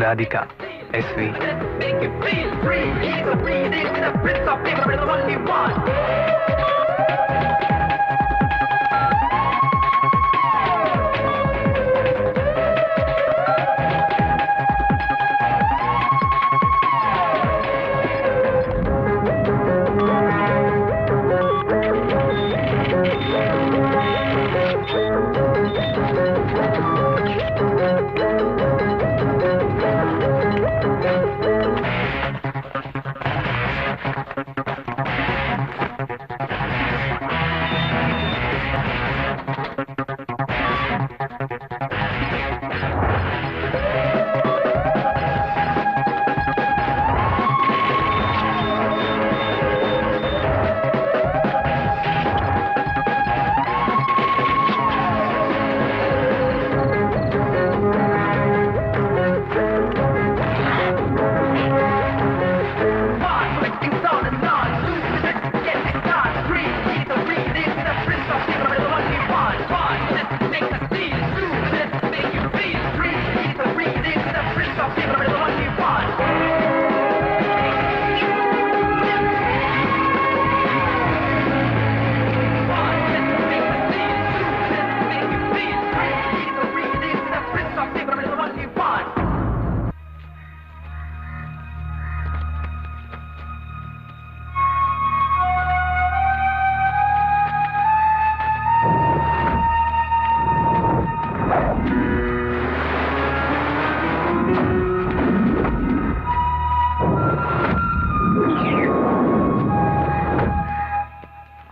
Radhika, SV. Make it feel free. He's a breathing, the prince of paper, the one we want.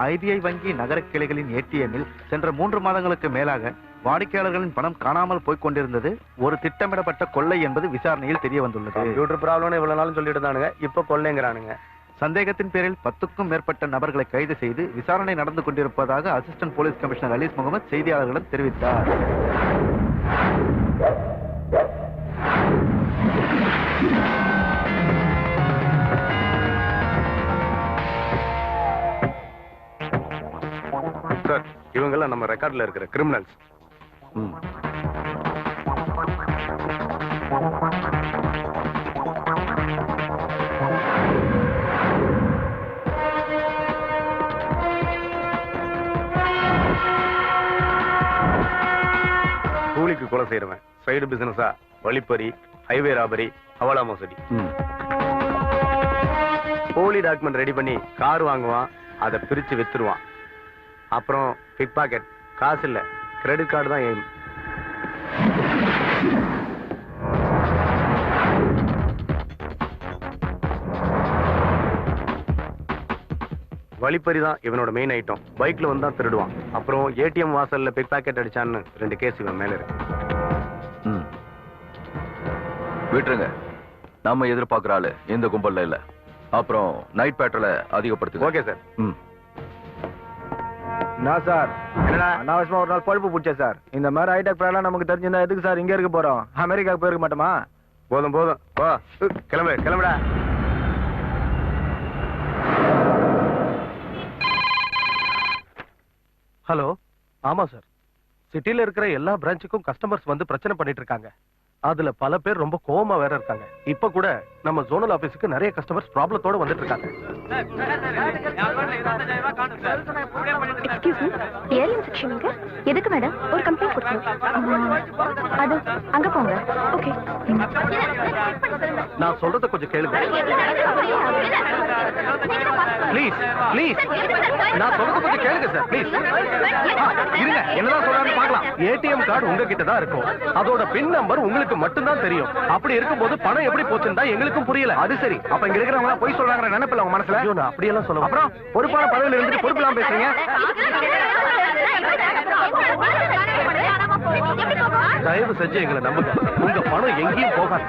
ITI வங்கி நகர கிளைகளின் ஏடிஎம்மில் சென்ற 3 மாதங்களுக்கு மேலாக வாடிக்கையாளர்களின் பணம் காணாமல் போய்க் கொண்டிருந்தது ஒரு திட்டமிடப்பட்ட கொள்ளை என்பது விசாரணையில் தெரிய வந்துள்ளது. கம்ப்யூட்டர் ப்ராப்ளம்னு இவ்வளவு நாளும் சொல்லிட்டு இருந்தானுங்க, இப்ப கொள்ளைங்கிறானுங்க. சந்தேகத்தின் பேரில் 10க்கும் மேற்பட்ட நபர்களை கைது செய்து விசாரணை நடந்து கொண்டிருப்பதாக assistant police commissioner Ali's Mohammed செய்தியாளர்களிடம் தெரிவித்தார். சார், இவங்கெல்லாம் நம்ம ரெக்கார்ட்ல இருக்கிற கிரிமினல்ஸ். கூலிக்கு கொலை செய்யறவன், சைடு பிசினஸா வழிப்பறி, ஹைவே ராபரி, ஹவாலா மோசடி. போலி டாக்குமெண்ட் ரெடி பண்ணி கார் வாங்குவான், அதை பிரிச்சு வித்துருவான். அப்புறம் பிக் பாக்கெட், காசு இல்ல கிரெடிட் கார்டு தான் எய்ம். வழிப்பறி தான் இவனோட மெயின் ஐட்டம். பைக்ல வந்து தான் திருடுவான். அப்புறம் ஏடிஎம் வாசல்ல பிக் பாக்கெட் அடிச்சான்னு 2 கேஸ் இவன் மேல இருக்கு. விட்டுருங்க, நம்ம எதிர்பார்க்கிற ஆளு இந்த கும்பல்ல இல்ல. அப்புறம் நைட் பேட்ரோல அதிகப்படுத்துங்க. Okay sir. நான் சார் அனாவசியமா ஒரு நாள் பழுப்பு பிடிச்சேன் சார். இந்த மாதிரி ஹைடெக் பிராலாம் நமக்கு தெரிஞ்சிருந்தா எதுக்கு சார் இங்க இருக்க போறோம்? அமெரிக்காவுக்கு போயிருக்க மாட்டோமா? போதும் போதும், கிளம்புடா. ஹலோ, ஆமா சார். சிட்டில இருக்கிற எல்லா பிரான்ச்சுக்கும் கஸ்டமர்ஸ் வந்து பிரச்சனை பண்ணிட்டு இருக்காங்க. அதுல பல பேர் ரொம்ப கோவமா வேற இருக்காங்க. இப்ப கூட நம்ம ஜோனல் ஆபீஸ்க்கு நிறைய கஸ்டமர்ஸ் ப்ராப்ளத்தோட வந்துட்டு இருக்காங்க. எக்ஸ்கியூஸ் மீ, ஏலியன் செக்ஷனுக்கு எதுக்கு மேடம்? ஒரு கம்ப்ளைண்ட் கொடுக்கணும். அது அங்க போங்க. ஓகே, நான் சொல்றத கொஞ்சம் கேளுங்க ப்ளீஸ். ப்ளீஸ், நான் சொல்றத கொஞ்சம் கேளுங்க சார் ப்ளீஸ். இருங்க, என்னதான் சொல்றான்னு பார்க்கலாம். ஏடிஎம் கார்டு உங்ககிட்ட தான் இருக்கும். அதோட பின் நம்பர் உங்களுக்கு மட்டும்தான் தெரியும். அப்படி இருக்கும்போது பணம் எப்படி போச்சுன்னு தான் எங்களுக்கும் புரியல. அது சரி, அப்ப இங்க இருக்கிறவங்க எல்லாம் போய் சொல்றாங்க நினைப்பில்ல உங்க மனசுல? நான் அப்படியெல்லாம் சொல்ல. அப்புறம் பொறுப்பான பதவியில் இருந்துட்டு பொறுப்பெல்லாம் பேசுறீங்க. தயவு செஞ்சு எங்களை நம்புங்க. உங்க பணம் எங்கேயும் போகாது.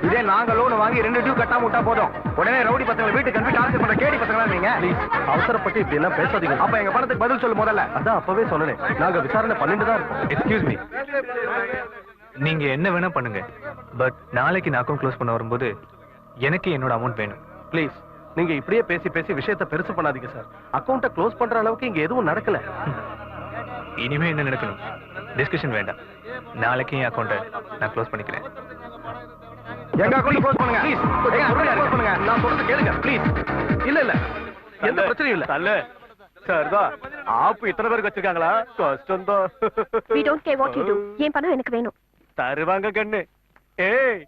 இதே நாங்க லோன் வாங்கி 2 டியூ கட்டாம விட்டா போதும், உடனே ரவுடி பசங்களை வீட்டுக்கு அனுப்பி டார்ச்சர் பண்ற கேடி பசங்களா நீங்க. அவசரப்பட்டு இப்படி எல்லாம் பேசாதீங்க. அப்ப எங்க பணத்துக்கு பதில் சொல்லு முதல்ல. அதான் அப்பவே சொன்னேன், நாங்க விசாரணை பண்ணிட்டு தான் இருக்கோம். எக்ஸ்கியூஸ் மீ, நீங்க என்ன வேணா பண்ணுங்க, பட் நாளைக்கு நான் அக்கௌண்ட் க்ளோஸ் பண்ண வரும்போது எனக்கு என்னோட அமௌண்ட் வேணும். ப்ளீஸ், நீங்க இப்படியே பேசி பேசி விஷயத்தை பெருசு பண்ணாதீங்க சார். அக்கௌண்ட்டை க்ளோஸ் பண்ற அளவுக்கு இங்க எதுவும் நடக்கல. இனிமே என்ன நடக்கணும்? டிஸ்கஷன் வேண்டாம். நாளைக்கு என் அக்கௌண்ட்டை நான் க்ளோஸ் பண்ணிக்கிறேன். எங்க அக்கௌண்ட் க்ளோஸ் பண்ணுங்க ப்ளீஸ். எங்க அக்கௌண்ட் க்ளோஸ் பண்ணுங்க. நான் சொல்றது கேளுங்க ப்ளீஸ். இல்ல இல்ல எந்த பிரச்சனையும் இல்ல. தல்ல சார் தான் ஆப்பு இத்தனை பேருக்கு வச்சிருக்காங்களா? கஷ்டம் தான். we don't care what you do. என் பணம் எனக்கு வேணும். தருவாங்க கண்ணு. ஏய்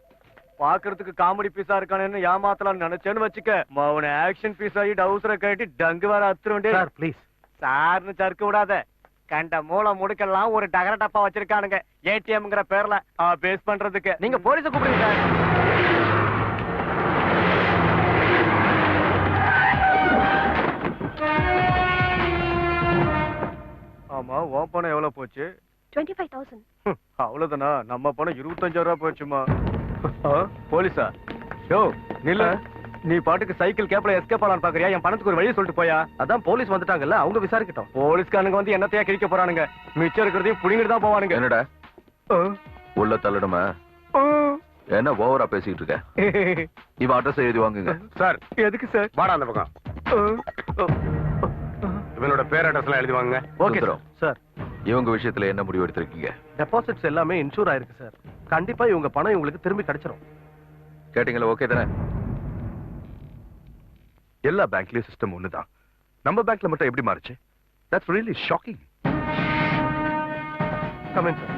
பாக்குறதுக்கு காமெடி பீஸா இருக்கானேன்னு ஏமாத்தலாம் நினைச்சேன்னு வச்சுக்க, அவனை ஆக்ஷன் பீஸ் ஆகி டவுசரை கட்டி டங்கு வர அத்துருண்டே. Sir please. சார்னு சறுக்க விடாத. கண்ட மூளை முடுக்கெல்லாம் ஒரு டகர டப்பா வச்சிருக்கானுங்க ஏடிஎம்ங்கிற பேர்ல பேஸ் பண்றதுக்கு. நீங்க போலீஸ கூப்பிடுங்க சார். ஆமா உன் பணம் எவ்வளவு போச்சு? 25,000. அவ்வளவுதானா? நம்ம பணம் 25,000 ரூபாய் போச்சுமா. போலீஸா? யோ நில்ல. நீ பாட்டுக்கு சைக்கிள் கேப்ல எஸ்கேப் ஆலான்னு பாக்குறியா? என் பணத்துக்கு ஒரு வழியை சொல்லிட்டு போயா. அதான் போலீஸ் வந்துட்டாங்கல்ல, அவங்க விசாரிக்கட்டும். போலீஸ்காரனுங்க வந்து என்னத்தையா கிழிக்க போறானுங்க. மிச்சம் இருக்கிறதையும் புடிங்கிட்டு தான் போவானுங்க. என்னடா உள்ள தள்ளணுமா? என்ன ஓவரா பேசிக்கிட்டு இருக்க? இவன் அட்ரஸ் எழுதி வாங்குங்க. சார் எதுக்கு சார்? வாடா அந்த பக்கம். இவனோட பேர் அட்ரஸ் எல்லாம் எழுதி வாங்க. Okay sir. இவங்க விஷயத்துல என்ன முடிவு எடுத்திருக்கீங்க? டெபாசிட்ஸ் எல்லாமே இன்சூர் ஆயிருக்கு சார். கண்டிப்பா இவங்க பணம் இவங்களுக்கு திரும்பி கிடைச்சிரும். கேட்டீங்களா? ஓகே தானே? எல்லா பேங்க்லயும் சிஸ்டம் ஒண்ணுதான். நம்ம பேங்க்ல மட்டும் எப்படி மாறுச்சு? That's really shocking. Come in, sir.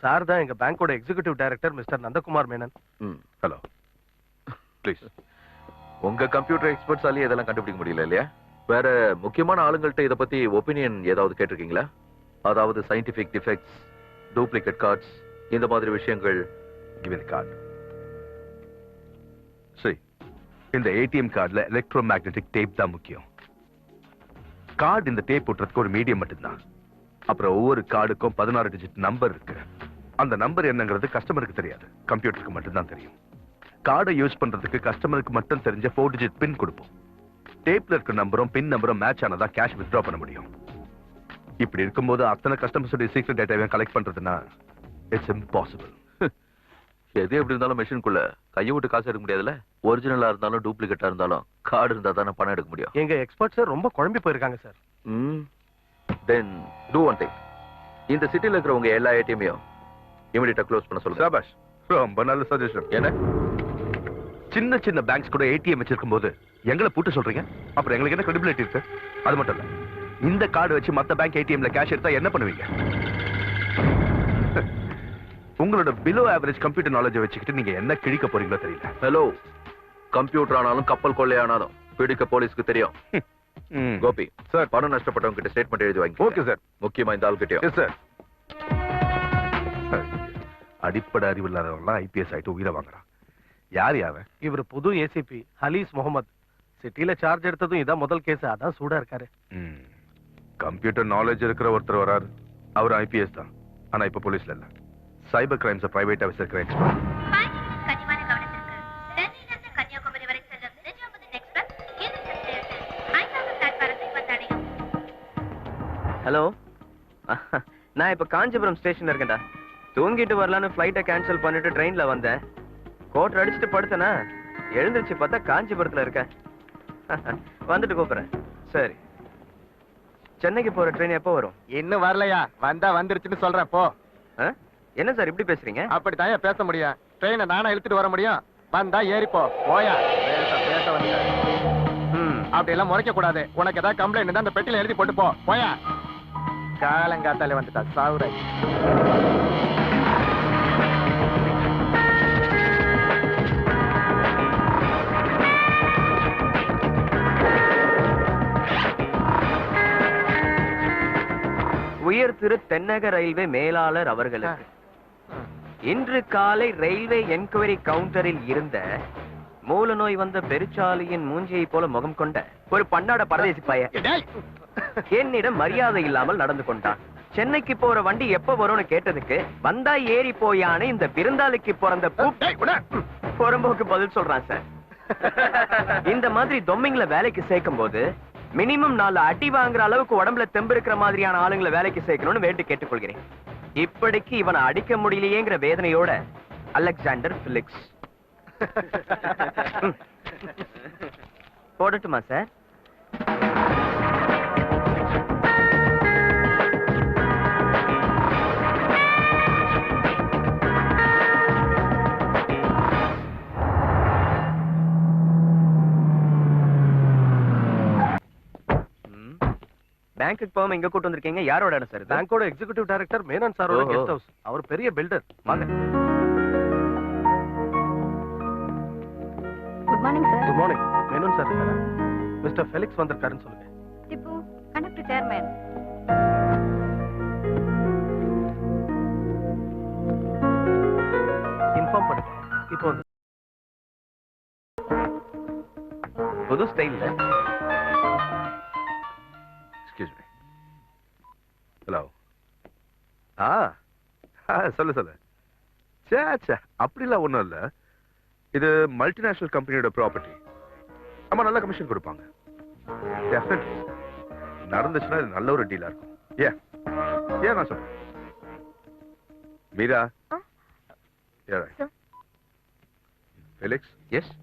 Sir தான் எங்க பேங்கோட executive director Mister Nandakumar Menon. Hello please. உங்க கம்ப்யூட்டர் எக்ஸ்பர்ட்ஸாலே இதெல்லாம் கண்டுபிடிக்க முடியல இல்லையா? வேற முக்கியமான ஆளுங்கள்ட்ட இத பத்தி ஒபினியன் ஏதாவது கேட்டிருக்கீங்களா? அதாவது சயின்டிபிக் டிஃபெக்ட்ஸ், டூப்ளிகேட் கார்ட்ஸ், இந்த மாதிரி விஷயங்கள். Give me the card. சரி, இந்த ஏடிஎம் கார்டுல எலக்ட்ரோ மேக்னெட்டிக் டேப் தான் முக்கியம். கார்டு இந்த டேப் ஒட்டுறதுக்கு ஒரு மீடியம் மட்டும்தான். அப்புறம் ஒவ்வொரு கார்டுக்கும் 16 டிஜிட் நம்பர் இருக்கு. அந்த நம்பர் என்னங்கிறது கஸ்டமருக்கு தெரியாது, கம்ப்யூட்டருக்கு மட்டும்தான் தெரியும். கார்டை யூஸ் பண்றதுக்கு கஸ்டமருக்கு மட்டும் தெரிஞ்ச 4 டிஜிட் பின் கொடுப்போம். டேப்ல இருக்க நம்பரும் பின் நம்பரும் மேட்ச் ஆனதா கேஷ் வித்ட்ரா பண்ண முடியும். இப்படி இருக்கும்போது அத்தனை கஸ்டமர்ஸோட சீக்ரெட் டேட்டாவை கலெக்ட் பண்றதுன்னா இட்ஸ் இம்பாசிபிள். எது எப்படி இருந்தாலும் மெஷினுக்குள்ள கையை விட்டு காசு எடுக்க முடியாதுல்ல. ஒரிஜினலா இருந்தாலும் டூப்ளிகேட்டா இருந்தாலும் கார்டு இருந்தா தானே பணம் எடுக்க முடியும். எங்க எக்ஸ்பர்ட்ஸ் ரொம்ப குழம்பி போயிருக்காங்க சார். தென் டூ ஒன் திங். இந்த சிட்டில இருக்கிற உங்க எல்லா ஏடிஎம்மையும் இமிடியேட்டா க்ளோஸ் பண்ண சொல்லுங்க. சபாஷ், ரொம்ப நல்ல சஜஷன். என்ன சின்ன சின்ன பேங்க்ஸ் கூட ஏடிஎம் வச்சிருக்கும் போது எங்களை பூட்ட சொல்றீங்க? அப்புறம் எங்களுக்கு என்ன கிரெடிபிலிட்டி இருக்கு? அது மட்டும் இல்ல, இந்த கார்டு வச்சு மத்த பேங்க் ஏடிஎம்ல கேஷ் எடுத்தா என்ன பண்ணுவீங்க? உங்களோட பிலோ ஆவரேஜ் கம்ப்யூட்டர் நாலேஜ் வச்சுக்கிட்டு நீங்க என்ன கிழிக்க போறீங்களோ தெரியல. ஹலோ, கம்ப்யூட்டர் ஆனாலும் கப்பல் கொள்ளையானாலும் பிடிக்க போலீஸ்க்கு தெரியும். கோபி சார், பணம் நஷ்டப்பட்டவங்க கிட்ட ஸ்டேட்மெண்ட் எழுதி வாங்கி. Okay sir. முக்கியமா இந்த ஆள் கிட்டயும். Yes sir. அடிப்படை அறிவு இல்லாதவங்களாம் ஐபிஎஸ் ஆயிட்டு உயிரை வாங்குறான். யார் யாவன்? இவர் புது ஏசிபி ஹலீஸ் முகமது. சிட்டில சார்ஜ் எடுத்ததும் இதான் முதல் கேஸ். அதான் சூடா இருக்காரு. கம்ப்யூட்டர் நாலேஜ் இருக்கிற ஒருத்தர் வராரு. அவர் ஐபிஎஸ் தான், ஆனா இப்ப போலீஸ்ல இல்ல. சைபர் கிரைம்ஸ் பிரைவேட்டா வச்சிருக்கிற எக்ஸ்பர்ட். ஹலோ, நான் இப்ப காஞ்சிபுரம் ஸ்டேஷன்ல இருக்கேன்டா. தூங்கிட்டு வரலான்னு ஃபிளைட்டை கேன்சல் பண்ணிட்டு ட்ரெயின்ல வந்தேன். கோட்டர் அடிச்சுட்டு படுத்தனா, எழுந்திருச்சு பார்த்தா காஞ்சிபுரத்துல இருக்கேன். வந்துட்டு கூப்பிடுறேன். சரி, சென்னைக்கு போற ட்ரெயின் எப்போ வரும்? இன்னும் வரலையா? வந்தா வந்துருச்சுன்னு சொல்றேன் போ. என்ன சார் இப்படி பேசுறீங்க? அப்படித்தான் பேச முடியும். ட்ரெயினை நானா இழுத்துட்டு வர முடியும்? வந்தா ஏறிப்போ. போயா பேச வந்து அப்படி எல்லாம் முறைக்க கூடாது. உனக்கு ஏதாவது கம்ப்ளைண்ட் இருந்தா அந்த பெட்டியில எழுதி போட்டு போ. போயா. காலங்காத்தாலே வந்துட்டா சாவுரை. உயர் திரு தென்னக ரயில்வே மேலாளர் அவர்களுக்கு இன்று காலை ரயில்வே என்கொயரி கவுண்டரில் இருந்த மூல நோய் வந்த பெருச்சாலியின் மூஞ்சியை போல முகம் கொண்ட ஒரு பன்னாட பரதேசி பையன் என்னிடம் மரியாதை இல்லாமல் நடந்து கொண்டான். சென்னைக்கு போற வண்டி எப்ப வரும்னு கேட்டதுக்கு வந்தா ஏறி போயானே இந்த விருந்தாளிக்கு பிறந்த புறம்போக்கு பதில் சொல்றான் சார். இந்த மாதிரி தொம்மிங்கள வேலைக்கு சேர்க்கும் போது மினிமம் 4 அடி வாங்குற அளவுக்கு உடம்புல தெம்பு இருக்கிற மாதிரியான ஆளுங்களை வேலைக்கு சேர்க்கணும்னு வேண்டி கேட்டுக்கொள்கிறேன். இப்படிக்கு இவனை அடிக்க முடியலையேங்கிற வேதனையோட அலெக்சாண்டர் பிலிக்ஸ். போடட்டுமா சார்? பேங்க்குக்கு போகாம எங்க கூட்டு வந்திருக்கீங்க? யாரோட இடம் சார்? பேங்கோட எக்ஸிகியூட்டிவ் டைரக்டர் மேனன் சாரோட ஓஹோ. Guest house. அவர் பெரிய பில்டர். வாங்க. Good morning sir. Good morning. Menon sir இருக்காரா? மிஸ்டர் ஃபெலிக்ஸ் வந்திருக்காருன்னு சொல்லுங்க. Tipu conductor chairman. இன்ஃபார்ம் பண்ணுங்க. இப்போ வந்து புது ஸ்டைல்ல. Excuse me. ஹலோ. சொல்லு சொல்லு. சே அப்படிலாம் ஒண்ணும் இல்ல. இது மல்டிநேஷனல் கம்பெனியோட ப்ராப்பர்ட்டி. ஆமா, நல்ல கமிஷன் கொடுப்பாங்க. டெஃபினெட்லி நடந்துச்சுன்னா இது நல்ல ஒரு டீலா இருக்கும். ஏன் நான் சொல்றேன். மீரா. ஃபெலிக்ஸ். எஸ்.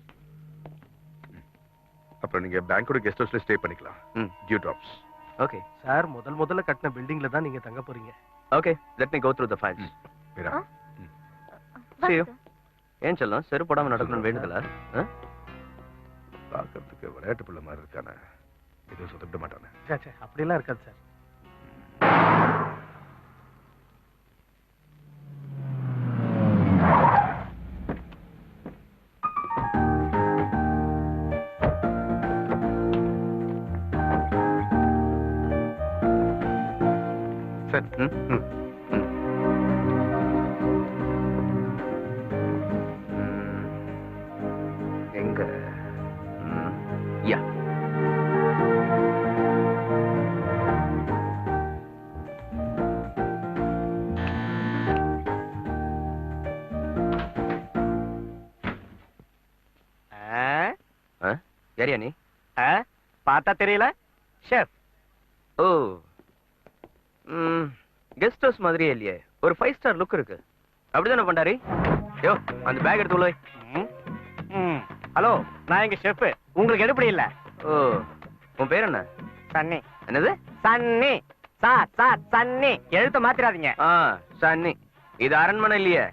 அப்புறம் நீங்க பேங்கோட கெஸ்ட் ஹவுஸ்ல ஸ்டே பண்ணிக்கலாம். Due drops. ஓகே. சார் முதல்ல கட்டின பில்டிங்ல தான் நீங்க தங்க போறீங்க. Okay, let me go through the files. Meera. See you. ஏன் செல்லம் செருப்பு போடாம நடக்கணும்னு வேண்டுதலா? பார்க்கறதுக்கு விளையாட்டு பிள்ளை மாதிரி இருக்கானே. எதுவும் சொதப்பிட மாட்டானே. சே அப்படிலாம் இருக்காது சார். சார். எங்க? யா. யாரியா நீ? பார்த்தா தெரியல? ஷெஃப். ஓ, கெஸ்ட் ஹவுஸ் மாதிரியே இல்லையே. ஒரு 5 ஸ்டார் லுக் இருக்கு. அப்படிதானே பண்டாரி? யோ, அந்த பேக் எடுத்து உள்ள வை. ஹலோ, நான் எங்க ஷெஃப். உங்களுக்கு எடுப்படி இல்ல? ஓ, உன் பேர் என்ன? சன்னி. என்னது? சன்னி. சார் சன்னி. எழுத்த மாத்திராதீங்க. சன்னி. இது அரண்மனை இல்லையே.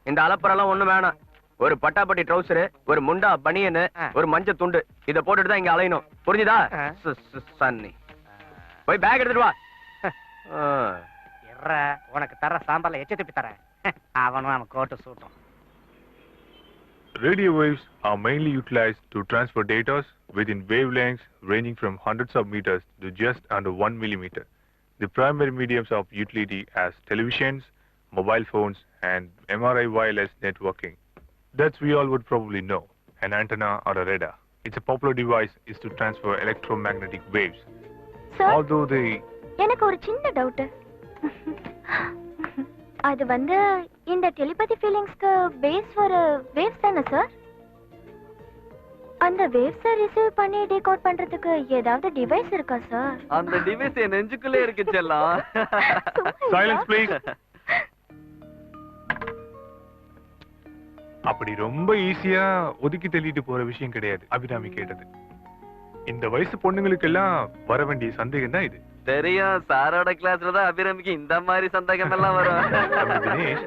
இந்த அலப்பறெல்லாம் ஒண்ணு வேணாம். ஒரு பட்டாப்பட்டி ட்ரௌசரு, ஒரு முண்டா பனியனு, ஒரு மஞ்ச துண்டு, இத போட்டுட்டு தான் இங்க அலையணும். புரிஞ்சுதா? சன்னி. போய் பேக் எடுத்துட்டு வா. உனக்கு தர சாம்பார்ல எச்ச திப்பி தரேன். அவனும் அவன் கோட்டு சூட்டும். Radio waves are mainly utilized to transfer data within wavelengths ranging from hundreds of meters to just under 1 millimeter. The primary mediums of utility as televisions, mobile phones, and MRI wireless networking. That we all would probably know. An antenna or a radar. It's a popular device is to transfer electromagnetic waves. Sir, Although they எனக்கு ஒரு சின்ன doubt. அது வந்து இந்த telepathy ஃபீலிங்ஸ்க்கு base ஒரு waves தானே sir? அந்த வேவ்ஸை receive பண்ணி டீகோட் பண்றதுக்கு ஏதாவது டிவைஸ் இருக்கா சார்? அந்த டிவைஸ் என் நெஞ்சுக்குள்ளே இருக்கு செல்லம். Silence, please. அப்படி ரொம்ப ஈஸியா ஒதுக்கி தள்ளிட்டு போற விஷயம் கிடையாது அபிராமி கேட்டது. இந்த வயசு பொண்ணுங்களுக்கு எல்லாம் வர வேண்டிய சந்தேகம் தான் இது. தெரியும், சாரோட கிளாஸ்ல தான் அபிராமிக்கு இந்த மாதிரி சந்தேகம் எல்லாம் வரும். தினேஷ்,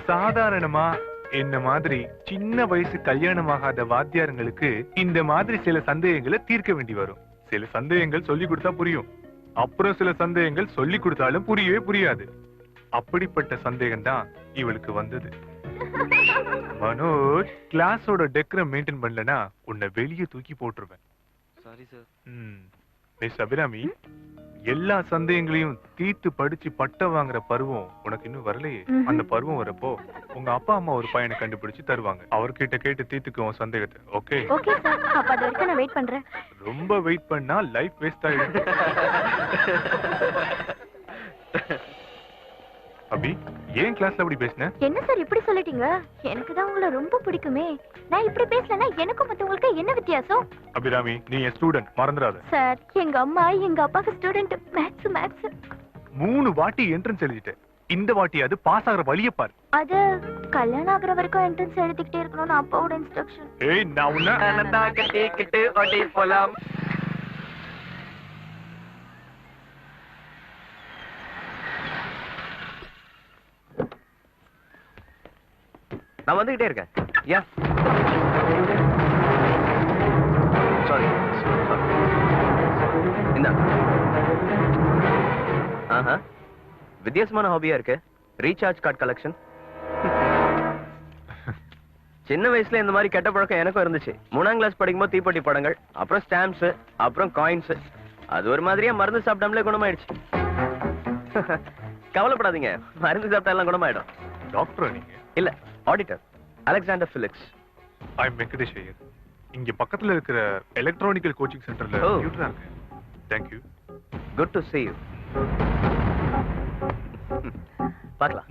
சாதாரணமா என்ன மாதிரி சின்ன வயசு கல்யாணமாகாத வாத்தியாரங்களுக்கு இந்த மாதிரி சில சந்தேகங்களை தீர்க்க வேண்டி வரும். சில சந்தேகங்கள் சொல்லி கொடுத்தா புரியும், அப்புறம் சில சந்தேகங்கள் சொல்லி கொடுத்தாலும் புரியவே புரியாது. அப்படிப்பட்ட சந்தேகம் தான் இவளுக்கு வந்தது. மனோஜ், கிளாஸோட டெக்கரம் மெயின்டைன் பண்ணலனா உன்னை வெளியே தூக்கி போட்டுருவேன். Sorry sir. மிஸ் அபிராமி, எல்லா சந்தேகங்களையும் தீர்த்து படிச்சு பட்டம் வாங்குற பருவம் உனக்கு இன்னும் வரலையே. அந்த பருவம் வரப்போ உங்க அப்பா அம்மா ஒரு பையனை கண்டுபிடிச்சு தருவாங்க. அவர்கிட்ட கேட்டு தீர்த்துக்குவோம் சந்தேகத்தை. ஓகே? Okay sir. அப்ப அது வரைக்கும் நான் வெயிட் பண்றேன். ரொம்ப வெயிட் பண்ணா லைஃப் வேஸ்ட் ஆயிடும். அபி, ஏன் கிளாஸ்ல அப்படி பேசுன? என்ன சார் இப்படி சொல்லிட்டீங்க? எனக்கு தான் உங்களை ரொம்ப பிடிக்குமே. நான் இப்படி பேசலனா எனக்கும் மத்தவங்களுக்கு என்ன வித்தியாசம்? அபிராமி, நீ என் ஸ்டூடண்ட், மறந்துடாத. சார், எங்க அம்மா எங்க அப்பாக்கு ஸ்டூடண்ட். மேத்ஸ். 3 வாட்டி என்ட்ரன்ஸ் எழுதிட்டேன். இந்த வாட்டி அது பாஸ் ஆகுற வழியை பாரு. அது கல்யாணம் ஆகுற வரைக்கும் என்ட்ரன்ஸ் எழுதிக்கிட்டே இருக்கணும்னு அப்பாவோட இன்ஸ்ட்ரக்ஷன். ஏய் நான் உன்ன கட்டிக்கிட்டு ஓடி போலாம். நான் வந்துகிட்டே இருக்கேன். யா சாரி இந்த ஆஹா வித்தியாசமான ஹாபியா இருக்கு. Recharge card collection. சின்ன வயசுல இந்த மாதிரி கெட்ட பழக்கம் எனக்கும் இருந்துச்சு. 3ஆம் கிளாஸ் படிக்கும்போது தீப்பெட்டி படங்கள், அப்புறம் ஸ்டாம்ப்ஸ், அப்புறம் காயின்ஸ். அது ஒரு மாதிரியா மருந்து சாப்பிடாமலே குணமாயிடுச்சு. கவலைப்படாதீங்க, மருந்து சாப்பிட்டா எல்லாம் குணமாயிடும். டாக்டரா நீங்க? இல்ல, auditor Alexander Felix. I am Venkatesh Iyer. இங்க பக்கத்துல இருக்கிற எலக்ட்ரானிக்கல் கோச்சிங் சென்டர்ல டியூட்டரா இருக்கேன். Thank you. Good to see you. பார்க்கலாம்.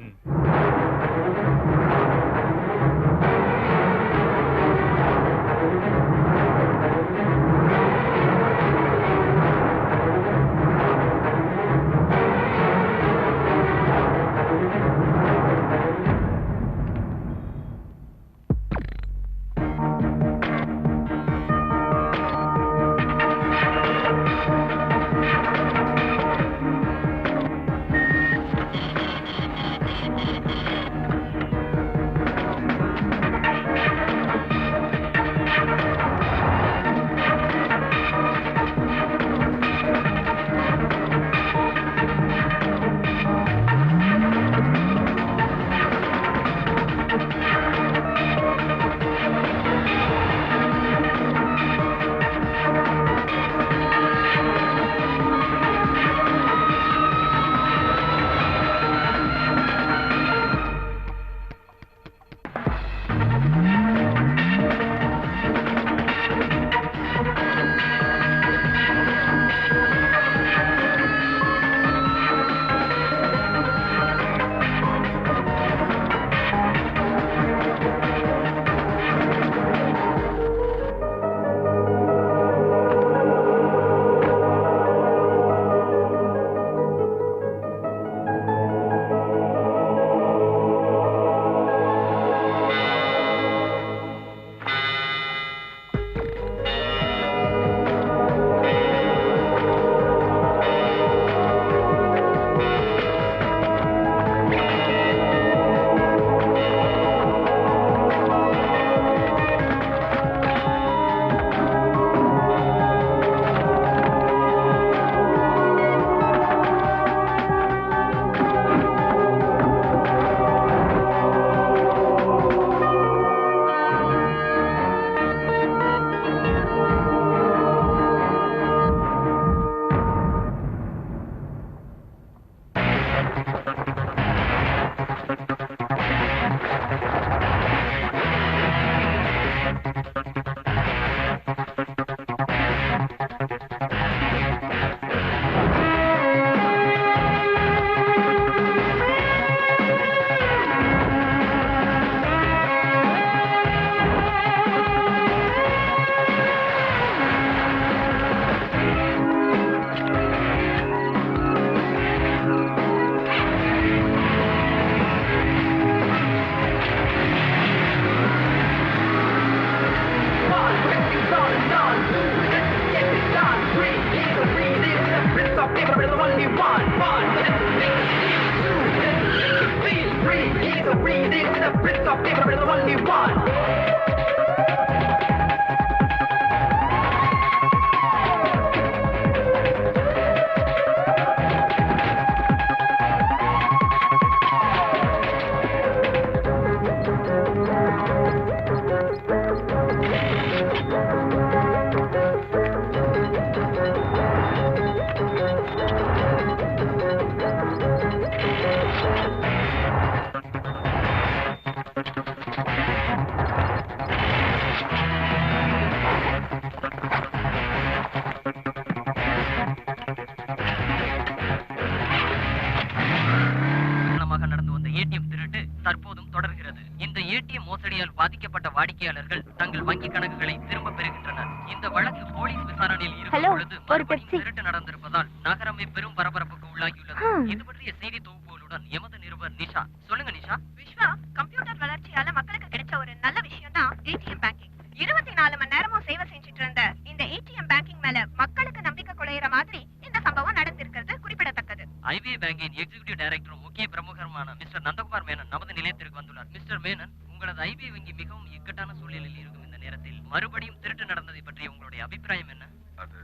மோசடியால் பாதிக்கப்பட்ட வாடிக்கையாளர்கள் தங்கள் வங்கி கணக்குகளை திரும்ப பெறுகின்றனர். இந்த வழக்கு போலீஸ் விசாரணையில் இருக்கும் பொழுது மறுபடியும் திருட்டு நடந்திருப்பதால் நகரமே பெரும் பரபரப்புக்கு உள்ளாகியுள்ளது. இது பற்றிய செய்தி தொகுப்புகளுடன் நம்முடன் எமது நிருபர் நிஷா. சொல்லுங்க நிஷா. விஸ்வா, கம்ப்யூட்டர் வளர்ச்சியால மக்களுக்கு கிடைச்ச ஒரு நல்ல விஷயம் தான் ஏடிஎம் பேங்கிங். 24 மணி நேரமும் சேவை செஞ்சுட்டு இருந்த இந்த ஏடிஎம் பேங்கிங் மேல மக்களுக்கு நம்பிக்கை குறையிற மாதிரி இந்த சம்பவம் நடந்திருக்கிறது குறிப்பிடத்தக்கது. ஐபிஐ பேங்கின் எக்ஸிகியூட்டிவ் டைரக்டரும் முக்கிய பிரமுகருமான மிஸ்டர் நந்தகுமார் மேனன் நமது நிலையத்திற்கு வந்துள்ளார். மிஸ்டர் மேனன், உங்களது ஐபிஐ வங்கி மிகவும் இக்கட்டான சூழ்நிலையில் இருக்கும் இந்த நேரத்தில் மறுபடியும் திருட்டு நடந்ததை பற்றி உங்களுடைய அபிப்பிராயம் என்ன? அது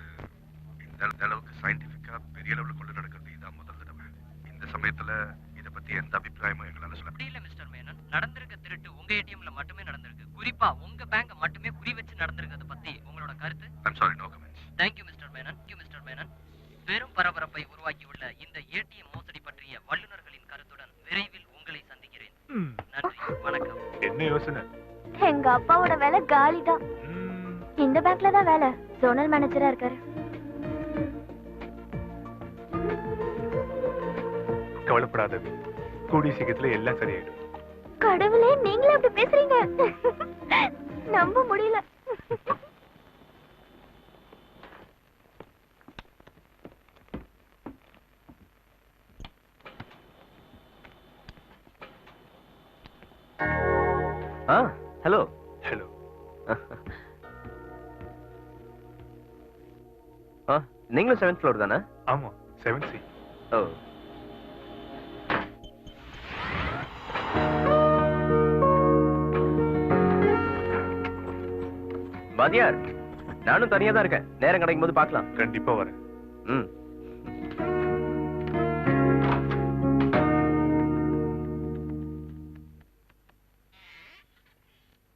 இந்த அளவுக்கு சயின்டிபிக்கா பெரிய அளவுல கொண்டு நடக்கிறது இதான் முதல் தடவை. இந்த சமயத்துல இத பத்தி எந்த அபிப்பிராயமும் எங்களால சொல்ல அப்படி இல்ல மிஸ்டர் மேனன், நடந்திருக்க திருட்டு உங்க ஏடிஎம்ல மட்டுமே நடந்திருக்கு. குறிப்பா உங்க பேங்க மட்டுமே குறி வச்சு நடந்திருக்கிறத பத்தி உங்களோட கருத்து? I'm sorry, no comments. Thank you mister Menon. பெரும் பரபரப்பை உருவாக்கியுள்ள இந்த ஏடிஎம் மோசடி பற்றிய வல்லுநர்களின் கருத்துடன் விரைவில் உங்களை சந்திக்கிறேன். நன்றி, வணக்கம். என்ன யோசனை? எங்க அப்பாவோட வேலை காலிதான். இந்த பேங்க்ல தான் வேலை, ஜோனல் மேனேஜரா இருக்காரு. கவலைப்படாத, கூடிய சீக்கிரத்துல எல்லாம் சரியாயிடும். கடவுளே, நீங்களே அப்படி பேசுறீங்க? நம்ப முடியல. ஹலோ. ஹலோ. நீங்களும் 7th ஃப்ளோர் தானே? ஆமா, 7C. ஓ. வாத்தியார், நானும் தனியா தான் இருக்கேன். நேரம் கிடைக்கும் போது பார்க்கலாம். கண்டிப்பா வரேன். ம்.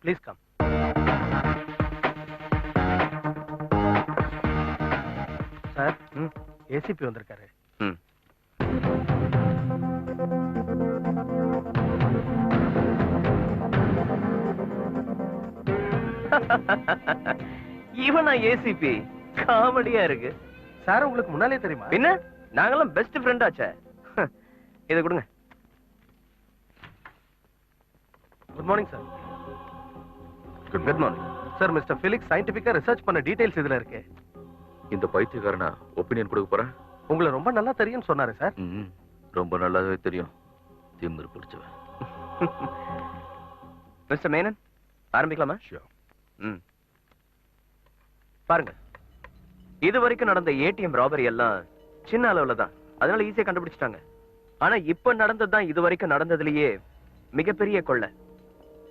Please come. சார், ஏசிபி வந்திருக்காரு. ம். இவனா ஏசிபி? காமெடியா இருக்கு. சார், உங்களுக்கு முன்னாலே தெரியுமா? என்ன, நாங்கெல்லாம் பெஸ்ட் ஃப்ரெண்ட் ஆச்சே. இதை கொடுங்க. Good morning sir. Good morning sir, Mister Felix சயின்டிபிக்கா ரிசர்ச் பண்ண டீடைல்ஸ் இதுல இருக்கு. இந்த பைத்தியக்காரனா ஒப்பீனியன் கொடுக்க போறேன்? உங்களை ரொம்ப நல்லா தெரியும்னு சொன்னாரு சார். ரொம்ப நல்லாவே தெரியும். திமிரு பிடிச்சவன். மிஸ்டர் மேனன், ஆரம்பிக்கலாமா? ஷியோர். ம். பாருங்க, இது வரைக்கும் நடந்த ஏடிஎம் ராபரி எல்லாம் சின்ன அளவுல தான், அதனால ஈஸியா கண்டுபிடிச்சிட்டாங்க. ஆனா இப்ப நடந்ததுதான் இது வரைக்கும் நடந்ததுலயே மிகப்பெரிய கொள்ளை.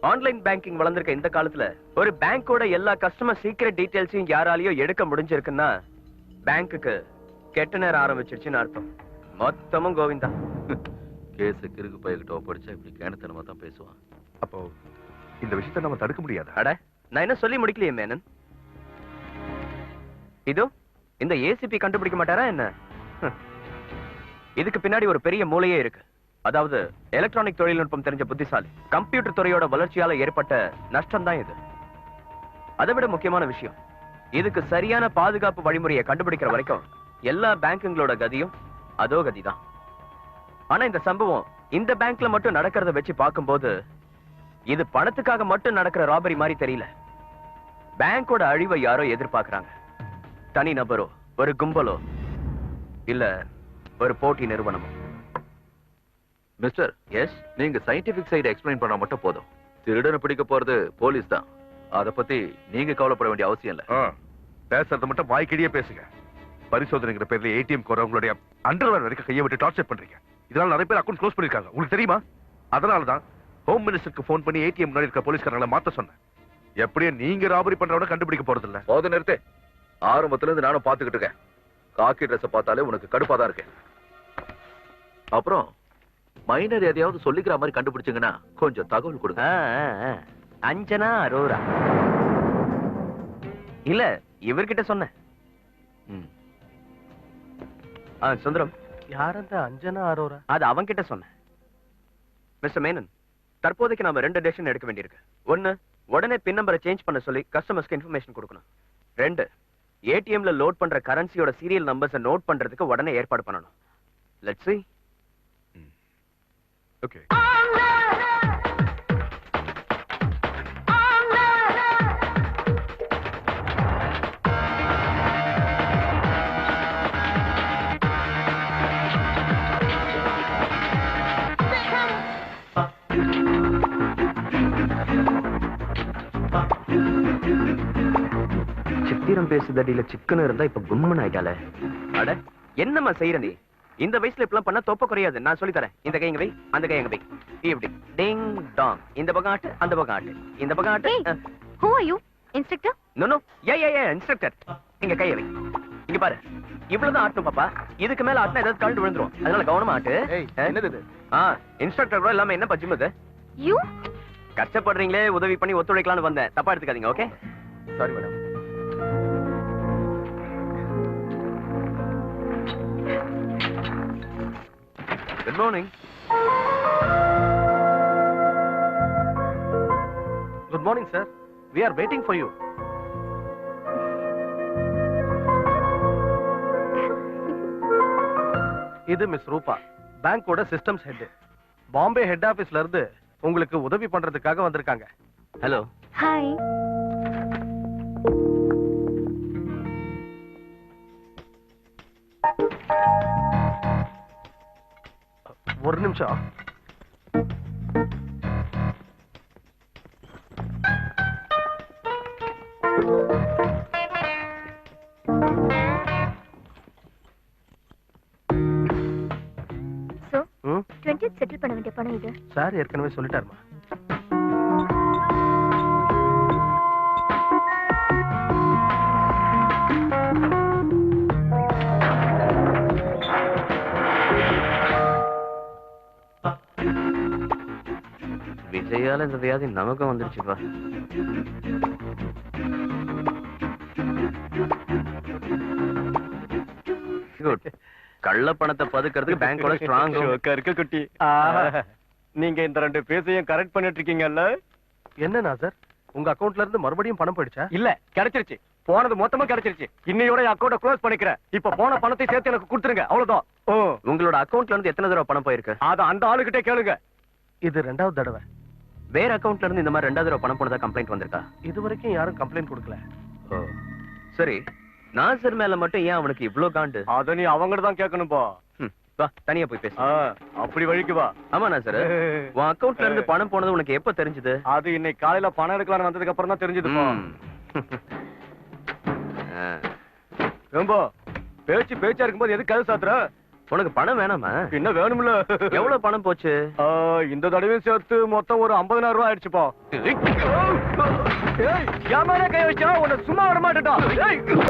ஆன்லைன் பேங்கிங் வளர்ந்திருக்க இந்த காலத்துல ஒரு பேங்கோட எல்லா கஸ்டமர் சீக்ரெட் டீடைல்ஸையும் யாராலையும் எடுக்க முடிஞ்சிருக்குன்னா பேங்க்குக்கு கெட்ட நேரம் ஆரம்பிச்சிருச்சுன்னு அர்த்தம். மொத்தமும் கோவிந்தா. கேஸ் கிறுக்கு பையகிட்ட ஒப்படைச்சா இப்படி கேனத்தனமா தான் பேசுவான். அப்போ இந்த விஷயத்தை நம்ம தடுக்க முடியாது. அட, நான் என்ன சொல்லி முடிக்கலையே மேனன். இதோ இந்த ஏசிபி கண்டுபிடிக்க மாட்டாரா என்ன? இதுக்கு பின்னாடி ஒரு பெரிய மூளையே இருக்கு. அதாவது எலக்ட்ரானிக் தொழில்நுட்பம் தெரிஞ்ச புத்திசாலி. கம்ப்யூட்டர் துறையோட வளர்ச்சியால ஏற்பட்ட நஷ்டம் தான் இது. அதை விட முக்கியமான விஷயம், இதுக்கு சரியான பாதுகாப்பு வழிமுறையை கண்டுபிடிக்கிற வரைக்கும் எல்லா பேங்குங்களோட கதியும் அதோ கதிதான். ஆனா இந்த சம்பவம் இந்த பேங்க்ல மட்டும் நடக்கிறத வச்சு பார்க்கும்போது இது பணத்துக்காக மட்டும் நடக்கிற ராபரி மாதிரி தெரியல. பேங்கோட அழிவை யாரோ எதிர்பார்க்கறாங்க. தனி நபரோ, ஒரு கும்பலோ, இல்ல ஒரு போட்டி நிறுவனமோ. மிஸ்டர், எஸ், நீங்க சயின்டிபிக் சைடு எக்ஸ்பிளைன் பண்ணா மட்டும் போதும். திருடனை பிடிக்க போறது போலீஸ் தான். அத பத்தி நீங்க கவலைப்பட வேண்டிய அவசியம் இல்ல. பேசுறத மட்டும் வாய்க்கிடியே பேசுங்க. பரிசோதனைங்கிற பேர்ல ஏடிஎம் கோர உங்களுடைய அண்டர்வேர் வரைக்கும் கையை விட்டு டார்ச்சர் பண்றீங்க. இதனால நிறைய பேர் அக்கௌண்ட் க்ளோஸ் பண்ணிருக்காங்க. உங்களுக்கு தெரியுமா? அதனாலதான் ஹோம் மினிஸ்டருக்கு போன் பண்ணி ஏடிஎம் முன்னாடி இருக்க போலீஸ்காரங்களை மாத்த சொன்னேன். எப்படியும் நீங்க ராபரி பண்றவன கண்டுபிடிக்க போறது இல்ல. போது நிறுத்து. ஆரம்பத்துல இருந்து நானும் பாத்துக்கிட்டு இருக்கேன். காக்கி ட்ரெஸ் பார்த்தாலே உனக்கு கடுப்பா தான் இருக்கு. அப்புறம் மைனர் எதையாவது சொல்லிக்கிற மாதிரி கண்டுபிடிச்சீங்கன்னா கொஞ்சம் தகவல் கொடுங்க. அஞ்சனா அரோரா இல்ல, இவர்கிட்ட சொன்னேன். சுந்தரம், யார் அந்த அஞ்சனா அரோரா? அது அவன்கிட்ட சொன்னேன். மிஸ்டர் மேனன், தற்போதைக்கு நாம 2 டெசிஷன் எடுக்க வேண்டியிருக்கு. 1, உடனே பின் நம்பரை சேஞ்ச் பண்ண சொல்லி கஸ்டமர்ஸ்க்கு இன்ஃபர்மேஷன் கொடுக்கணும். 2, ஏடிஎம்ல லோட் பண்ற கரன்சியோட சீரியல் நம்பர்ஸை நோட் பண்றதுக்கு உடனே ஏற்பாடு பண்ணணும். Let's see. ஓகே. பேசுதடியில சிக்கன் இருந்தா இப்ப கும்மன் ஆயிட்டாலே. அட என்னம்மா செய்யற நீ? இந்த வயசுல இப்பெல்லாம் பண்ணா தொப்ப குறையாது. நான் சொல்லி தரேன். இந்த கை எங்க வை, அந்த கை எங்க வை. இப்படி டிங் டாங். இந்த பக்கம் ஆட்டு, அந்த பக்கம் ஆட்டு, இந்த பக்கம் ஆட்டு. Who are you? Instructor? No no, a instructor. இங்க கையை வை. இங்க பாரு, இவ்வளவுதான் ஆட்டணும் பாப்பா. இதுக்கு மேல ஆட்டினா ஏதாவது கழண்டு விழுந்துரும். அதனால கவனமா ஆட்டு. என்னது இது? இன்ஸ்ட்ரக்டர் கூட இல்லாம என்ன பஜ்ஜிமது? You? கஷ்டப்படுறீங்களே, உதவி பண்ணி ஒத்துழைக்கலாம்னு வந்தேன். தப்பா எடுத்துக்காதீங்க. Okay, sorry madam. Good morning. Good morning sir. We are waiting for you. இது மிஸ் ரூபா, பேங்கோட சிஸ்டம்ஸ் ஹெட். பாம்பே ஹெட் ஆபீஸ்ல இருந்து உங்களுக்கு உதவி பண்றதுக்காக வந்திருக்காங்க. ஹலோ. Hi. ஒரு நிமிஷம். So, 20th settle பண்ண வேண்டிய பணம் இது. சார் ஏற்கனவே சொல்லிட்டாருமா. விஜயால இந்த வியாதி நமக்கும் வந்துருச்சுப்பா. குட். கள்ள பணத்தை பதுக்கிறதுக்கு பேங்கோட ஸ்ட்ராங் இருக்கு குட்டி. நீங்க இந்த 2 பேசையும் கரெக்ட் பண்ணிட்டு இருக்கீங்கல்ல? என்னன்னா சார், உங்க அக்கவுண்ட்ல இருந்து மறுபடியும் பணம் போயிடுச்சா? இல்ல, கிடைச்சிருச்சு. போனது மொத்தமா கிடைச்சிருச்சு. இன்னையோட அக்கவுண்ட க்ளோஸ் பண்ணிக்கிறேன். இப்ப போன பணத்தை சேர்த்து எனக்கு கொடுத்துருங்க. அவ்வளவுதான். உங்களோட அக்கவுண்ட்ல இருந்து எத்தனை தடவை பணம் போயிருக்கு? அத அந்த ஆளுகிட்டே கேளுங்க. இது 2வது தடவை. வேற அக்கவுண்ட்ல இருந்து இந்த மாதிரி 2வது தடவை பணம் போனதா கம்ப்ளைண்ட் வந்திருக்கா? இது வரைக்கும் யாரும் கம்ப்ளைண்ட் கொடுக்கல. சரி, நாசர் மேல மட்டும் ஏன் அவனுக்கு இவ்ளோ காண்டு? அத நீ அவங்கள்ட்ட தான் கேட்கணும்பா. வா, தனியா போய் பேசு. அப்படி வழிக்கு வா. ஆமா நாசர், உன் அக்கவுண்ட்ல இருந்து பணம் போனது உனக்கு எப்ப தெரிஞ்சது? அது இன்னைக்கு காலையில பணம் எடுக்கலாம்னு வந்ததுக்கு அப்புறம் தான் தெரிஞ்சதுப்பா. ரொம்ப பேச்சா இருக்கும்போது எதுக்கு கதை சாத்துற? உனக்கு பணம் வேணாமா? என்ன வேணும்ல? எவ்வளவு பணம் போச்சு? இந்த தடவையும் சேர்த்து மொத்தம் ஒரு 50,000 ரூபாய் ஆயிடுச்சுப்பா. ஏமாற கை வச்சா உன்னை சும்மா விட மாட்டேன்டா.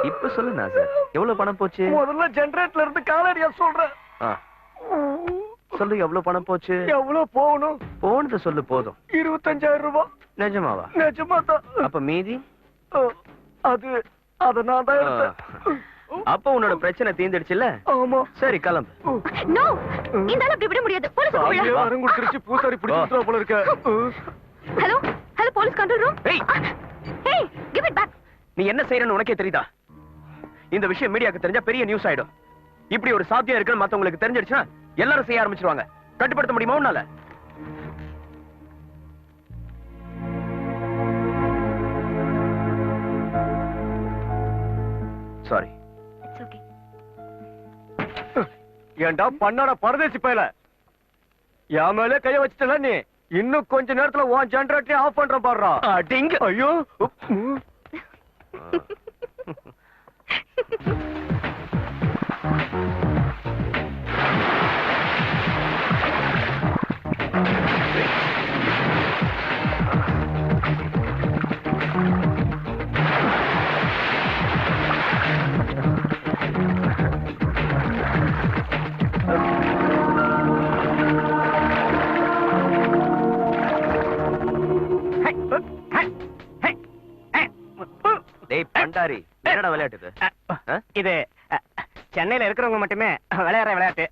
இப்ப சொல்லு நாசர், எவ்வளவு பணம் போச்சு? முதல்ல ஜெனரேட்டர்ல இருந்து காலடியா சொல்றேன். சொல்லு, எவ்வளவு பணம் போச்சு? எவ்வளவு போகணும்? போனது சொல்லு போதும். 25,000 ரூபாய். நிஜமாவா? நிஜமாதான். அப்ப மீதி? அது நான் தான் எடுத்தேன். அப்ப உன்னோட பிரச்சனை தீர்ந்துடுச்சுல்ல? ஆமா. சரி, கிளம்பு. No. இந்த ஆளு அப்படி விட முடியாது. போலீஸ் கூப்பிடு. யாரும் குடிச்சிருச்சு, பூசாரி பிடிச்சிட்டு போல இருக்க. Hello, hello police control room. Hey, give it back. நீ என்ன செய்யறன்னு உனக்கே தெரியுதா? இந்த விஷயம் மீடியாக்கு தெரிஞ்சா பெரிய நியூஸ் ஆயிடும். இப்படி ஒரு சாத்தியம் இருக்குன்னு மத்தவங்களுக்கு தெரிஞ்சிடுச்சுன்னா எல்லாரும் செய்ய ஆரம்பிச்சிருவாங்க. கட்டுப்படுத்த முடியுமா உன்னால? சாரி. It's okay. ஏண்டா பண்ணாட பரதேசி பயல, என் மேல கைய வச்சிட்டல நீ. இன்னும் கொஞ்ச நேரத்துல உன் ஜெனரேட்டரை ஆஃப் பண்றேன் பாருடா. டிங். ஐயோ. டேய் பண்டாரி, என்னடா விளையாட்டு இது? சென்னையில இருக்கிறவங்க மட்டுமே விளையாடுற விளையாட்டு.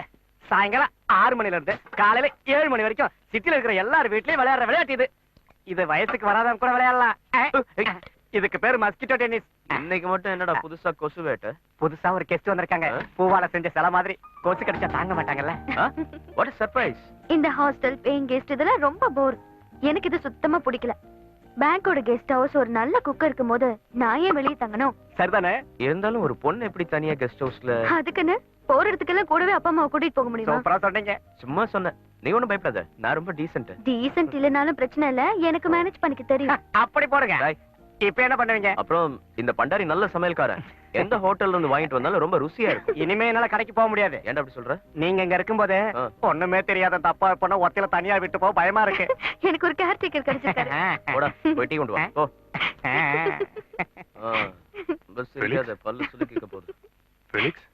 சாயங்காலம் 6 மணில இருந்து காலையில 7 மணி வரைக்கும் சிட்டில இருக்கிற எல்லார் வீட்லயும் விளையாடுற விளையாட்டு இது. இது வயசுக்கு வராதவங்க கூட விளையாடலாம். இதுக்கு பேரு மஸ்கிட்டோ டென்னிஸ். இன்னைக்கு மட்டும் என்னடா புதுசா கொசு வேட்டை? புதுசா ஒரு கெஸ்ட் வந்திருக்காங்க. பூவால செஞ்ச சில மாதிரி. கொசு கடிச்சா தாங்க மாட்டாங்கல்ல. What is surprise? இந்த ஹாஸ்டல் பேயிங் கெஸ்ட் இதெல்லாம் ரொம்ப போர். எனக்கு இது சுத்தமா பிடிக்கல. பேங்கோட கெஸ்ட் ஹவுஸ் ஒரு நல்ல குக் இருக்கும்போது நான் ஏன் வெளியே தங்கணும்? சரிதானே? இருந்தாலும் ஒரு பொண்ணு எப்படி தனியா கெஸ்ட் ஹவுஸ்ல? அதுக்குன்னு போற இடத்துக்கெல்லாம் கூடவே அப்பா அம்மாவை கூட்டிட்டு போக முடியுமா? சூப்பரா சொன்னீங்க. சும்மா சொன்னேன். நீ ஒண்ணும் பயப்படாத, நான் ரொம்ப டீசென்ட். டீசென்ட் இல்லனாலும் பிரச்சனை இல்ல, எனக்கு மேனேஜ் பண்ணிக்க தெரியும். அப்படி போடுங்க. இப்ப என்ன பண்ணுவீங்க? அப்புறம் இந்த பண்டாரி நல்ல சமையல்காரன். எந்த ஹோட்டல்ல இருந்து வாங்கிட்டு வந்தாலும் ரொம்ப ருசியா இருக்கும். இனிமே என்னால கடைக்கு போக முடியாது. ஏன்டா அப்படி சொல்ற? நீங்க இங்க இருக்கும்போது ஒண்ணுமே தெரியாத தப்பா பண்ண ஒத்தையில தனியா விட்டு போக பயமா இருக்கு. எனக்கு ஒரு கேர்டேக்கர் கிடைச்சிருக்காரு. போடா போய் டீ கொண்டு வா. போ. பஸ் சரியாத பல்லு சுலுக்கிக்க போகுது. ஃபெலிக்ஸ்,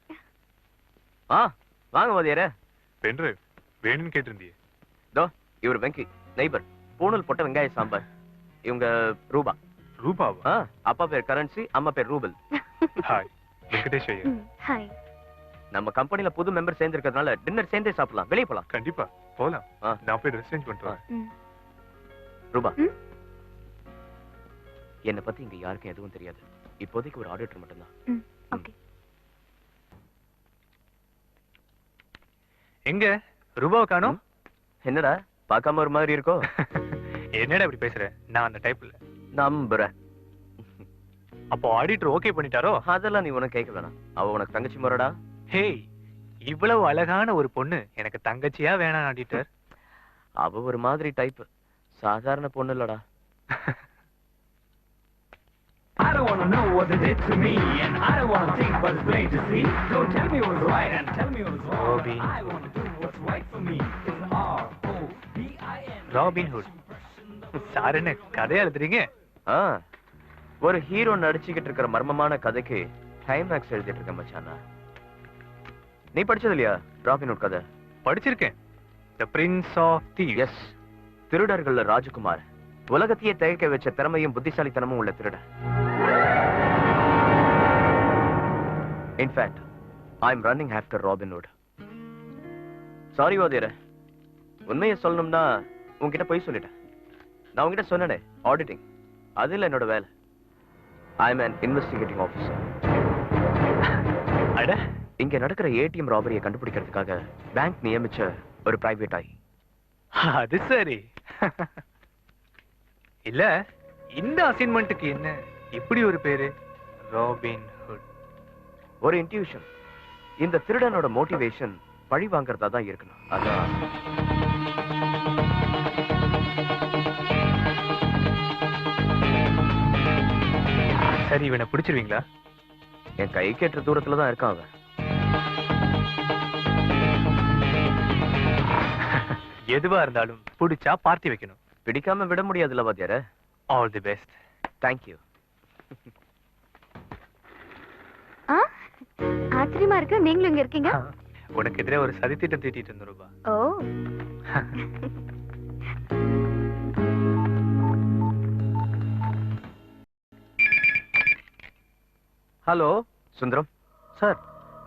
வாங்க வாதியாரே. பென்ட்ரைவ் வேணும்னு கேட்டிருந்தியே. தோ இவர் வெங்கி நெய்பர். பூணூல் போட்ட வெங்காய சாம்பார். இவங்க ரூபா. ரூபாவா? அப்பா பேர் கரன்சி, அம்மா பேர் ரூபல். ஹாய், வெங்கடேஷ் ஐயா. ஹாய். நம்ம கம்பெனில புது மெம்பர் சேர்ந்திருக்கிறதுனால டின்னர் சேர்ந்தே சாப்பிடலாம். வெளியே போலாம். கண்டிப்பா போலாம். நான் போய் ட்ரெஸ் சேஞ்ச் பண்ணிட்டு வரேன். ரூபா, என்னை பத்தி இங்க யாருக்கும் எதுவும் தெரியாது. இப்போதைக்கு ஒரு ஆடிட்டர் மட்டும்தான். ஓகே. எங்க ரூபாவை காணோம்? என்னடா பார்க்காம ஒரு மாதிரி இருக்கோ? என்னடா இப்படி பேசுற? நான் அந்த டைப்ல நம்புறேன். அப்போ ஆடிட்டர் ஓகே பண்ணிட்டாரோ? அதெல்லாம் நீ உனக்கு கேட்க வேணாம். அவ உனக்கு தங்கச்சி முறடா. ஹேய், இவ்வளவு அழகான ஒரு பொண்ணு எனக்கு தங்கச்சியா வேணாம் ஆடிட்டர். அவ ஒரு மாதிரி டைப். சாதாரண பொண்ணு இல்லடா. I don't want to know what they did to me, and I don't want to think what's plain to see. Don't tell me what's right and tell me what's wrong. Robin. I want to do what's right for me. It's R-O-B-I-N. Robin hood. Sir என்ன கதையா எழுதுறீங்க? ஒரு hero நடிச்சுக்கிட்டு இருக்கிற மர்மமான கதைக்கு climax எழுதிட்டு இருக்க மச்சானா. நீ படிச்சது இல்லையா ராபின் ஹுட் கதை? படிச்சிருக்கேன். The prince of thieves. Yes, திருடர்கள்ல ராஜகுமார். உலகத்தையே தயக்க வச்ச திறமையும் புத்திசாலித்தனமும் உள்ள திருடன். In fact I am running after Robin Hood. Sorry வாதியரே, உண்மையை சொல்லணும்னா உன்கிட்ட போய் சொல்லிட்டேன். நான் உங்ககிட்ட சொன்னேனே ஆடிட்டிங், அதுல என்னோட வேலை. I am an investigating officer. அட, இங்க நடக்கிற ஏடிஎம் ராபரியை கண்டுபிடிக்கிறதுக்காக பேங்க் நியமிச்ச ஒரு பிரைவேட் ஐ. அது சரி. இல்ல, இந்த அசைன்மெண்ட்டுக்கு என்ன இப்படி ஒரு பேரு? Robin hood. ஒரு இன்ட்யூஷன். இந்த திருடனோட மோட்டிவேஷன் பழி வாங்கறதா தான் இருக்கணும். அதான் சரி, இவனை பிடிச்சிருவீங்களா? என் கை கேட்டுற தூரத்துல தான் இருக்கான் அவன். எதுவா இருந்தாலும் பிடிச்சா பார்ட்டி வைக்கணும். பிடிக்காம விட முடியாதுல்ல வாத்தியார. All the best. தேங்க்யூ. ஆச்சரியமா இருக்கு, நீங்களும் இங்க இருக்கீங்க. உனக்கு எதிரே ஒரு சதித்திட்டம் தீட்டிட்டு இருந்த ரூபா. ஓ. Hello Sundaram sir.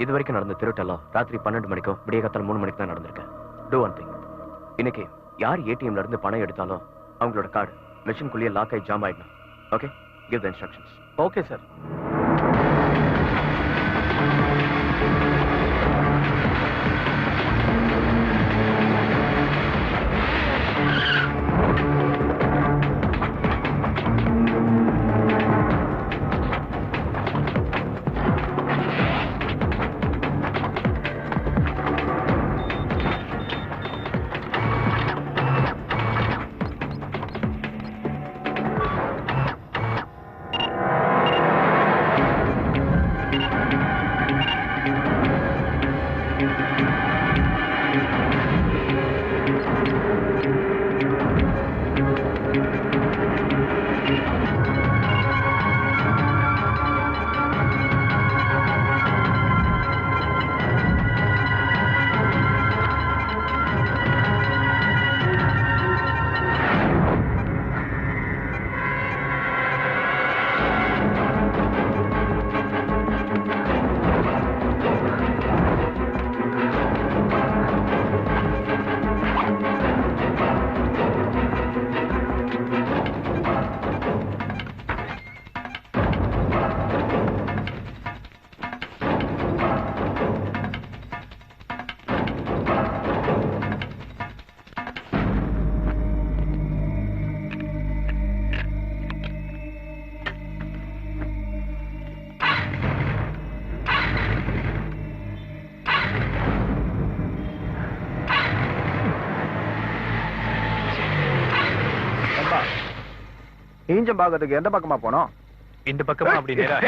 இது வரைக்கும் நடந்த திருட்டெல்லாம் ராத்திரி 12 மணிக்கோ விடிய காத்தால 3 மணிக்கு தான் நடந்திருக்கேன். Two one thing. இன்னைக்கு யார் ஏடிஎம்ல இருந்து பணம் எடுத்தாலும் அவங்களோட கார்டு மெஷின்குள்ளேயே லாக் ஆகி ஜாம் ஆயிடணும். Okay, give the instructions. Okay sir. ஈஞ்சம் பாக்கிறதுக்கு எந்த பக்கமா போனோம்? இந்த பக்கமா அப்படி நேரா.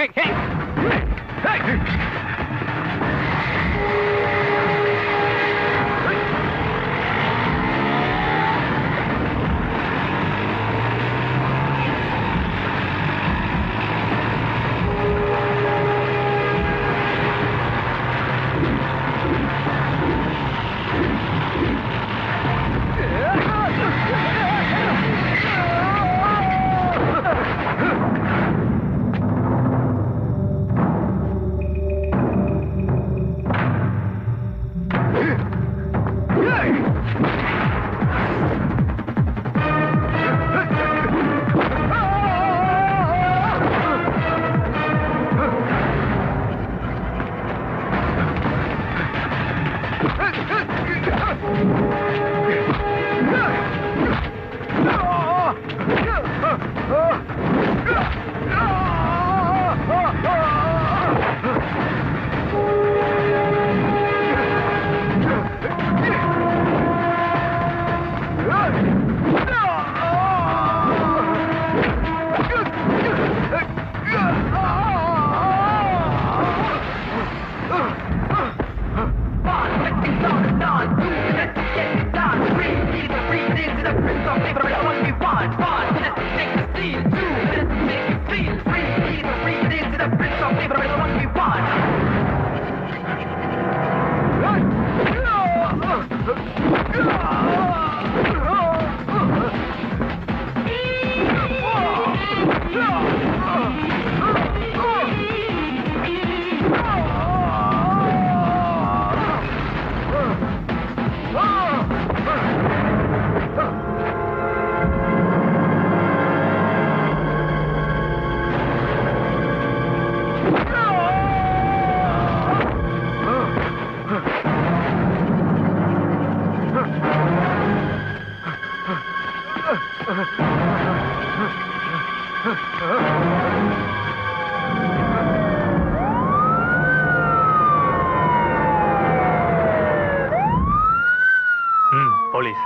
போலீஸ்.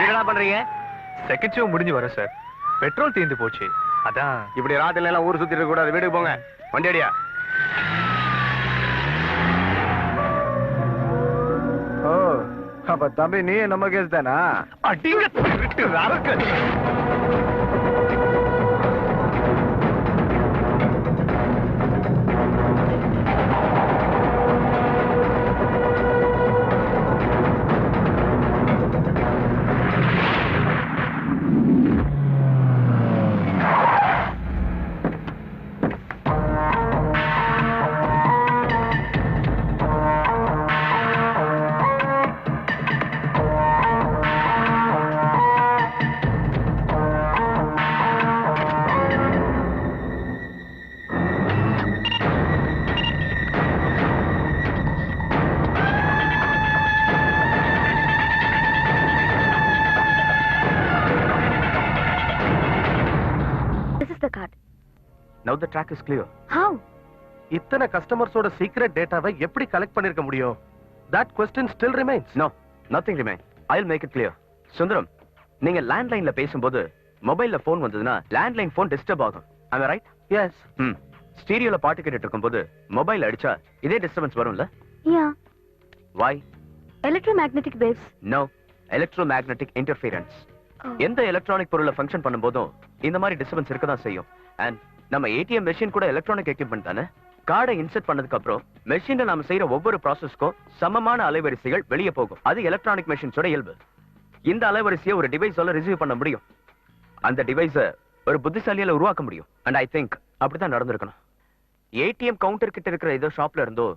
என்ன பண்றீங்க? செகண்ட் ஷோ முடிஞ்சு வரோம் சார். பெட்ரோல் தீர்ந்து போச்சு, அதான். இப்படி ராத்திரில எல்லாம் ஊர் சுத்திட்டு இருக்க கூடாது. வீட்டுக்கு போங்க. வண்டி அடியா. ஓ, அப்ப தம்பி நீ நம்ம கேஸ் தானா? அடிங்க திருட்டு rascal. Now the track is clear. How? இத்தனை கஸ்டமர்ஸோட சீக்ரெட் டேட்டாவை எப்படி கலெக்ட் பண்ணிருக்க முடியும்? That question still remains. No, nothing remains. I'll make it clear. Sundaram, நீங்க லேண்ட்லைன்ல பேசும்போது மொபைல்ல போன் வந்ததுன்னா லேண்ட்லைன் போன் டிஸ்டர்ப் ஆகும். Am I right? Yes. ஸ்டீரியோல பாட்டு கேட்டுட்டு இருக்கும்போது மொபைல் அடிச்சா இதே டிஸ்டர்பன்ஸ் வரும்ல? Yeah. Why? Electromagnetic waves. No, electromagnetic interference. எந்த எலக்ட்ரானிக் பொருளை ஃபங்க்ஷன் பண்ணும்போதும் இந்த மாதிரி டிஸ்டர்பன்ஸ் இருக்க தான் செய்யும். அண்ட் நம்ம ஏடிஎம் மெஷின் கூட எலக்ட்ரானிக் எக்யூப்மெண்ட் தானே. கார்டை இன்செர்ட் பண்ணதுக்கு அப்புறம் மெஷின்ல நாம செய்யற ஒவ்வொரு ப்ராசஸ்க்கும் சமமான அலைவரிசைகள் வெளியே போகும். அது எலக்ட்ரானிக் மெஷின்ஸோட இயல்பு. இந்த அலைவரிசையை ஒரு டிவைஸால ரிசீவ் பண்ண முடியும். அந்த டிவைஸை ஒரு புத்திசாலியால உருவாக்க முடியும். அண்ட் ஐ திங்க் அப்படிதான் நடந்திருக்கணும். ஏடிஎம் கவுண்டர் கிட்ட இருக்கிற ஏதோ ஷாப்ல இருந்தோ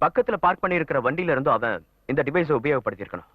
பக்கத்துல பார்க் பண்ணி இருக்கிற வண்டியில இருந்தோ அவன் இந்த டிவைஸை உபயோகப்படுத்தி இருக்கணும்.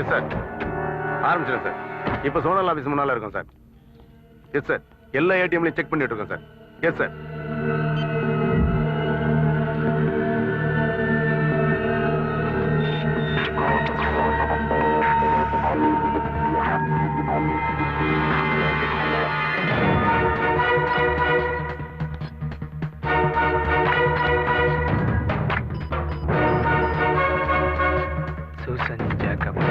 எஸ் சார், ஆரம்பிச்சிடும் சார். இப்போ சோனல் ஆபீஸ் முன்னால இருக்கும் சார். எஸ் சார், எல்லா ஏடிஎம்லையும் செக் பண்ணிட்டு இருக்கோம் sir. Yes sir. Susan Jacob.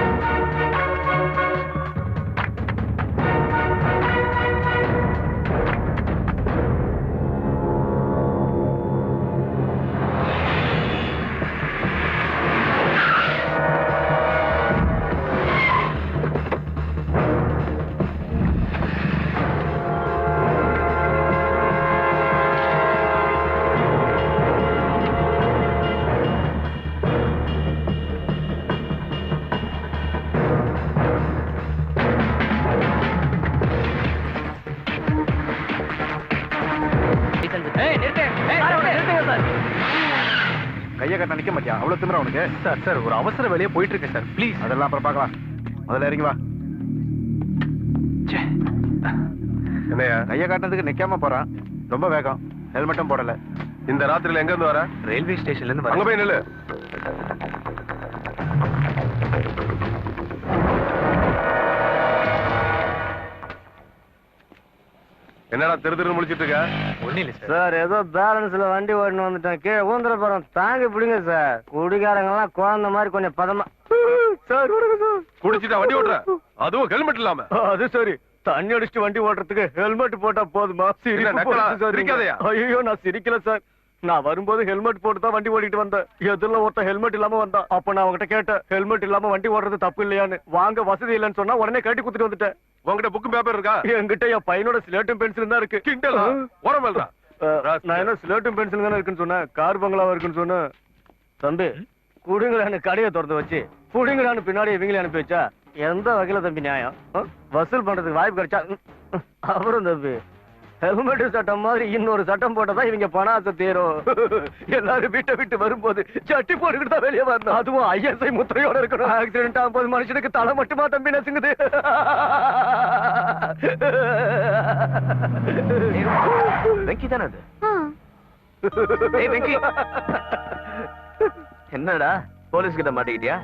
கையை கட்ட நிக்க மாட்டியா? அவ்வளவு திமிரா உனக்கு? சார் சார், ஒரு அவசர வேலையா போயிட்டு இருக்கேன் சார், ப்ளீஸ். அதெல்லாம் அப்புறம் பார்க்கலாம். முதல்ல இறங்கி வா. என்னையா கையை காட்டினதுக்கு நிக்காம போறான். ரொம்ப வேகம். ஹெல்மெட்டும் போடல. இந்த ராத்திரியில எங்க இருந்து வர? ரயில்வே ஸ்டேஷன்ல இருந்து அங்க போய் நில்லு. என்னடா திரு திரு முடிச்சிட்டு இருக்க? ஒண்ணு இல்ல சார். சார் ஏதோ பேலன்ஸ்ல வண்டி ஓடினு வந்துட்டேன். கீழே ஊந்துற போறோம். தாங்கி பிடிங்க சார். குடிகாரங்க எல்லாம் குழந்தை மாதிரி கொஞ்சம் பதமா. சார் குடிச்சிட்டா வண்டி ஓட்டுற? அதுவும் ஹெல்மெட் இல்லாம? அது சரி, தண்ணி அடிச்சுட்டு வண்டி ஓட்டுறதுக்கு ஹெல்மெட் போட்டா போதுமா? சிரிக்காதயா? ஐயோ, நான் சிரிக்கல சார். நான் வரும்போது ஹெல்மெட் போட்டு தான் வண்டி ஓட்டிட்டு வந்தேன். எதிரில ஒருத்தன் ஹெல்மெட் இல்லாம வந்தான். அப்ப நான் அவங்ககிட்ட கேட்டேன், ஹெல்மெட் இல்லாம வண்டி ஓடுறது தப்பு இல்லையான்னு. வாங்க வசதி இல்லைன்னு சொன்னா உடனே கட்டி குத்துட்டு வந்துட்டேன். உங்ககிட்ட புக்கும் பேப்பர் இருக்கா? என்கிட்ட என் பையனோட ஸ்லேட்டும் பென்சிலும் தான் இருக்கு. கிண்டலா? ஓரமல்றா. நான் என்ன ஸ்லேட்டும் பென்சில் தானே இருக்குன்னு சொன்னேன். கார் பங்களாவா இருக்குன்னு சொன்னேன். தம்பி, குடிங்களான்னு கடையை திறந்து வச்சு குடிங்களான்னு பின்னாடி இவங்களே அனுப்பி வச்சா எந்த வகையில தம்பி நியாயம்? வசூல் பண்றதுக்கு வாய்ப்பு கிடைச்சா அப்புறம் தம்பி ஹெல்மெட் சட்டம் மாதிரி இன்னொரு சட்டம் போட்டதான் இவங்க பணாசை தேரும். எல்லாரும் வீட்டை விட்டு வரும்போது சட்டி போட்டுக்கிட்டு தான் வெளியே வரணும். அதுவும் ஐஎஸ்ஐ முத்திரையோட இருக்கணும். ஆக்சிடென்ட் ஆகும்போது மனுஷனுக்கு தலை மட்டுமா தம்பி நசுங்குது? வெங்கி தானே அது? ஏய் வெங்கி, என்னடா போலீஸ் கிட்ட மாட்டிக்கிட்டியா?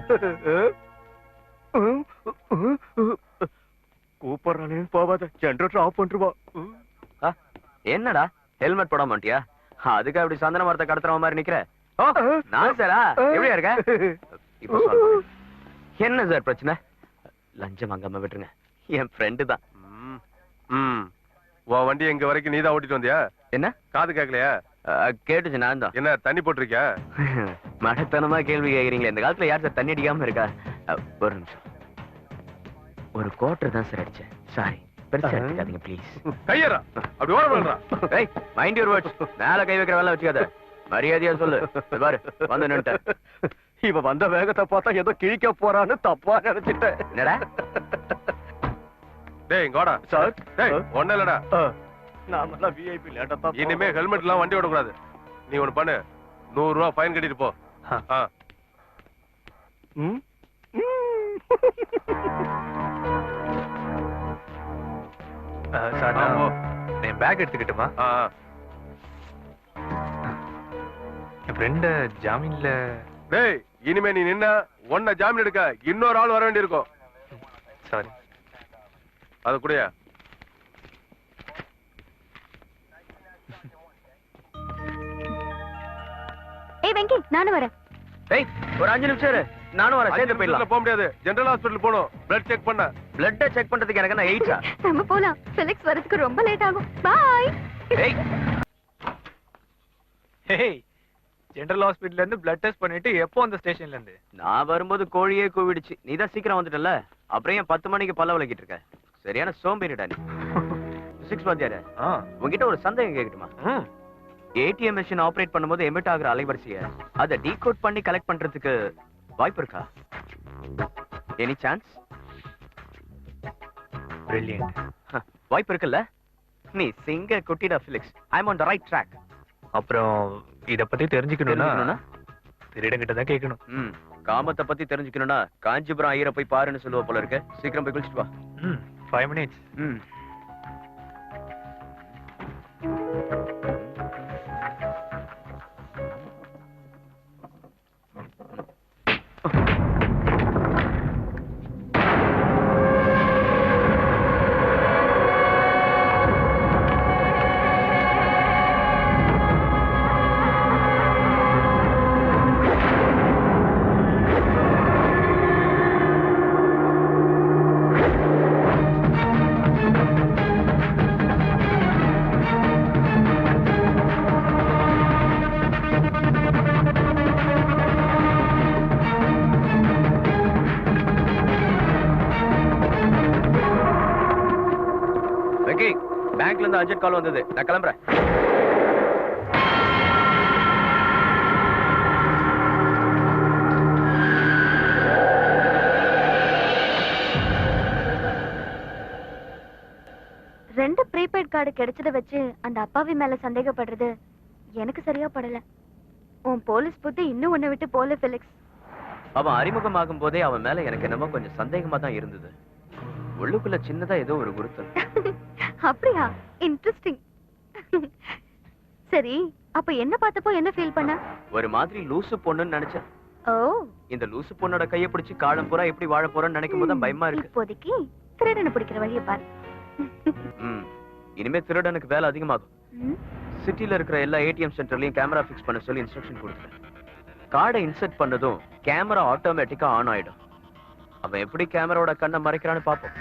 கூப்பிடுறானே போவாத, ஜெனரேட்டர் ஆஃப் பண்ணிருவா. என்னடா ஹெல்மெட் போட மாட்டியா? அதுக்கு அப்படி சந்தன மரத்தை கடத்துற மாதிரி நிக்கிற? நான் சாரா எப்படியா இருக்க? இப்போ சொல்லு. என்ன சார் பிரச்சனை? லஞ்சம் வாங்காம விட்டுருங்க. என் ஃப்ரெண்டு தான். உன் வண்டி எங்க வரைக்கும் நீதான் ஓட்டிட்டு வந்தியா? என்ன காது கேட்கலையா? கேட்டுச்சு, நான் தான். என்ன தண்ணி போட்டிருக்கியா? மடத்தனமா கேள்வி கேக்குறீங்களே. இந்த காலத்துல யார் சார் தண்ணி அடிக்காம இருக்கா? ஒரு நிமிஷம். ஒரு குவார்டர் தான் சார் அடிச்சேன். சாரி, பெருசா எடுத்துக்காதீங்க ப்ளீஸ். கையறா, அப்படி ஓர பண்றா. ஏய், மைண்ட் யுவர் வேர்ட்ஸ். மேல கை வைக்கிற வேலை வச்சுக்காத. மரியாதையா சொல்லு. பாரு, வந்து நின்னுட்ட. இவ வந்த வேகத்தை பார்த்தா ஏதோ கிழிக்க போறான்னு தப்பா நினைச்சிட்டேன். என்னடா? டேய் இங்கோடா. சார், டேய் ஒண்ணு இல்லடா. நாம விஐபி லேட்டா தான். இனிமே ஹெல்மெட் எல்லாம் வண்டி ஓடக்கூடாது. நீ ஒண்ணு பண்ணு, 100 ரூபாய் ஃபைன் கட்டிட்டு போ. சார், என் பேக் எடுத்துக்கிட்டுமா? என் ஃப்ரெண்ட ஜாமீன்ல. டேய், இனிமே நீ நின்ன ஒன்ன ஜாமீன் எடுக்க இன்னொரு ஆள் வர வேண்டி இருக்கும். சாரி. அது கூடயா? ஏய் வெங்கி, நானும் வரேன். ஏய், ஒரு 5 நிமிஷம் இரு. நானும் வரேன். சேர்ந்து போயிடலாம். போக முடியாது. ஜெனரல் ஹாஸ்பிடல் போணும். பிளட் செக் பண்ண. பிளட்ட செக் பண்றதுக்கு எனக்கு என்ன 8ஆ? நம்ம போலாம். ஃபெலிக்ஸ் வரதுக்கு ரொம்ப லேட் ஆகும். பை. ஏய், ஹேய், ஜெனரல் ஹாஸ்பிடல்ல இருந்து பிளட் டெஸ்ட் பண்ணிட்டு எப்போ அந்த ஸ்டேஷன்ல இருந்து? நான் வரும்போது கோழியே கூவிடுச்சு. நீ தான் சீக்கிரம் வந்துட்டல. அப்புறம் ஏன் 10 மணிக்கு பல்ல விளக்கிட்டு இருக்க? சரியான சோம்பேறிடா நீ. 6 வாத்தியாரே, உங்ககிட்ட ஒரு சந்தேகம் கேட்கட்டுமா? ஏடிஎம் மெஷின் ஆபரேட் பண்ணும்போது எமிட் ஆகுற அலைவரிசையை அதை டீகோட் பண்ணி கலெக்ட் பண்றதுக்கு வாய்ப்பு இருக்கா? Any chance? பிரில்லியன்ட். வாய்ப்பு இருக்குல்ல? நீ சிங்க குட்டிடா Felix. I am on the right track. அப்புறம் இத பத்தி தெரிஞ்சுக்கணும்னா திருடங்கிட்ட தான் கேட்கணும். காமத்தை பத்தி தெரிஞ்சுக்கணும்னா காஞ்சிபுரம் ஐயரை போய் பாருன்னு சொல்லுவ போல இருக்க. சீக்கிரம் போய் குளிச்சுட்டு வா. 5 minutes. பேங்க்ல இருந்து அர்ஜென்ட் கால் வந்தது. நான் கிளம்புறேன். ரெண்டு ப்ரீபெய்ட் கார்டு கிடைச்சத வச்சு அந்த அப்பாவி மேல சந்தேகப்படுறது எனக்கு சரியா படல. உன் போலீஸ் புத்தி இன்னும் உன்னை விட்டு போல ஃபெலிக்ஸ். அவன் அறிமுகமாகும் போதே அவன் மேல எனக்கு என்னமோ கொஞ்சம் சந்தேகமா தான் இருந்தது. உள்ளுக்குள்ள சின்னதா ஏதோ ஒரு குருத்தல். அப்படியா? இன்ட்ரெஸ்டிங். சரி, அப்ப என்ன பார்த்தப்போ என்ன ஃபீல் பண்ண? ஒரு மாதிரி லூசு பொண்ணுன்னு நினைச்சேன். ஓ, இந்த லூசு பொண்ணோட கையை பிடிச்சு காலம் பூரா எப்படி வாழ போறோம்னு நினைக்கும் போது பயமா இருக்கு. இப்போதைக்கு திருடனை பிடிக்கிற வழியை பாரு. இனிமே திருடனுக்கு வேலை அதிகமாகும். சிட்டில இருக்கிற எல்லா ஏடிஎம் சென்டர்லயும் கேமரா ஃபிக்ஸ் பண்ண சொல்லி இன்ஸ்ட்ரக்ஷன் கொடுத்துட்டேன். கார்டை இன்சர்ட் பண்ணதும் கேமரா ஆட்டோமேட்டிக்கா ஆன் ஆயிடும். அவன் எப்படி கேமராவோட கண்ணை மறைக்கிறான்னு பாப்போம்.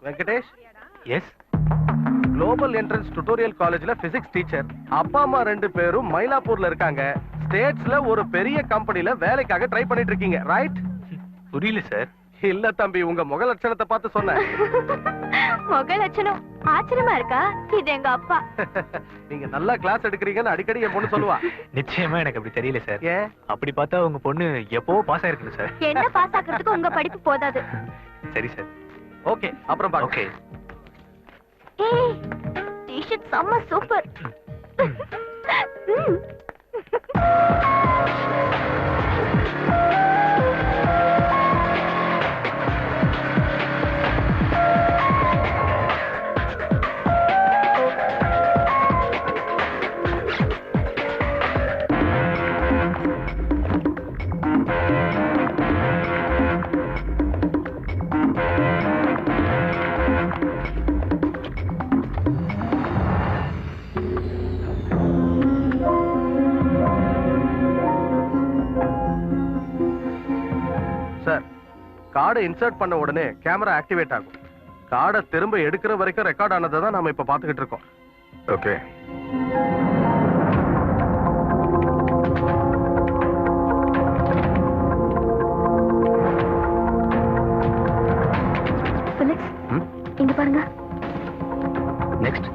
Venkatesh. S. Global entrance tutorial காலேஜ்ல பிசிக்ஸ் டீச்சர். அப்பா அம்மா 2 பேரும் மயிலாப்பூர்ல இருக்காங்க. ஸ்டேட்ஸ்ல ஒரு பெரிய கம்பெனில வேலைக்காக ட்ரை பண்ணிட்டு இருக்கீங்க, ரைட்? புரியல சார். இல்ல தம்பி, உங்க முக லட்சணத்தை பார்த்து சொன்னேன். முக லட்சணம் ஆச்சரியமா இருக்கா? இது எங்க அப்பா. நீங்க நல்லா கிளாஸ் எடுக்கிறீங்கன்னு அடிக்கடி என் பொண்ணு சொல்லுவா. நிச்சயமா எனக்கு அப்படி தெரியல சார். ஏன்? அப்படி பார்த்தா உங்க பொண்ணு எப்போ பாஸ் ஆயிருக்கு சார். என்ன பாஸ் ஆகிறதுக்கு உங்க படிப்பு போதாது. சரி சார். ஓகே, அப்புறம் பாருங்க. ஓகே. ஏய், டி-ஷர்ட் செம்ம சூப்பர். கார்டை இன்சர்ட் பண்ண உடனே கேமரா ஆக்டிவேட் ஆகும். கார்டை திரும்ப எடுக்கிற வரைக்கும் ரெக்கார்ட் ஆனதை தான் நாம இப்ப பாத்துக்கிட்டு இருக்கோம். ஓகே. ஃபெலிக்ஸ், இங்க பாருங்க. Next.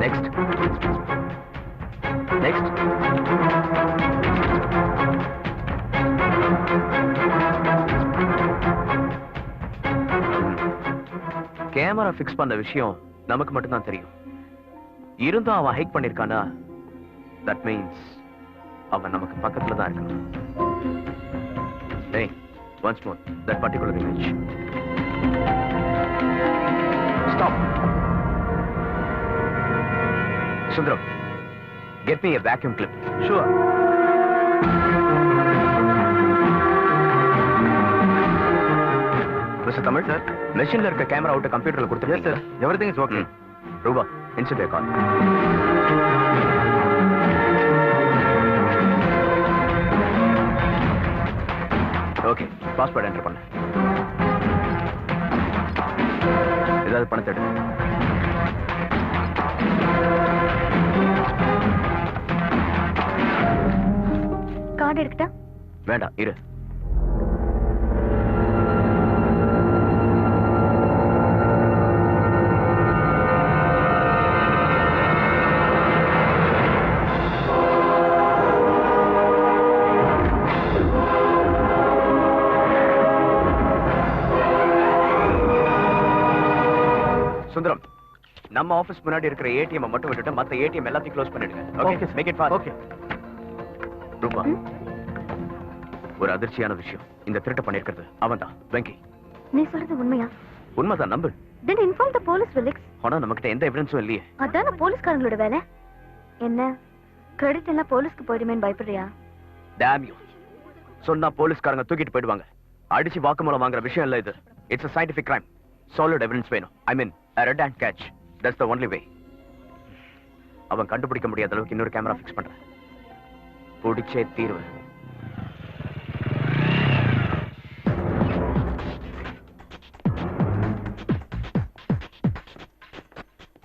Next. Next. Camera fix பண்ண விஷயம் நமக்கு மட்டும் தான் தெரியும். இருந்தும் அவன் ஹைக் பண்ணிருக்கானா, தட் மீன்ஸ் அவன் நமக்கு பக்கத்துல தான் இருக்கான். Hey, once more, that particular image. Stop. Sundaram, get me a vacuum clip. Sure. Mr. Tamil, sir, machine இருக்க கேமரா அவுட் கம்ப்யூட்டர்ல கொடுத்துருங்க. Yes, sir. Everything is okay. ரூபா, insert your call. Okay, password enter பண்ணு. ஏதாவது பணத்தை எடு. Card எடுக்கட்டா? வேண்டாம், இரு. நம்ம ஆபீஸ் முன்னாடி இருக்கிற ஏடிஎம் மட்டும் விட்டுட்டு மத்த ஏடிஎம் எல்லாத்தையும் க்ளோஸ் பண்ணிடுங்க. Okay, make it fast. Okay. ரூபா, ஒரு அதிர்ச்சியான விஷயம். இந்த திருட்டு பண்ணிருக்கிறது அவன்தான், வெங்கி. நீ சொல்றது உண்மையா? உண்மைதான், நம்பு. Then inform the police, Felix. ஆனா நமக்கிட்ட எந்த எவிடன்ஸும் இல்லையே. அதான போலீஸ்காரங்களோட வேலை. என்ன கிரெடிட் எல்லாம் போலீஸ்க்கு போயிடுமேன்னு பயப்படுறியா? Damn you. சொன்னா போலீஸ்காரங்க தூக்கிட்டு போயிடுவாங்க. அடிச்சு வாக்குமூலம் வாங்குற விஷயம் இல்ல இது. It's a scientific crime. Solid evidence வேணும். I mean, a red hand catch. That's the only way. அவன் கண்டுபிடிக்க முடியாத அளவுக்கு இன்னொரு கேமரா ஃபிக்ஸ் பண்றேன். பிடிச்சே தீர்வு.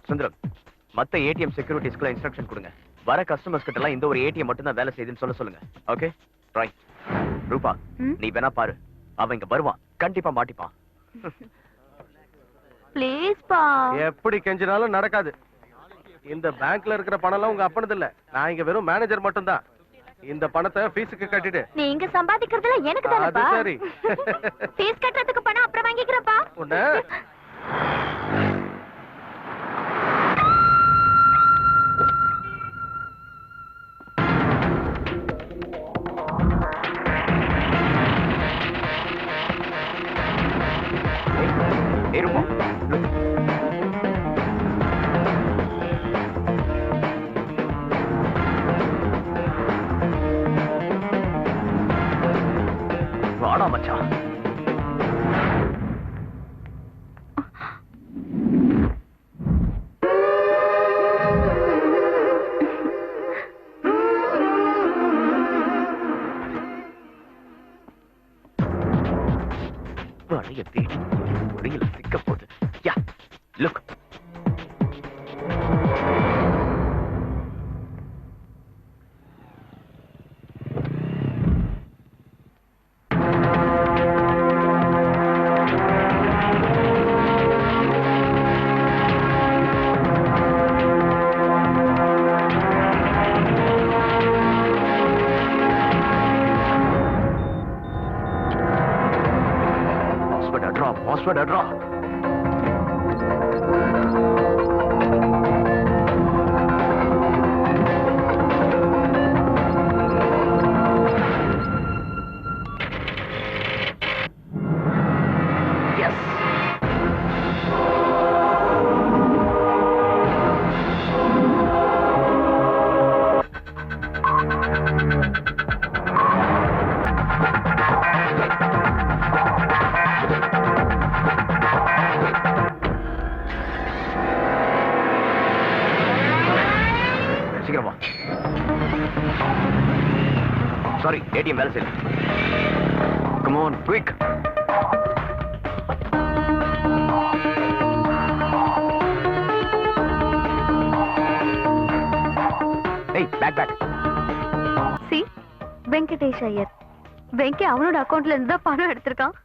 சுந்தரம், மத்த ஏடிஎம் செக்யூரிட்டிஸ்க்குள்ள இன்ஸ்ட்ரக்ஷன் கொடுங்க. வர கஸ்டமர்ஸ் கிட்ட எல்லாம் இந்த ஒரு ஏடிஎம் மட்டும் தான் வேலை செய்யுதுன்னு சொல்லுங்க. Okay, right. ரூபா, நீ வேணா பாரு. அவன் இங்க வருவான், கண்டிப்பா மாட்டிப்பான். ப்ளீஸ் பா. எப்படி கெஞ்சினாலும் நடக்காது. இந்த பேங்க்ல இருக்கிற பணம் எல்லாம் உங்க அப்பனது இல்ல. நான் இங்க வெறும் மேனேஜர் மட்டும் தான். இந்த பணத்தை ஃபீஸுக்கு கட்டிடு. நீங்க சம்பாதிக்கிறதுல எனக்கு தானப்பா. அது சரி. ஃபீஸ் கட்டறதுக்கு பணம் அப்புறம் வாங்கிக்கிறப்பா. உன்ன வாடா மச்சான். வழிய தேடி வழியில சிக்க போகுது. யா, look. Password draw. Yes. Sorry, ATM வேலை செய்யல. Come on, quick. Hey, back. See, Venkatesh Iyer. Venky அவனோட அக்கவுண்ட்ல இருந்து தான் பணம் எடுத்திருக்கான்.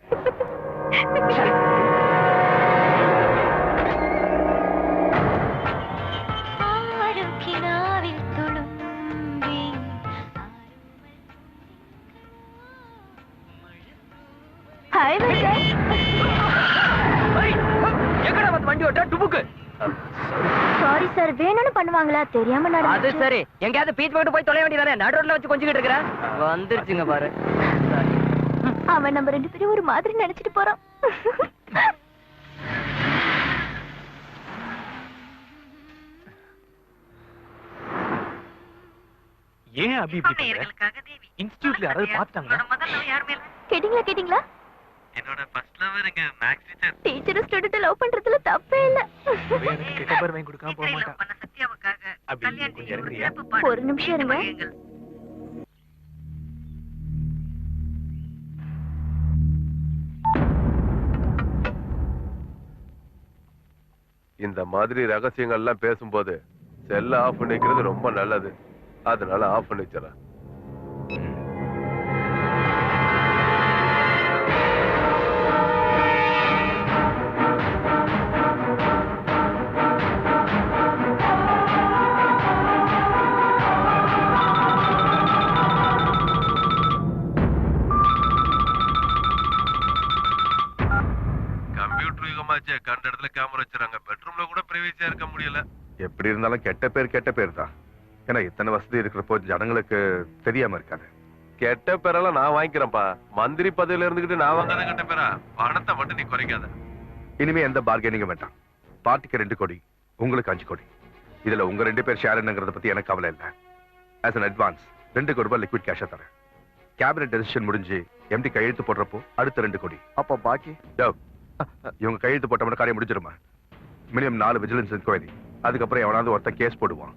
சாரி சார், வேணும்னு பண்ணுவாங்களா? தெரியாம நடந்து. அது சரி, எங்கயாவது பீச் போட்டு போய் தொலை வேண்டியதானே? நடு ரோட்ல வச்சு கொஞ்சிக்கிட்டு இருக்கற. வந்துருச்சுங்க பாரு. அவன் நம்ம ரெண்டு பேரும் ஒரு மாதிரி நினைச்சிட்டு போறான். ஏன் அபி இப்படி பண்ற? இன்ஸ்டிடியூட்ல யாராவது பார்த்தாங்க? கேட்டிங்களா? என்னோட ஃபர்ஸ்ட் லவர்ங்க maths teacher. Teacher student love பண்றதுல தப்பே இல்ல. எனக்கு கெட்ட பேர் வாங்கி கொடுக்காம போக மாட்டான். அபி கொஞ்சம் இறங்குறியா? ஒரு நிமிஷம் இருங்க. இந்த மாதிரி ரகசியங்கள் எல்லாம் பேசும்போது செல்ல ஆஃப் பண்ணிக்கிறது ரொம்ப நல்லது. அதனால ஆஃப் பண்ணி வச்சிடறேன். கம்ப்யூட்டர் யுகமாச்சே, கண்ட இடத்துல கேமரா வச்சுறாங்க. பெட்ரூம்ல கூட பிரைவேசியா இருக்க முடியும். முடியல. எப்படி இருந்தாலும் கெட்ட பேர் தான். ஏன்னா இத்தனை வசதி இருக்கிறப்போ ஜனங்களுக்கு தெரியாம இருக்காது. கெட்ட பேரெல்லாம் நான் வாங்கிக்கிறேன்ப்பா. மந்திரி பதவியில இருந்துகிட்டு நான் வாங்காத கெட்ட பேரா? பணத்தை மட்டும் நீ குறைக்காத. இனிமே எந்த பார்கெனிங்கும் வேண்டாம். பார்ட்டிக்கு 2 கோடி, உங்களுக்கு 5 கோடி. இதுல உங்க 2 பேர் ஷேர் என்னங்கிறத பத்தி எனக்கு கவலை இல்லை. ஆஸ் அன் அட்வான்ஸ் 2 கோடி ரூபாய் லிக்விட் கேஷா தரேன். கேபினட் டெசிஷன் முடிஞ்சு எம்டி கையெழுத்து போடுறப்போ அடுத்த 2 கோடி. அப்ப பாக்கி இவங்க கையெழுத்து போட்டவன காரியம் முடிஞ்சிருமா? Minimum 4 vigilance enquiry. அதுக்கப்புறம் எவனாவது ஒருத்த கேஸ் போடுவான்.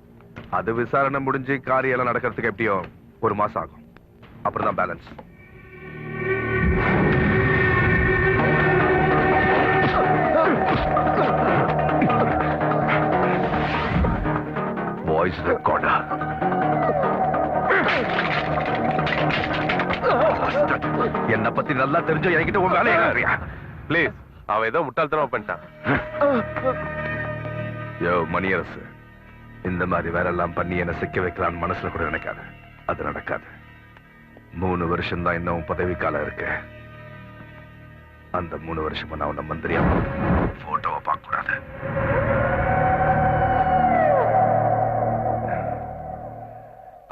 அது விசாரணை முடிஞ்சு காரியம் எல்லாம் நடக்கிறதுக்கு எப்படியோ 1 மாசம் ஆகும். அப்புறம் தான் பேலன்ஸ். வாய்ஸ் ரெக்கார்டா? என்ன பத்தி நல்லா தெரிஞ்ச என்கிட்ட உன் வேலையா? ப்ளீஸ், அவன் ஏதோ முட்டாள்தனமா பண்ணிட்டான். யோ மணியரசு, இந்த மாதிரி வேற எல்லாம் பண்ணி என்ன சிக்க வைக்கலான்னு மனசுல கூட நினைக்காது. அது நடக்காது. 3 வருஷம் தான் இன்னும் பதவி காலம் இருக்கு. அந்த 3 வருஷமா நான் உன்னை மந்திரியா போட்டோவை பார்க்க கூடாது.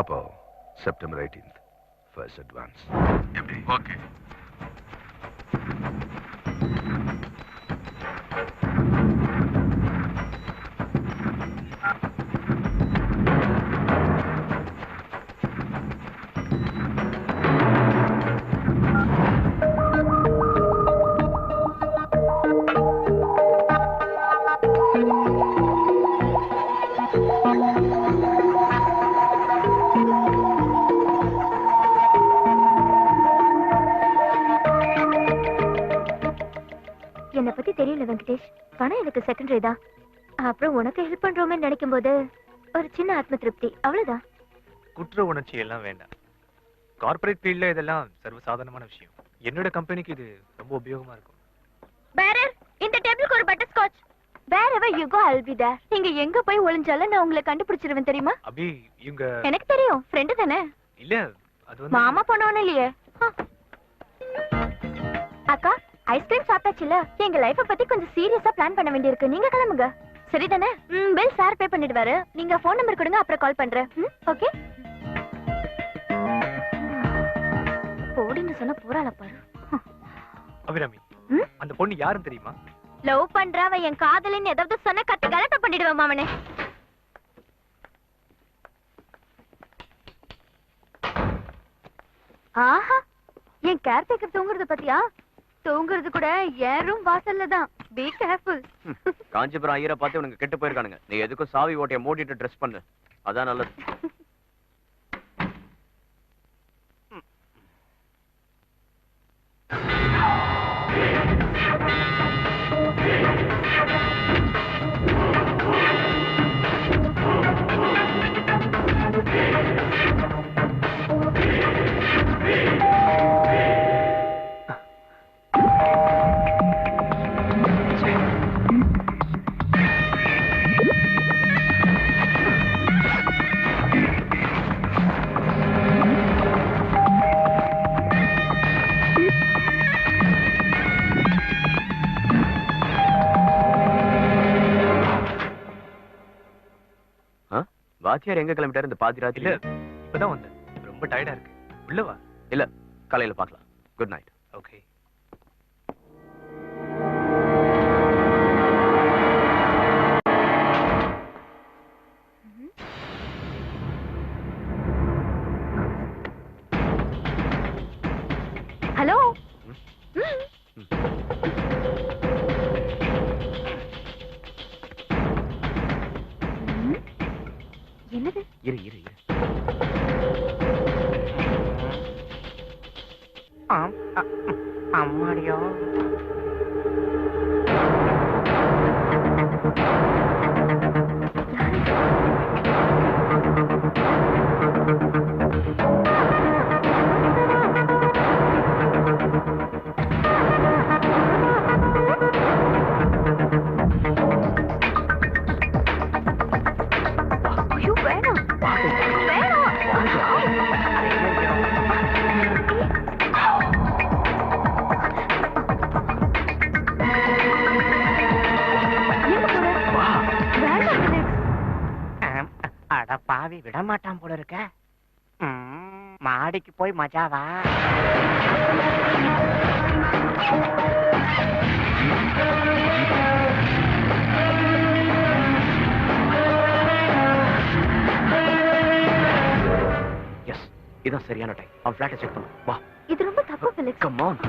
அப்போ செப்டம்பர் 18th ஃபர்ஸ்ட் அட்வான்ஸ். எப்படி? ஓகே. என்னை பத்தி தெரியல வெங்கடேஷ். பணம் எனக்கு செகண்டரி தான். அப்புறம் உனக்கு ஹெல்ப் பண்றோமே நினைக்கும் போது ஒரு சின்ன ஆத்ம திருப்தி, அவ்வளவுதான். குற்ற உணர்ச்சி எல்லாம் வேண்டாம். கார்ப்பரேட் ஃபீல்ட்ல இதெல்லாம் சர்வசாதாரணமான விஷயம். என்னோட கம்பெனிக்கு இது ரொம்ப உபயோகமா இருக்கும். பேரர், இந்த டேபிளுக்கு ஒரு butterscotch. wherever you go I'll be there. நீங்க எங்க போய் ஒளிஞ்சாலும் நான் உங்களை கண்டுபிடிச்சிருவேன் தெரியுமா? அபி இவங்க எனக்கு தெரியும், ஃப்ரெண்ட் தானே. இல்ல அது வந்து மாமா பொண்ணு இல்லையே. அக்கா, ஐஸ்கிரீம் சாப்பிட்டாச்சுல. எங்க லைஃப பத்தி கொஞ்சம் சீரியஸா பிளான் பண்ண வேண்டியிருக்கு. நீங்க கிளம்புங்க. சரிதானே? பில் சார் பே பண்ணிடுவாரு. நீங்க ஃபோன் நம்பர் கொடுங்க, அப்புறம் கால் பண்றேன். ஓகே? போடின்னு சொன்னா போறாள பாரு. அபிராமி, அந்த பொண்ணு யாருன்னு தெரியுமா? லவ் பண்றவ என் காதலின்னு ஏதாவது சொன்ன கத்தி கலட்ட பண்ணிடுவேன் மாமனே. ஆஹா, என் கேர்டேக்கர் தூங்குறது பத்தியா? தூங்குறது கூட என் ரூம் வாசல்ல தான். Be careful. காஞ்சிபுரம் ஐயரை பார்த்து உனக்கு கெட்டு போயிருக்கானுங்க. நீ எதுக்கும் சாவி ஓட்டைய மூடிட்டு ட்ரெஸ் பண்ணு. அதான் நல்லது. வாத்தியார் எங்க கிளம்பிட்டாரு இந்த பாதி ராத்திரி? இல்ல, இப்பதான் வந்தேன். ரொம்ப டயர்டா இருக்கு. உள்ள வா. இல்ல, காலையில பார்க்கலாம். Good night. ஓகே. ஹலோ. என்னது? இரு இரு இரு. அம்மாடியோ. ஐயோ வேணாம். வேணாம். அட பாவி விட மாட்டான் போல இருக்க. மாடிக்கு போய் மஜாவா? எஸ், இதான் சரியான டைம். அவன் ஃபிளாட்டை செக் பண்ணு. வா. இது ரொம்ப தப்பு ஃபெலிக்ஸ். Come on.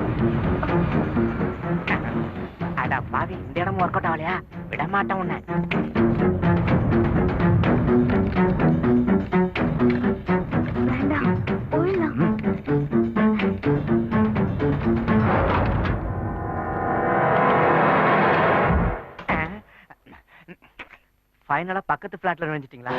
அட பாவி, இந்த இடம் ஒர்க் அவுட் ஆகலையா? விட மாட்டேன் உன்னை. வேண்டாம், போயிடலாம். ஃபைனலா பக்கத்து ஃபிளாட்ல நுழைஞ்சிட்டீங்களா?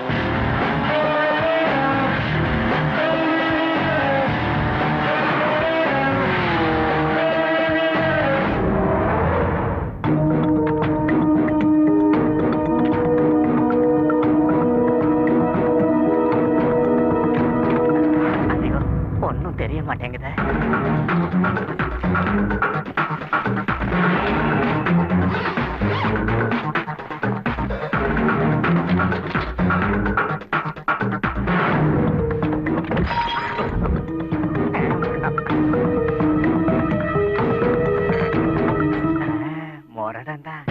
ஒன்னும் தெரிய மாட்டேங்குது. மொரடன் தான்.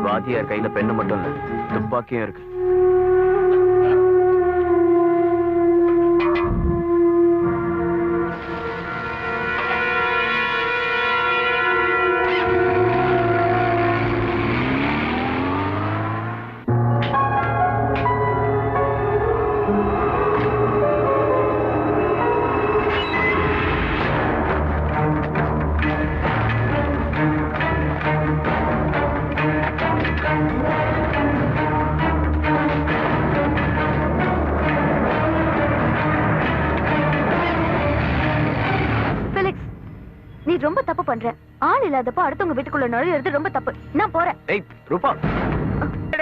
வாத்தியார் கையில பெண்ணு மட்டும் இல்ல, துப்பாக்கியும் இருக்கு. நீ ரொம்ப தப்பு பண்ற. ஆள் இல்லாதப்ப அடுத்தவங்க வீட்டுக்குள்ள நுழையிறது ரொம்ப தப்பு. நான் போறேன். ஏய் ரூபா,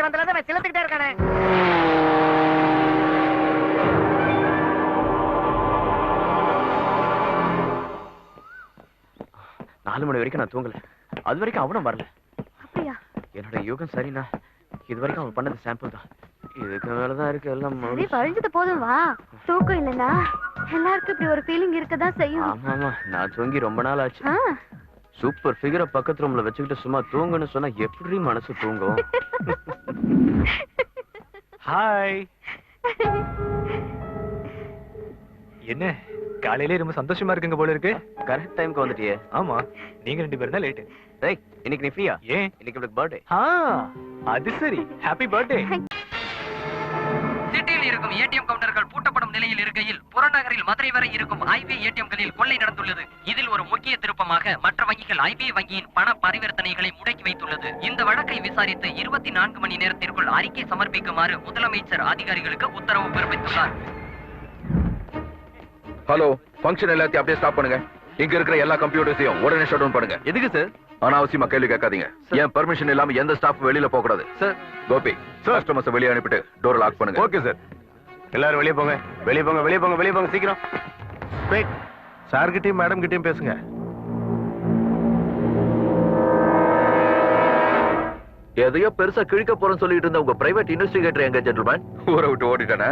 வந்தல சிலத்துக்கிட்டே இருக்கானே. 4 மணி வரைக்கும் நான் தூங்கல. அது வரைக்கும் அவனும் வரல. அப்படியா? என்னோட யோகம் சரிண்ணா. இது வரைக்கும் அவன் பண்ணது சாம்பிள் தான். இதுக்கு மேலதான் இருக்கு எல்லாம். சரி, பழிஞ்சது போதும் வா. தூக்கம் இல்லனா எல்லாருக்கும் இப்படி ஒரு ஃபீலிங் இருக்கதான் செய்யும். ஆமா ஆமா, நான் தூங்கி ரொம்ப நாள் ஆச்சு. சூப்பர் ஃபிகரை பக்கத்து ரூம்ல வச்சுக்கிட்டு சும்மா தூங்குன்னு சொன்னா எப்படி மனசு தூங்கும்? ஹாய். என்ன காலையிலே ரொம்ப சந்தோஷமா இருக்குங்க போல இருக்கு. கரெக்ட் டைம்க்கு வந்துட்டியே. ஆமா, நீங்க 2 பேரும் தான் லேட். டேய், இன்னைக்கு நீ ஃப்ரீயா? ஏன்? இன்னைக்கு உங்களுக்கு பர்த்டே. அது சரி, ஹாப்பி பர்த்டே. சிட்டியில் இருக்கும் ஏடிஎம் கவுண்டர்கள் பூட்டப்படும் நிலையில் இருக்கையில் புறநகரில் மதுரை வரை இருக்கும் ஐபிஐ ஏடிஎம்களில் கொள்ளை நடந்துள்ளது. இதில் ஒரு முக்கிய திருப்பமாக மற்ற வங்கிகள் ஐபிஐ வங்கியின் பண பரிவர்த்தனைகளை முடக்கி வைத்துள்ளது. இந்த வழக்கை விசாரித்து 24 மணி நேரத்திற்குள் அறிக்கை சமர்ப்பிக்குமாறு முதலமைச்சர் அதிகாரிகளுக்கு உத்தரவு பிறப்பித்துள்ளார். ஹலோ, ஃபங்க்ஷன் எல்லாத்தையும் அப்படியே ஸ்டாப் பண்ணுங்க. இங்க இருக்கிற எல்லா கம்ப்யூட்டர்ஸையும் உடனே ஷட் டவுன் பண்ணுங்க. எதுக்கு சார்? அனாவசியமா கேள்வி கேட்காதீங்க. ஏன் பெர்மிஷன் இல்லாம எந்த ஸ்டாஃப் வெளியில போக கூடாது. சார் கோபி, கஸ்டமர்ஸ் வெளியே அனுப்பிட்டு டோர் லாக் பண்ணுங்க. Okay sir. எல்லாரும் வெளியே போங்க, வெளியே போங்க, வெளியே போங்க, வெளியே போங்க, சீக்கிரம். வெயிட், சார் கிட்டயும் மேடம் கிட்டயும் பேசுங்க. எதையோ பெருசா கிழிக்க போறேன்னு சொல்லிட்டு இருந்த உங்க பிரைவேட் இன்வெஸ்டிகேட்டர் எங்க ஜென்டில்மேன்? ஊரை விட்டு ஓடிட்டானே.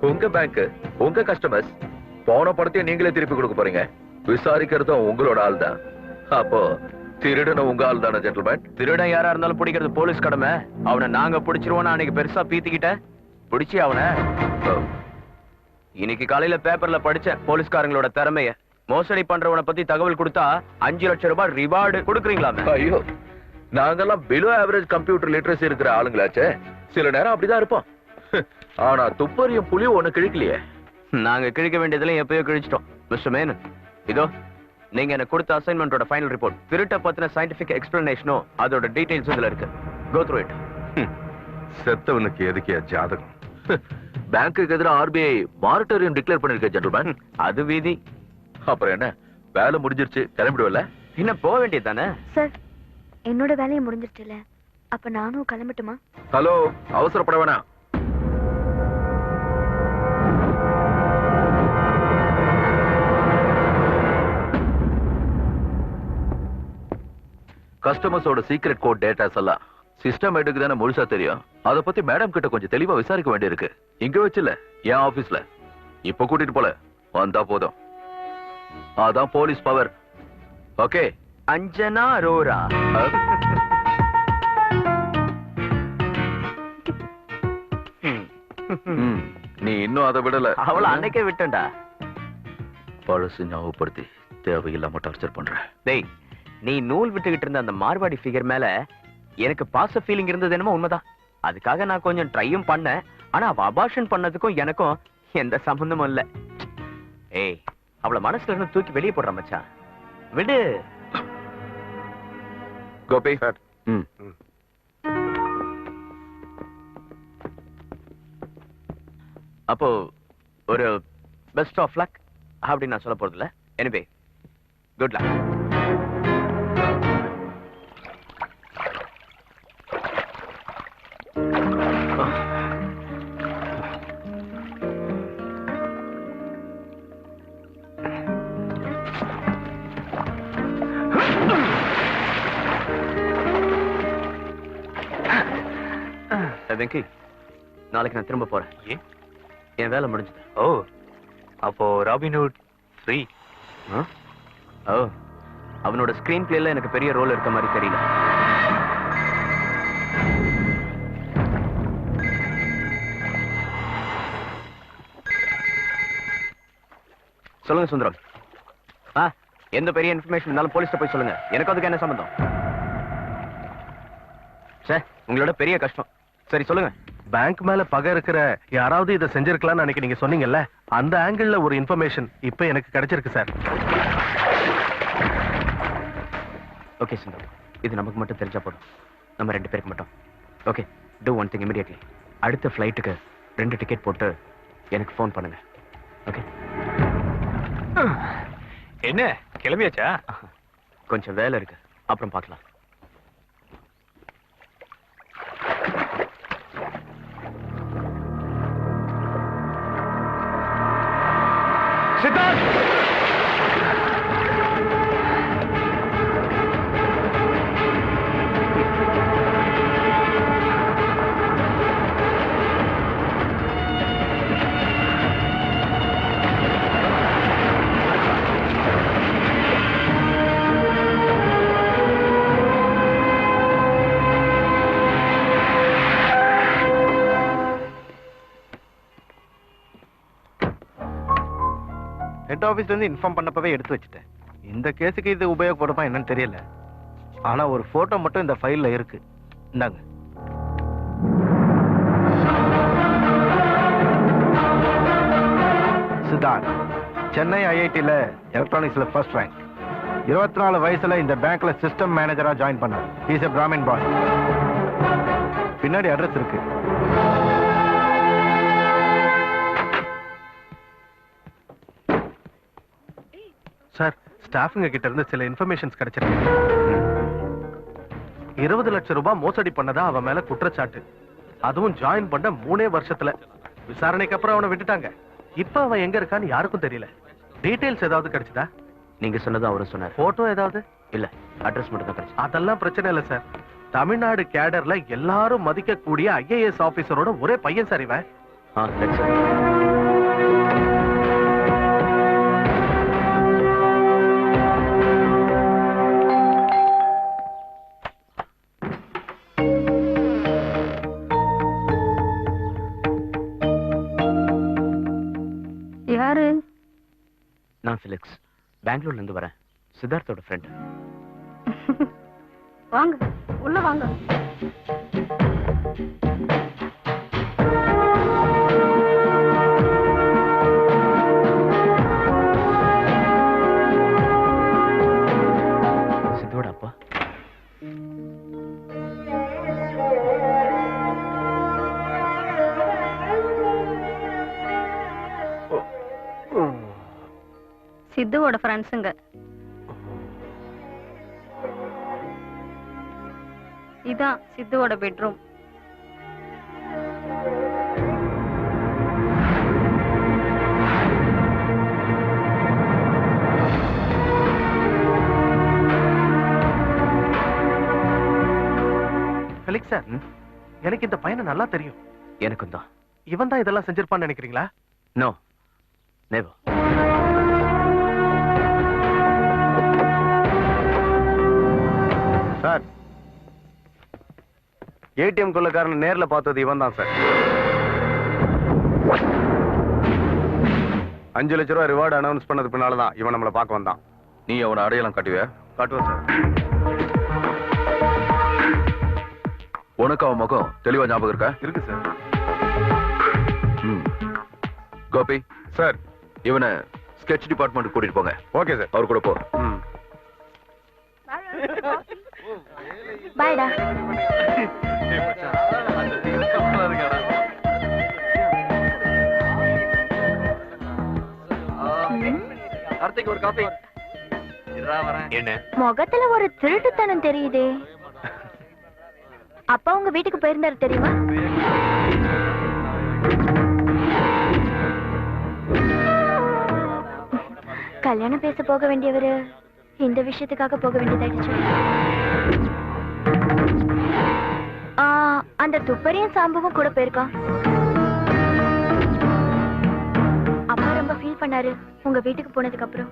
உங்க பேங்க், உங்க கஸ்டமர்ஸ், போன படத்தையும் நீங்களே திருப்பி கொடுக்க போறீங்க. விசாரிக்கிறதும் உங்களோட ஆள் தான். அப்போ திருடன உங்க ஆள் தானே ஜென்டில்மேன்? திருடன் யாரா இருந்தாலும் பிடிக்கிறது போலீஸ் கடமை. அவனை நாங்க பிடிச்சிருவோம். அன்னைக்கு பெருசா பீத்திக்கிட்ட பிடிச்சி அவனை. இன்னைக்கு காலையில பேப்பர்ல படிச்சேன் போலீஸ்காரங்களோட திறமைய. மோசடி பண்றவனை பத்தி தகவல் கொடுத்தா 5 லட்சம் ரூபாய் ரிவார்டு கொடுக்குறீங்களாமே. ஐயோ, நாங்கெல்லாம் பிலோ ஆவரேஜ் கம்ப்யூட்டர் லிட்ரஸி இருக்கிற ஆளுங்களாச்சே, சில நேரம் அப்படிதான் இருப்போம். ஆனா துப்பறியும் புலியும் ஒண்ணு கிழிக்கலையே. நாங்க கிழிக்க வேண்டியதுல எப்பயோ கிழிச்சிட்டோம். மிஸ்டர் மேனன், இதோ நீங்க எனக்கு கொடுத்த அசைன்மெண்டோட ஃபைனல் ரிப்போர்ட். திருட்ட பத்தின சயின்டிபிக் எக்ஸ்பிளனேஷனும் அதோட டீடைல்ஸ் இதுல இருக்கு. Go through it. செத்தவனுக்கு எதுக்கியா ஜாதகம்? பேங்க்குக்கு எதிராக ஆர்பிஐ மாரட்டோரியம் டிக்ளேர் பண்ணிருக்க ஜென்டில்மேன். அது வீதி. அப்புறம் என்ன, வேலை முடிஞ்சிருச்சு, கிளம்பிடுவல? இன்னும் போக வேண்டியது தானே? சார், என்னோட வேலையை முடிஞ்சிருச்சுல, அப்ப நானும் கிளம்பட்டுமா? ஹலோ, அவசரப்பட வேணாம். கஸ்டமர்ஸோட சீக்ரெட் கோட் டேட்டாஸ் எல்லாம் சிஸ்டம் எடுக்கு தானே முழுசா தெரியும். அத பத்தி மேடம் கிட்ட கொஞ்சம் தெளிவா விசாரிக்க வேண்டியிருக்கு. இங்க வச்சுல, என் ஆபீஸ்ல. இப்ப கூட்டிட்டு போல, வந்தா போதும். அதான் police power. Okay. Anjana Arora. நீ இன்னும் அதை விடல. அவளை அன்னைக்கே விட்டேன்டா. பழசு ஞாபகப்படுத்தி தேவையில்லாம டார்ச்சர் பண்ற. டேய், நீ நூல் விட்டுக்கிட்டு இருந்த அந்த மார்வாடி ஃபிகர் மேல எனக்கு பாச ஃபீலிங் இருந்தது என்னமோ உண்மைதான். அதுக்காக நான் கொஞ்சம் ட்ரையும் பண்ணேன். ஆனா அவ அபார்ஷன் பண்ணதுக்கும் எனக்கும் எந்த சம்பந்தமும் இல்ல. ஏய், அவளை மனசுல இருந்து தூக்கி வெளியே போடுற மச்சான், விடு. கோபி. அப்போ ஒரு பெஸ்ட் ஆஃப் லக் அப்படின்னு நான் சொல்ல போறது இல்ல. Anyway, good luck. வெங்கி, நாளைக்கு நான் திரும்ப போறேன். என் வேலை முடிஞ்சது. ஓ, அப்போ ராபின்ஹுட் ஃப்ரீ. ஓ, அவனோட ஸ்கிரீன் பிளேல எனக்கு பெரிய ரோல் இருக்க மாதிரி தெரியல. சொல்லுங்க சுந்தரம். எந்த பெரிய இன்ஃபர்மேஷன் இருந்தாலும் போலீஸ்ல போய் சொல்லுங்க. எனக்கு அதுக்கு என்ன சம்பந்தம்? சார், உங்களோட பெரிய கஷ்டம். சரி சொல்லுங்க. பேங்க் மேல பகை இருக்கிற யாராவது இதை செஞ்சிருக்கலாம்னு அன்னைக்கு நீங்க சொன்னீங்கல்ல, அந்த ஆங்கிள் ஒரு இன்ஃபர்மேஷன் இப்ப எனக்கு கிடைச்சிருக்கு சார். ஓகே சுந்தரம், இது நமக்கு மட்டும் தெரிஞ்சா போதும். நம்ம 2 பேருக்கு மட்டும். Okay, do one thing immediately. அடுத்த ஃப்ளைட்டுக்கு 2 டிக்கெட் போட்டு எனக்கு ஃபோன் பண்ணுங்க. ஓகே? என்ன, கிளம்பியாச்சா? கொஞ்சம் வேலை இருக்கு, அப்புறம் பார்க்கலாம். சித்தார்த், ஹெட் ஆபீஸ்ல இருந்து இன்ஃபார்ம் பண்ணப்பவே எடுத்து வச்சுட்டேன். இந்த கேஸுக்கு இது உபயோகப்படுமா என்னன்னு தெரியல. ஆனா ஒரு போட்டோ மட்டும் இந்த ஃபைல்ல இருக்கு. இந்தாங்க. சித்தார்த், சென்னை ஐஐடில எலக்ட்ரானிக்ஸ்ல ஃபர்ஸ்ட் ரேங்க். 24 வயசுல இந்த பேங்க்ல சிஸ்டம் மேனேஜரா ஜாயின் பண்ணார். He is a Brahmin boy. பின்னாடி அட்ரஸ் இருக்கு. சார், ஸ்டாஃபுங்க கிட்ட இருந்து சில இன்ஃபர்மேஷன்ஸ் கிடைச்சிருக்கு. 20 லட்சம் ரூபாய் மோசடி பண்ணதா அவன் மேல குற்றச்சாட்டு. அதுவும் ஜாயின் பண்ண 3 வருஷத்துல. விசாரணைக்கு அப்புறம் அவனை விட்டுட்டாங்க. இப்ப அவன் எங்க இருக்கான்னு யாருக்கும் தெரியல. டீடைல்ஸ் ஏதாவது கிடைச்சதா? நீங்க சொன்னது அவரும் சொன்னார். போட்டோ ஏதாவது? இல்ல, அட்ரஸ் மட்டும் தான் கிடைச்சது. அதெல்லாம் பிரச்சனை இல்ல சார். தமிழ்நாடு கேடர்ல எல்லாரும் மதிக்கக்கூடிய ஐஏஎஸ் ஆபீசரோட ஒரே பையன் சார் இவன். யாரு? நான் ஃபிலிக்ஸ், பெங்களூர்ல இருந்து வரேன். சித்தார்த்தோட ஃப்ரெண்ட். வாங்க, உள்ள வாங்க. சித்தோட அப்பா சித்துவோட ஃப்ரெண்ட்ஸுங்க. இதான் சித்துவோட பெட்ரூம். ஃபெலிக்ஸ் சார், எனக்கு இந்த பையனை நல்லா தெரியும். எனக்கும் தான். இவன் தான் இதெல்லாம் செஞ்சிருப்பான்னு நினைக்கிறீங்களா? No, never. சார், ஏடிஎம் கொள்ளக்காரன் நேர்ல பார்த்தது இவன் தான் சார். 5 லட்ச ரூபாய் ரிவார்டு அனௌன்ஸ் பண்ணது பின்னாலதான் இவன் நம்மளை பார்க்க வந்தான். நீ அவனை அடையாளம் காட்டுவியா? காட்டுவோம் சார். உனக்கு அவன் முகம் தெளிவா ஞாபகம் இருக்கா? இருக்கு சார். கோபி சார், இவனை ஸ்கெட்ச் டிபார்ட்மெண்ட் கூட்டிட்டு போங்க. Okay sir. அவர் கூட போ. பாய்டா. கார்த்திக் ஒரு காபி. என்ன முகத்துல ஒரு திருட்டுத்தனம் தெரியுதே. அப்பா உங்க வீட்டுக்கு போயிருந்தாரு தெரியுமா? கல்யாணம் பேச போக வேண்டியவரு இந்த விஷயத்துக்காக போக வேண்டியதாயிடுச்சு. அந்த துப்பறியும் சாம்புவும் கூட போயிருக்கான். அப்பா ரொம்ப ஃபீல் பண்ணாரு உங்க வீட்டுக்கு போனதுக்கு அப்புறம்.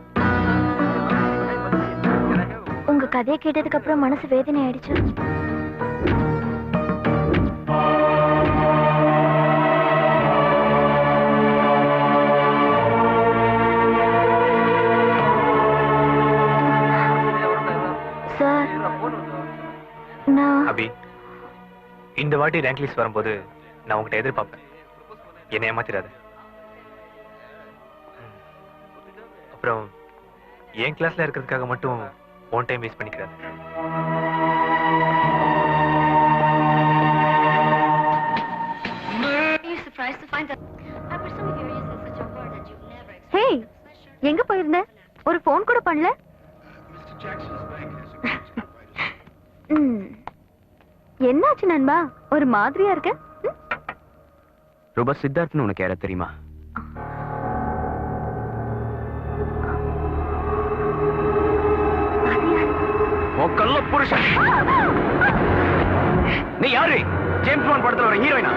உங்க கதையை கேட்டதுக்கு அப்புறம் மனசு வேதனை ஆயிடுச்சு. சார், அபி, இந்த வாட்டி ரேங்க் லிஸ்ட் வரும்போது நான் உங்ககிட்ட எதிர்பார்ப்பேன். என்னை ஏமாத்திராத. அப்புறம் என் கிளாஸ்ல இருக்கிறதுக்காக மட்டும் ஒன் டைம் வேஸ்ட் பண்ணிக்கிறாரு. ஹே, எங்க போயிருந்த? ஒரு போன் கூட பண்ணல. என்னாச்சு நண்பா, ஒரு மாதிரியா இருக்க? ரூபா சித்தார்த்னு உனக்கு யார தெரியுமா? கள்ள புருஷன். நீ யாரு? ஜேம்ஸ் பாண்ட் படத்துல ஒரு ஹீரோயினா?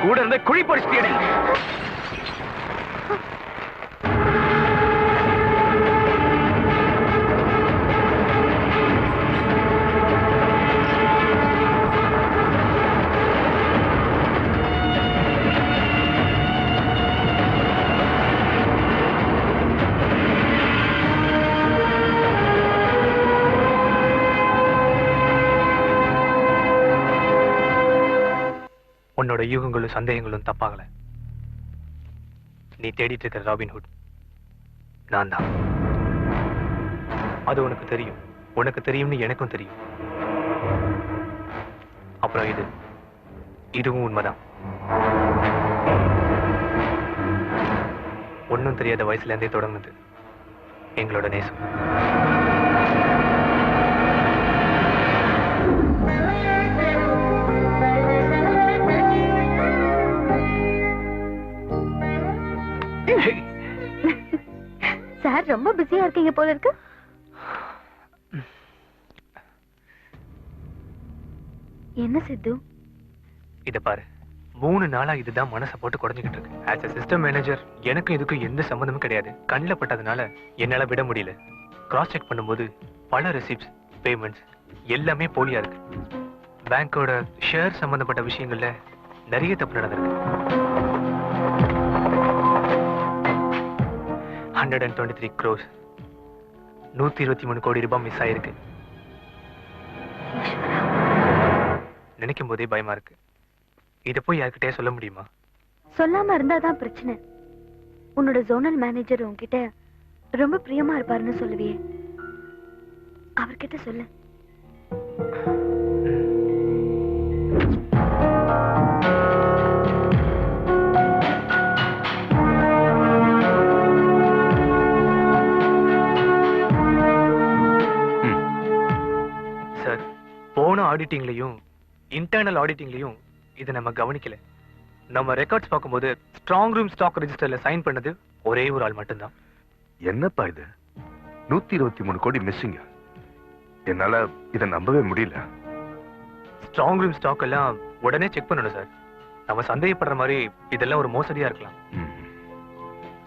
கூட இருந்து குழி பறிச்சிட்டியடி. உன்னோட யூகங்களும் சந்தேகங்களும் தப்பாகல. நீ தேடிட்டு இருக்கிற ராபின்ஹுட் நான் தான். அது உனக்கு தெரியும். உனக்கு தெரியும்னு எனக்கும் தெரியும். அப்புறம் இதுவும் உண்மைதான். ஒன்னும் தெரியாத வயசுல இருந்தே தொடங்குது எங்களோட நேசம். சார், ரொம்ப பிஸியா இருக்கீங்க போல இருக்கு. என்ன சித்து? இத பாரு, 3 நாளா இதுதான் மனசை போட்டு குறைஞ்சிக்கிட்டு இருக்கு. ஆஸ் a சிஸ்டம் மேனேஜர் எனக்கு இதுக்கும் எந்த சம்பந்தமும் கிடையாது. கண்ணில் பட்டதுனால என்னால விட முடியல. கிராஸ் செக் பண்ணும்போது பல ரெசிப்ட்ஸ், பேமெண்ட்ஸ் எல்லாமே போலியா இருக்கு. பேங்கோட ஷேர் சம்பந்தப்பட்ட விஷயங்கள்ல நிறைய தப்பு நடந்திருக்கு. 123 crores, 123 கோடி ரூபாய் மிஸ் ஆயிருக்கு. நினைக்கும் போதே பயமா இருக்கு. இத போய் யார்கிட்டயே சொல்ல முடியுமா? சொல்லாம இருந்தாதான் பிரச்சனை. உன்னோட ஜோனல் மேனேஜர் உன்கிட்ட ரொம்ப பிரியமா இருப்பாருன்னு சொல்லுவியே, அவர்கிட்ட சொல்லு. சார், போன ஆடிட்டிங்லயும் இன்டர்னல் ஆடிட்டிங்லயும் இதை நம்ம கவனிக்கல. நம்ம ரெக்கார்ட்ஸ் பார்க்கும்போது ஸ்ட்ராங் ரூம் ஸ்டாக் ரெஜிஸ்டர்ல சைன் பண்ணது ஒரே ஒரு ஆள் மட்டும்தான். என்னப்பா இது? 123 கோடி மிஸ்ஸிங்க. என்னால இதை நம்பவே முடியல. ஸ்ட்ராங் ரூம் ஸ்டாக் எல்லாம் உடனே செக் பண்ணணும் சார். நம்ம சந்தேகப்படுற மாதிரி இதெல்லாம் ஒரு மோசடியா இருக்கலாம்.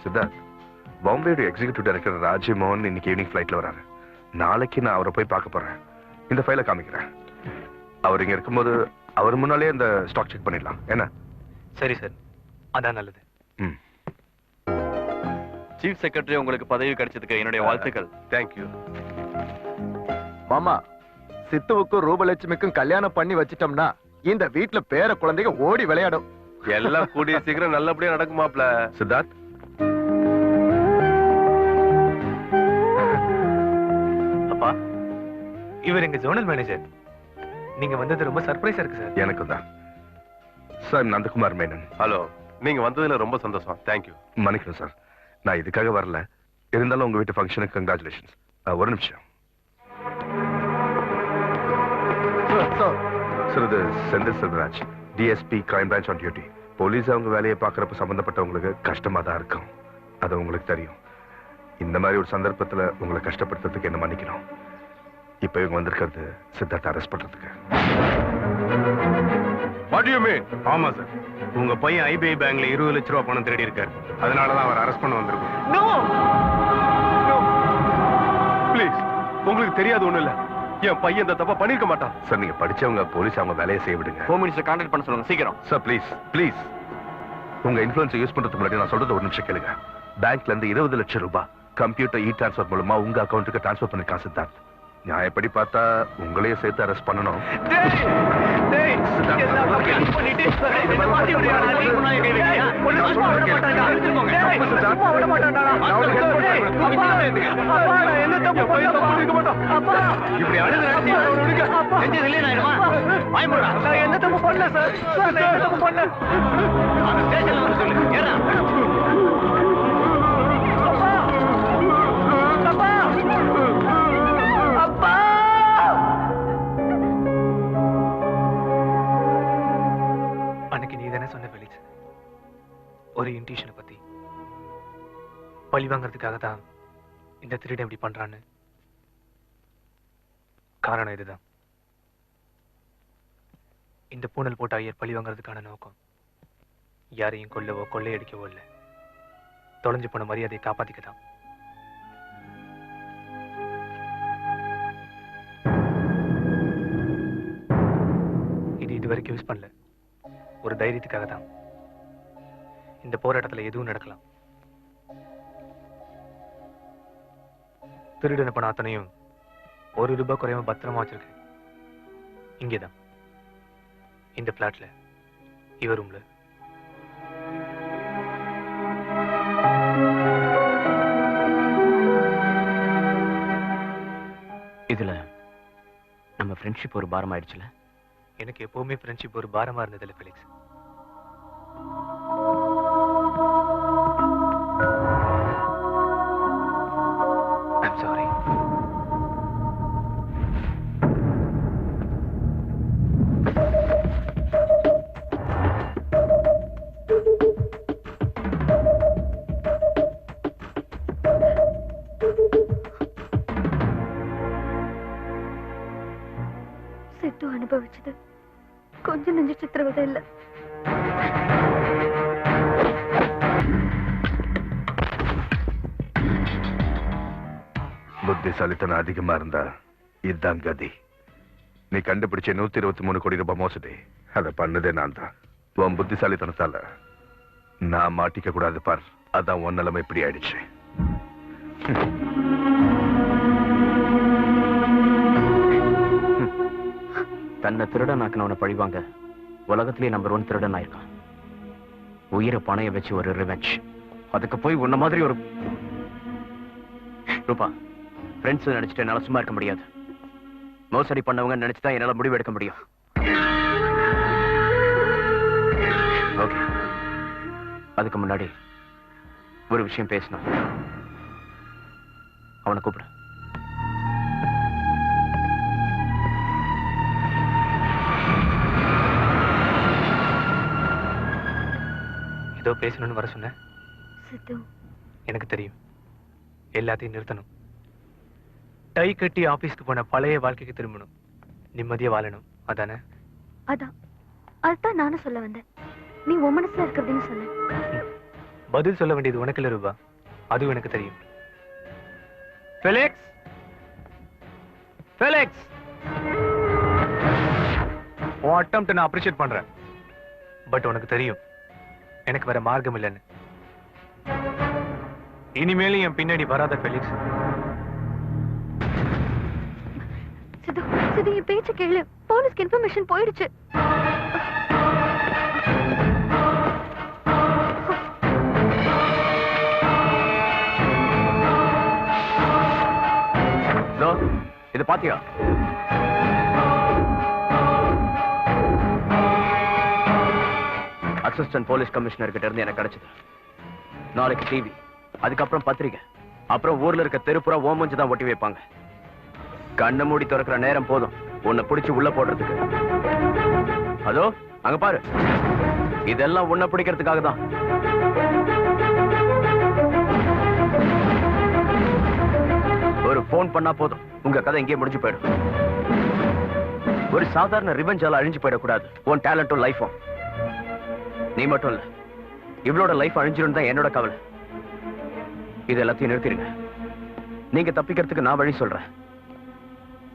சித்தார்த், பாம்பேயோட எக்ஸிகியூட்டிவ் டைரக்டர் ராஜீவ் மோகன் இன்னைக்கு ஈவினிங் ஃபிளைட்ல வராரு. நாளைக்கு நான் அவரை போய் பார்க்க போறேன். இந்த ஃபைலை காமிக்கிறேன். அவர் இங்க இருக்கும்போது அவர் முன்னாலே இந்த ஸ்டாக் செக் பண்ணிடலாம். என்ன? சரி சார், அதான் நல்லது. சீஃப் செக்ரட்டரி, உங்களுக்கு பதவி கிடைச்சதுக்கு என்னுடைய வாழ்த்துக்கள். தேங்க்யூ மாமா. சித்துவுக்கும் ரூபலட்சுமிக்கும் கல்யாணம் பண்ணி வச்சிட்டோம்னா இந்த வீட்டுல பேர குழந்தைங்க ஓடி விளையாடும். எல்லாம் கூடிய சீக்கிரம் நல்லபடியா நடக்குமாப்ல. சித்தார்த், அப்பா, இவர் எங்க ஜோனல் மேனேஜர். நீங்க வந்தது ரொம்ப சர்ப்ரைஸா இருக்கு சார். எனக்கு தான் சார். நந்தகுமார் மேனன். ஹலோ, நீங்க வந்ததுல ரொம்ப சந்தோஷம். தேங்க்யூ. மன்னிக்கணும் சார், நான் இதுக்காக வரல. இருந்தாலும் உங்க வீட்டு ஃபங்க்ஷனுக்கு கங்க்ராச்சுலேஷன்ஸ். ஒரு நிமிஷம் சார். இது Senthil Selvaraj, DSP, crime branch on duty. Police அவங்க வேலையை பார்க்கறப்ப சம்பந்தப்பட்டவங்களுக்கு கஷ்டமா தான் இருக்கும். அது உங்களுக்கு தெரியும். இந்த மாதிரி ஒரு சந்தர்ப்பத்துல உங்களை கஷ்டப்படுத்துறதுக்கு என்ன மன்னிக்கணும். இப்ப இவங்க வந்திருக்கிறது சித்தார்த்த அரெஸ்ட் பண்றதுக்கு. What do you mean? ஆமா சார், உங்க பையன் ஐபிஐ பேங்க்ல 20 லட்சம் ரூபாய் பணம் திருடி இருக்காரு. அதனாலதான் அவர் அரெஸ்ட் பண்ண வந்திருக்கோம். நோ ப்ளீஸ், உங்களுக்கு தெரியாது ஒண்ணு இல்ல. என் பையன் இந்த தப்பா பண்ணிருக்க மாட்டான். சார், நீங்க படிச்சவங்க, போலீஸ் அவங்க வேலையை செய்ய விடுங்க. ஹோம் மினிஸ்டர் கான்டாக்ட் பண்ண சொல்லுங்க சீக்கிரம். சார் ப்ளீஸ் ப்ளீஸ், உங்க இன்ஃபுளுன்ஸை யூஸ் பண்றதுக்கு முன்னாடி நான் சொல்றது ஒரு நிமிஷம் கேளுங்க. பேங்க்ல இருந்து 20 லட்சம் ரூபாய் கம்ப்யூட்டர் இ டிரான்ஸ்ஃபர் மூலமா உங்க அக்கௌண்ட்டுக்கு டிரான்ஸ்ஃபர் பண்ணிருக்கான் சித்தார்த். நியாயப்படி பார்த்தா உங்களையே சேர்த்து அரெஸ்ட் பண்ணணும். ஒரு இன்ட்யூஷனை பத்தி பழி வாங்கறதுக்காக தான் இந்த திருடன் இப்படி பண்றான்னு. காரணம் இதுதான். இந்த பூனல் போட்ட ஐயர் பழி வாங்கறதுக்கான நோக்கம் யாரையும் கொல்லவோ கொள்ளையடிக்கவோ இல்லை. தொலைஞ்சு போன மரியாதையை காப்பாத்திக்கதான். இது வரைக்கும் யூஸ் பண்ணல. ஒரு தைரியத்துக்காக தான். இந்த போராட்டத்துல எதுவும் நடக்கலாம். திருடன பணம் அத்தனையும் 1 ரூபாய் குறையாம பத்திரமா வச்சிருக்கு. இங்கேதான், இந்த பிளாட்ல, இவர் ரூம்ல. இதுல நம்ம ஃப்ரெண்ட்ஷிப் ஒரு பாரம் ஆயிடுச்சுல. எனக்கு எப்பவுமே ஃப்ரெண்ட்ஷிப் ஒரு பாரமா இருந்ததில்ல ஃபெலிக்ஸ். I'm sorry. சித்து அனுபவிச்சது கொஞ்சம் நெஞ்ச சித்திரவதை இல்ல. புத்திசாலித்தனம் அதிகமா இருந்தா இதுதான் கதி. நீ கண்டுபிடிச்ச 123 கோடி ரூபாய் மோசடி அதை பண்ணதே நான் தான். உன் புத்திசாலித்தனத்தால நான் மாட்டிக்க கூடாது பார். அதான் உன் நிலைமை இப்படி ஆயிடுச்சு. தன்னை திருடனாக்குனவனை பழிவாங்க உலகத்திலேயே நம்பர் 1 திருடன் ஆயிருக்கான். உயிரை பணைய வச்சு ஒரு ரிவெஞ்ச். அதுக்கு போய் உன்ன மாதிரி ஒரு ரூபா ஃப்ரெண்ட்ஸ் நினைச்சிட்டு என்னால சும்மா இருக்க முடியாது. மோசடி பண்ணவங்க நினைச்சுதான் என்னால முடிவு எடுக்க முடியும். ஓகே, அதுக்கு முன்னாடி ஒரு விஷயம் பேசணும். அவனை கூப்பிடு. ஏதோ பேசணும்னு வர சொன்ன. சித்து, எனக்கு தெரியும். எல்லாத்தையும் நிறுத்தணும். டை கட்டி ஆபீஸ்க்கு போன பழைய வாழ்க்கைக்கு திரும்பணும். நிம்மதியா வாழணும். அதானே? அதுதான் நானும் சொல்ல வந்தேன். நீ உன் மனசுல இருக்கிறதுன்னு சொன்ன. பதில் சொல்ல வேண்டியது உனக்கு இல்ல ரூபா. அதுவும் எனக்கு தெரியும். ஃபெலிக்ஸ், ஃபெலிக்ஸ், உன் அட்டெம்ப்ட் நான் அப்ரிஷியேட் பண்றேன். பட் உனக்கு தெரியும் எனக்கு வேற மார்க்கம் இல்லைன்னு. இனிமேலும் என் பின்னாடி வராத ஃபெலிக்ஸ். சித்து, சித்து, என் பேச்ச கேளு. போலீஸ்க்கு இன்ஃபர்மேஷன் போயிடுச்சு. இது பாத்தியா? அசிஸ்டன்ட் போலீஸ் கமிஷனர் கிட்ட இருந்து எனக்கு கிடைச்சது. நாளைக்கு டிவி, அதுக்கப்புறம் பத்திரிகை, அப்புறம் ஊர்ல இருக்க தெருப்புறா ஓமஞ்சு தான் ஒட்டி வைப்பாங்க. கண்ணை மூடி திறக்கிற நேரம் போதும் உன்னை பிடிச்சு உள்ள போடுறதுக்கு. அதோ அங்க பாரு, இதெல்லாம் உன்னை பிடிக்கிறதுக்காக தான். ஒரு போன் பண்ணா போதும் உங்க கதை இங்கே முடிஞ்சு போயிடும். ஒரு சாதாரண ரிவெஞ்சால அழிஞ்சு போயிடக்கூடாது உன் டேலண்டும் லைஃபும். நீ மட்டும் இல்ல, இவளோட லைஃப் அழிஞ்சிடும் தான் என்னோட கவலை. இது எல்லாத்தையும் நிறுத்திடுங்க. நீங்க தப்பிக்கிறதுக்கு நான் வழி சொல்றேன்.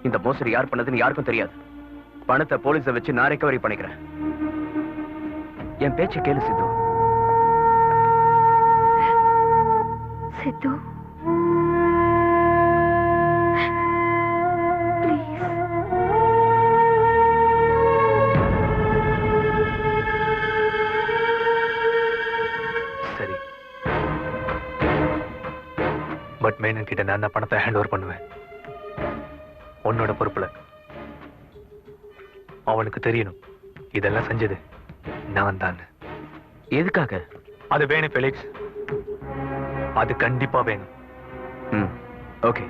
இந்த மோசடி யார் பண்ணதுன்னு யாருக்கும் தெரியாது. பணத்தை போலீஸை வச்சு நான் ரெக்கவரி பண்ணிக்கிறேன். என் பேச்சு கேளு சித்து. சித்து, சரி, பட் மேனன் கிட்ட நான் தான் பணத்தை ஹேண்ட் ஓவர் பண்ணுவேன். உன்னோட பொறுப்புல. அவனுக்கு தெரியணும் இதெல்லாம் செஞ்சது நான் தான். எதுக்காக? அது வேணும் ஃபெலிக்ஸ், அது கண்டிப்பா வேணும். Okay,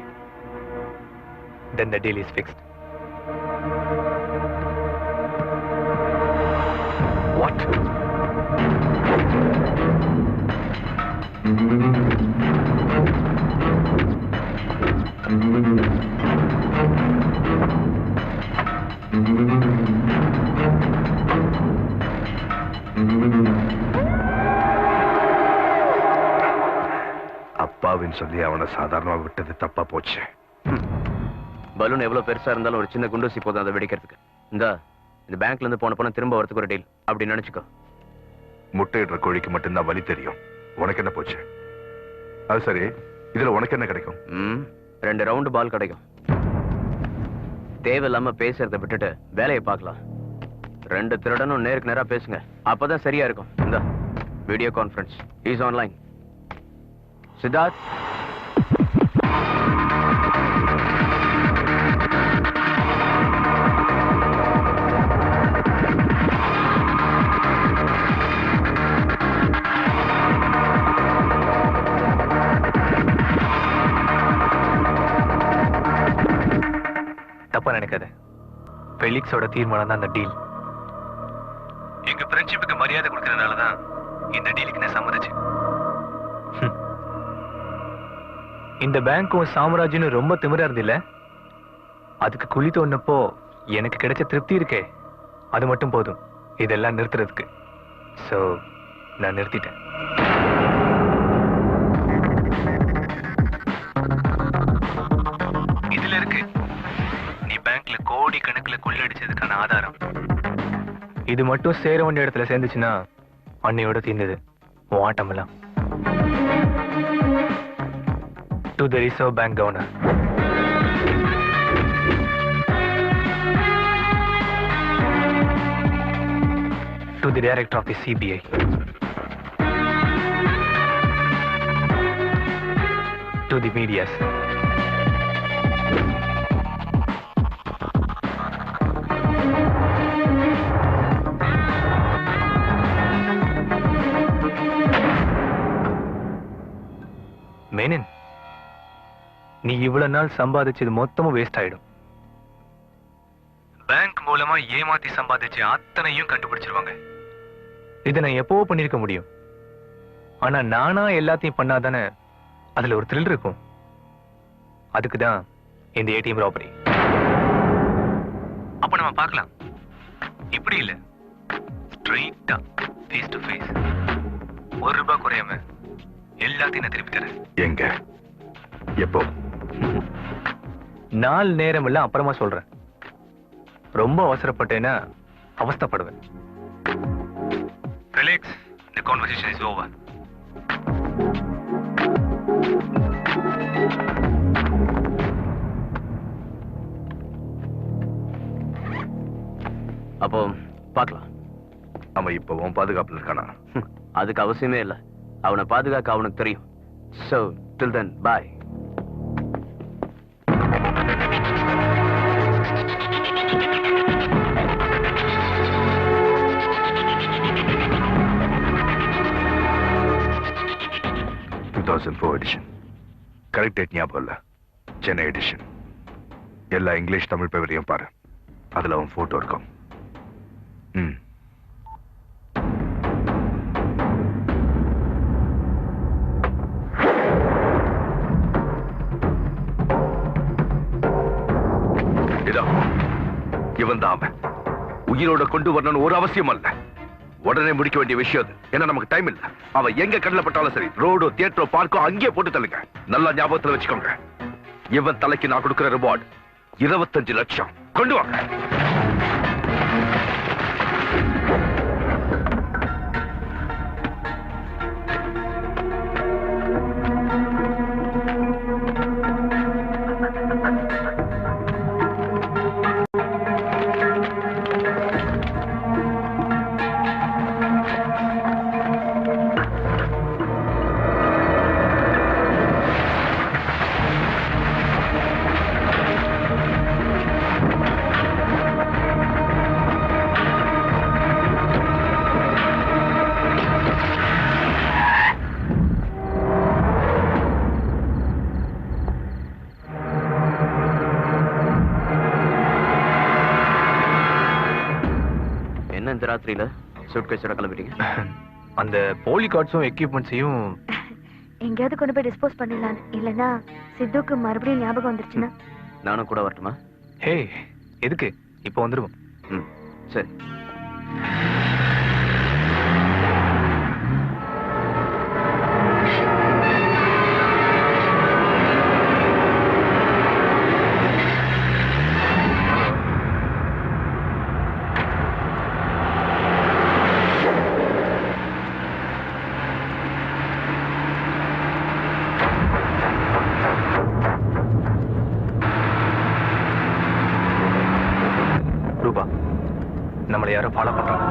then the deal is fixed. What? அப்பாவின்னு சொல்லி அவனை சாதாரணமா விட்டது தப்பா போச்சு. பலூன் எவ்வளவு பெருசா இருந்தாலும் ஒரு சின்ன குண்டூசி போதும் அதை வெடிக்கிறதுக்கு. இந்த பேங்க்ல இருந்து போன பணம் திரும்ப வரதுக்கு ஒரு டீல் அப்படி நினைச்சுக்கோ. முட்டையிடுற கோழிக்கு மட்டும்தான் வலி தெரியும். உனக்கு என்ன போச்சு? அது சரி, இதுல உனக்கு என்ன கிடைக்கும்? 2 ரவுண்டு பால் கிடைக்கும். தேவையில்லாம பேசுறதை விட்டுட்டு வேலையை பார்க்கலாம். 2 திருடனும் நேருக்கு நேரா பேசுங்க, அப்பதான் சரியா இருக்கும். இந்த video conference is online. Siddharth, தப்பா நினைக்காத. ஃபெலிக்ஸோட தீர்மானம் தான் அந்த டீல். எங்க ஃப்ரெண்ட்ஷிப்புக்கு மரியாதை கொடுக்கறதுனாலதான் இந்த டீலுக்கு நான் சம்மதிச்சேன். இந்த பேங்க்கும் சாம்ராஜ்யம் ரொம்ப திமிரா இருந்தில்ல, அதுக்கு குழி தோண்டப்போ எனக்கு கிடைச்ச திருப்தி இருக்கே, அது மட்டும் போதும் இதெல்லாம் நிறுத்துறதுக்கு. சோ நான் நிறுத்திட்டேன். இது மட்டும் சேர வேண்டிய இடத்துல சேர்ந்துச்சுன்னா அன்னையோட தீர்ந்தது உன் ஆட்டமெல்லாம். To the Reserve Bank Governor. To the Director of the CBI. To the medias. Menon. நீ இவ்வளவு நாள் சம்பாதிச்சது மொத்தமும் வேஸ்ட் ஆயிடும். பேங்க் மூலமா ஏமாத்தி சம்பாதிச்ச அத்தனையும் கண்டுபிடிச்சிருவாங்க. இதை நான் எப்பவோ பண்ணிருக்க முடியும். ஆனா நானா எல்லாத்தையும் பண்ணாதானே அதுல ஒரு த்ரில் இருக்கும். அதுக்குதான் இந்த ஏடிஎம் ராபரி. அப்ப நம்ம பார்க்கலாம். இப்படி இல்ல, ஸ்ட்ரெயிட்டா ஃபேஸ் டு ஃபேஸ். ₹1 குறையாம எல்லாத்தையும் நான் திருப்பி தரேன். எங்க எப்போ? நாள் நேரம் எல்லாம் அப்புறமா சொல்றேன். ரொம்ப அவசரப்பட்டேன்னா அவஸ்தைப்படுவேன். Felix, the conversation is over. அப்போ பார்க்கலாம். அவன் இப்போ உன் பாதுகாப்புல இருக்கானா? அதுக்கு அவசியமே இல்லை. அவனை பாதுகாக்க அவனுக்கு தெரியும். So till then, bye. Edition. Correct date ஞாபகம் இல்ல. சென்னை எடிஷன். எல்லா இங்கிலீஷ் தமிழ் பேப்பரையும் பாரு. அதுல அவன் போட்டோ இருக்கும். இவன் தான் அவன். உயிரோட கொண்டு வரணும்னு ஒரு அவசியம் அல்ல. உடனே முடிக்க வேண்டிய விஷயம் அது. ஏன்னா நமக்கு டைம் இல்ல. அவன் எங்க கண்ணில் பட்டாலும் சரி, ரோடோ தியேட்டரோ பார்க்கோ அங்கேயே போட்டு தள்ளுங்க. நல்லா ஞாபகத்துல வச்சுக்கோங்க. இவன் தலைக்கு நான் கொடுக்கிற ரிவார்டு 25 லட்சம். கொண்டு வாங்க. இந்த ராத்திரியில சூட்கேஸோட கிளம்பிட்டீங்க? அந்த போலி கார்ட்ஸும் எக்யூப்மெண்ட்ஸையும் எங்கேயாவது கொண்டு போய் டிஸ்போஸ் பண்ணிடலாம். இல்லைன்னா சித்துக்கு மறுபடியும் ஞாபகம் வந்துருச்சுன்னா நானும் கூட வரட்டுமா? ஹே, எதுக்கு? இப்போ வந்துருவோம். சரி. நம்மளை யாரும் ஃபாலோ பண்றாங்க.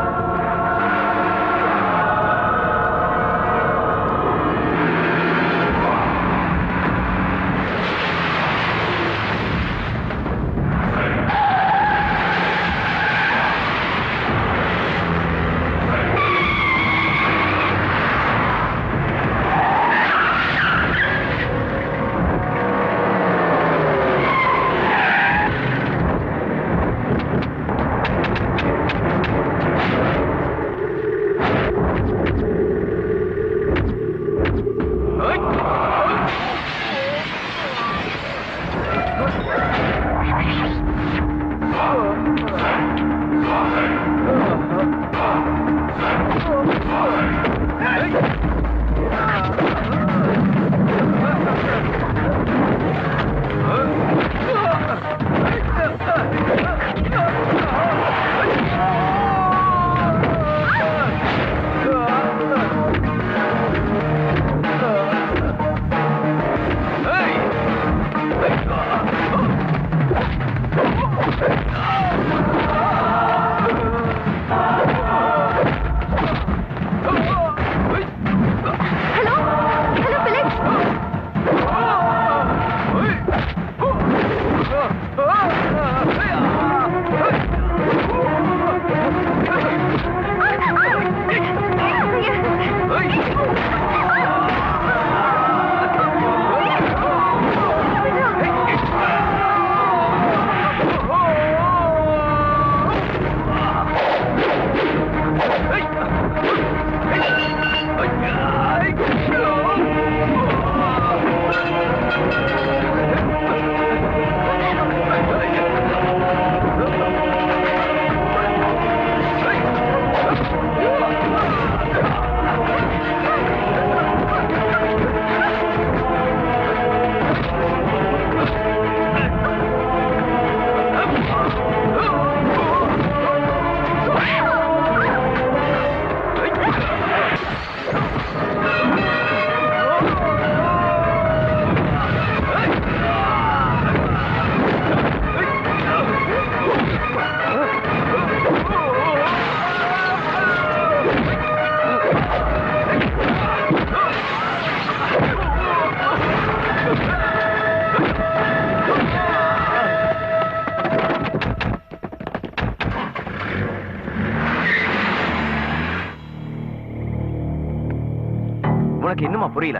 உனக்கு இன்னுமா புரியல?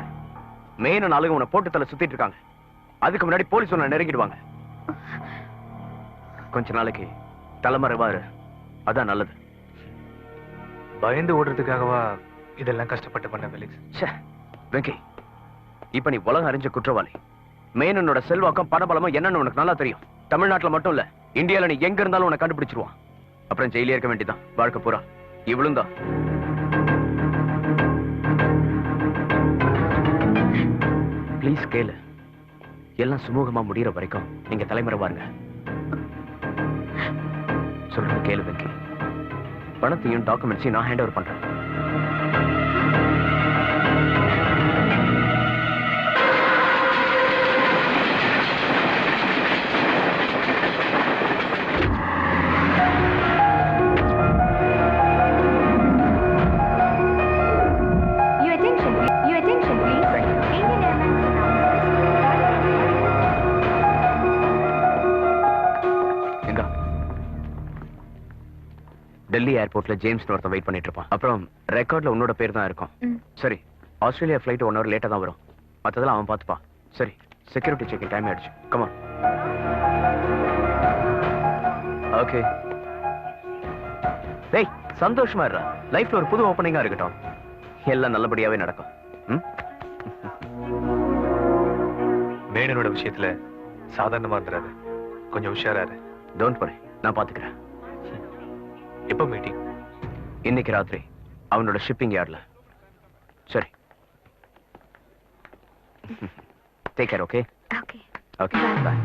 மெயின் ஆளுங்க உன்னை போட்டு தலை சுத்திட்டு இருக்காங்க. அதுக்கு முன்னாடி போலீஸ் உன்னை நெருங்கிடுவாங்க. கொஞ்ச நாளைக்கு தலைமறைவா இரு, அதான் நல்லது. பயந்து ஓடுறதுக்காகவா இதெல்லாம் கஷ்டப்பட்டு பண்ண ஃபெலிக்ஸ்? வெங்கி, இப்ப நீ உலகம் அறிஞ்ச குற்றவாளி. மேனனோட செல்வாக்கம் பணபலமும் என்னன்னு உனக்கு நல்லா தெரியும். தமிழ்நாட்டுல மட்டும் இல்ல, இந்தியால நீ எங்க இருந்தாலும் உன்னை கண்டுபிடிச்சிருவான். அப்புறம் ஜெயிலே இருக்க வேண்டியதான் வாழ்க்கை பூரா. இவ்வளவு தான். ப்ளீஸ் கேளு. எல்லாம் சுமூகமா முடியற வரைக்கும் நீங்க தலைமறைவா இருங்க. சொல்றது கேளு வெங்கி. பணத்தையும் டாக்குமெண்ட்ஸையும் நான் ஹேண்ட் ஓவர் பண்றேன். டெல்லி ஏர்போர்ட்ல ஜேம்ஸ் ஒருத்தன் வெயிட் பண்ணிட்டு இருப்பான். அப்புறம் ரெக்கார்ட்ல உன்னோட பேர் தான் இருக்கும். சரி, ஆஸ்திரேலியா ஃபிளைட் 1 hour லேட்டா தான் வரும். மத்ததெல்லாம் அவன் பார்த்துப்பான். சரி, செக்யூரிட்டி செக்கிங் டைம் ஆயிடுச்சு. கமா. ஓகே. டேய், சந்தோஷமா இருடா. லைஃப்ல ஒரு புது ஓப்பனிங்கா இருக்கட்டும். எல்லாம் நல்லபடியாவே நடக்கும். மேனனோட விஷயத்துல சாதாரணமா இருந்துறாரு. கொஞ்சம் உஷாராரு. டோன்ட் வரி, நான் பாத்துக்கிறேன். எப்போ மீட்டிங்? இன்னைக்கு ராத்திரி அவனோட ஷிப்பிங் யார்ட்ல. சரி, take care. Okay okay okay, bye.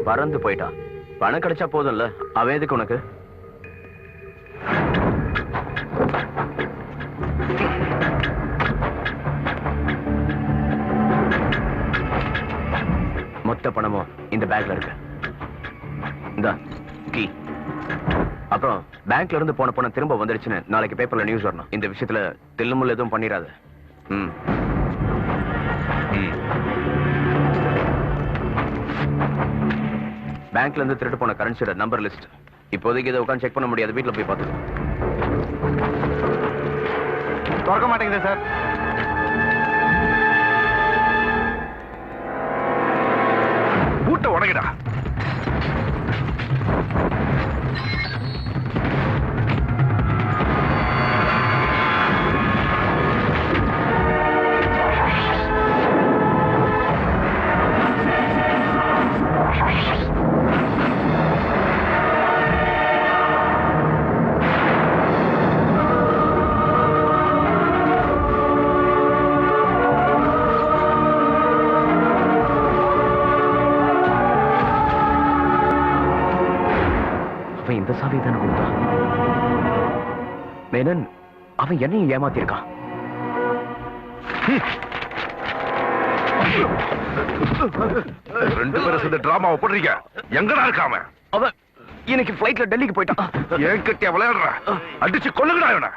பறந்து போயிட்டான். பணம் கிடைச்சா போதும்ல, அவன் எதுக்கு உனக்கு? மொத்த பணமும் இந்த பேக்ல இருக்கு. இந்த கீ. அப்புறம் பேங்க்ல இருந்து போன பணம் திரும்ப வந்துடுச்சுன்னு நாளைக்கு பேப்பர்ல நியூஸ் வரணும். இந்த விஷயத்துல தில்லுமுள்ள எதுவும் பண்ணிடாத. பேங்க்ல இருந்து திருட்டு போன கரன்சியோட நம்பர் லிஸ்ட். இப்போதைக்கு இதை உட்காந்து செக் பண்ண முடியாது. வீட்டுல போய் பார்த்துக்கோ. திறக்க மாட்டேங்குது சார். பூட்டை உடைங்கடா. இந்த சாவி தானே கொடுத்தான். மேனன், அவன் என்னையும் ஏமாத்திருக்கான். ரெண்டு பேரும் சேர்ந்து டிராமாவை போடுறீங்க. எங்கடா இருக்காம? அவன் இன்னைக்கு ஃபிளைட்ல டெல்லிக்கு போயிட்டான். என்கிட்ட விளையாடுற, அடிச்சு கொல்லுங்கடா இவனை.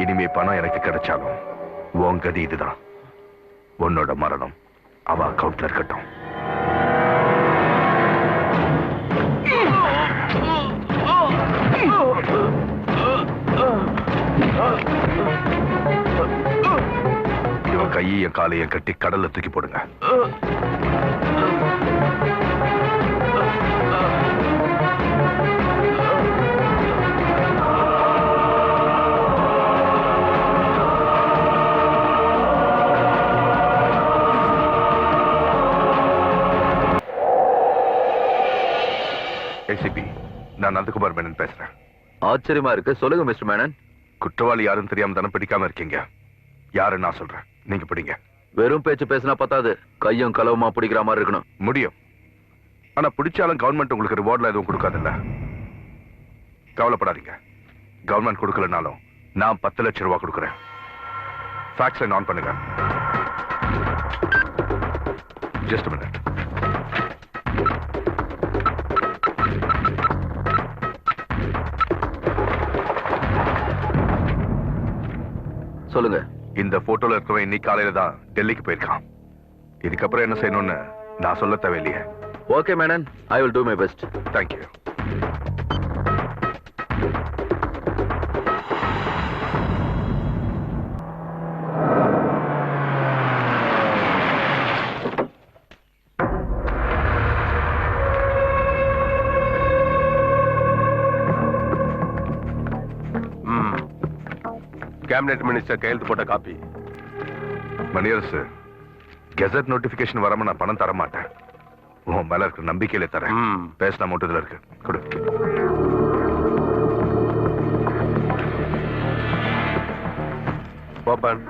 இனிமே பணம் எனக்கு கிடைச்சாலும் உன் கதி இதுதான். உன்னோட மரணம் அவ அக்கவுண்ட்ல இருக்கட்டும். கையையும் காலையும் கட்டி கடல்ல தூக்கி போடுங்க. ஏசிபி, நான் நந்தகுமார் மேனன் பேசுறேன். ஆச்சரியமா இருக்கு. சொல்லுங்க மிஸ்டர் மேனன். குற்றவாளி யாரும் தெரியாம தானே பிடிக்காம இருக்கீங்க. யாரு நான் சொல்றேன், நீங்க பிடிங்க. வெறும் பேச்சு பேசினா பத்தாது, கையும் களவுமா பிடிக்கிற மாதிரி இருக்கணும். முடியும், ஆனா பிடிச்சாலும் கவர்மெண்ட் உங்களுக்கு ரிவார்ட்ல எதுவும் கொடுக்காதுல்ல. கவலைப்படாதீங்க, கவர்மெண்ட் கொடுக்கலனாலும் நான் 10 லட்சம் ரூபாய் கொடுக்குறேன். ஃபேக்ஸ் லைன் ஆன் பண்ணுங்க. Just minute. சொல்லுங்க. இந்த போட்டோல இருக்கவன் இன்னைக்கு காலையில தான் டெல்லிக்கு போயிருக்கான். இதுக்கப்புறம் என்ன செய்யணும்னு நான் சொல்ல தேவையில்லையே. Okay Menon, I will do my best. Thank you. Cabinet minister கையெழுத்து போட்ட காப்பி. மணியரசு, கெசட் நோட்டிபிகேஷன் வராம நான் பணம் தர மாட்டேன். உன் மேல இருக்கிற நம்பிக்கையில தரேன். பேசின அமௌண்ட் இதுல இருக்கு, கொடு. ஓபன்.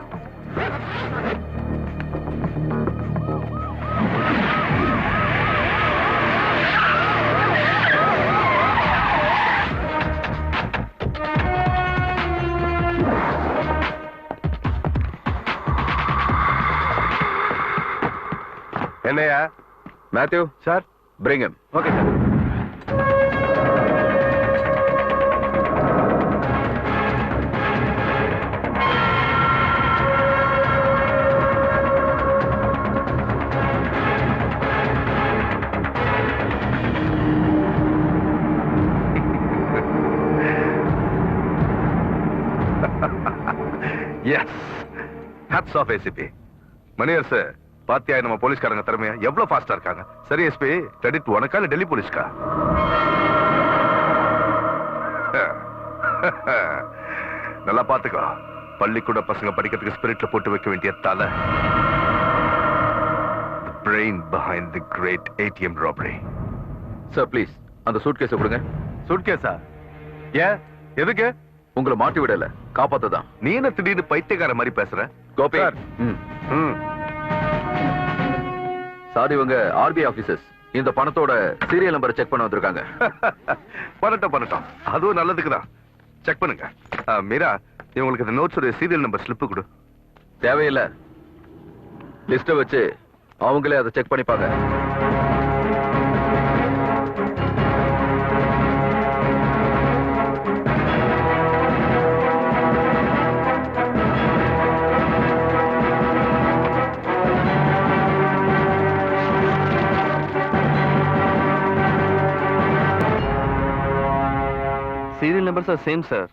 என்னையா? Matthew sir. bring him. Okay sir. Yes. Hats off ACP. Maniyarasu, பாத்தியா நம்ம போலீஸ்காரங்க திறமையா எவ்வளவு ஃபாஸ்டா இருக்காங்க. சரி எஸ்பி, கிரெடிட் உனக்கா இல்ல டெல்லி போலீஸ்கா? நல்லா பாத்துக்கோ. பள்ளிக்கூட பசங்க படிக்கிறதுக்கு ஸ்பிரிட்ல போட்டு வைக்க வேண்டிய தலை. Brain behind the great ATM robbery. Sir please அந்த சூட்கேஸை கொடுங்க. சூட்கேஸா? ஏன், எதுக்கு? உங்களை மாட்டி விடல, காப்பாத்ததான். நீ என்ன திடீர்னு பைத்தியக்கார மாதிரி பேசுற? கோபி. சார், இவங்க ஆர்பிஐ ஆபீசர்ஸ். இந்த பணத்தோட சீரியல் நம்பரை செக் பண்ண வந்திருக்காங்க. பண்ணட்டும், அதுவும் நல்லதுக்கு தான். செக் பண்ணுங்க. மீரா, இவங்களுக்கு இந்த நோட்ஸோட சீரியல் நம்பர் ஸ்லிப் கொடு. தேவையில்லை, லிஸ்ட்டை வச்சு அவங்களே அதை செக் பண்ணிப்பாங்க. Serial numbers are same sir.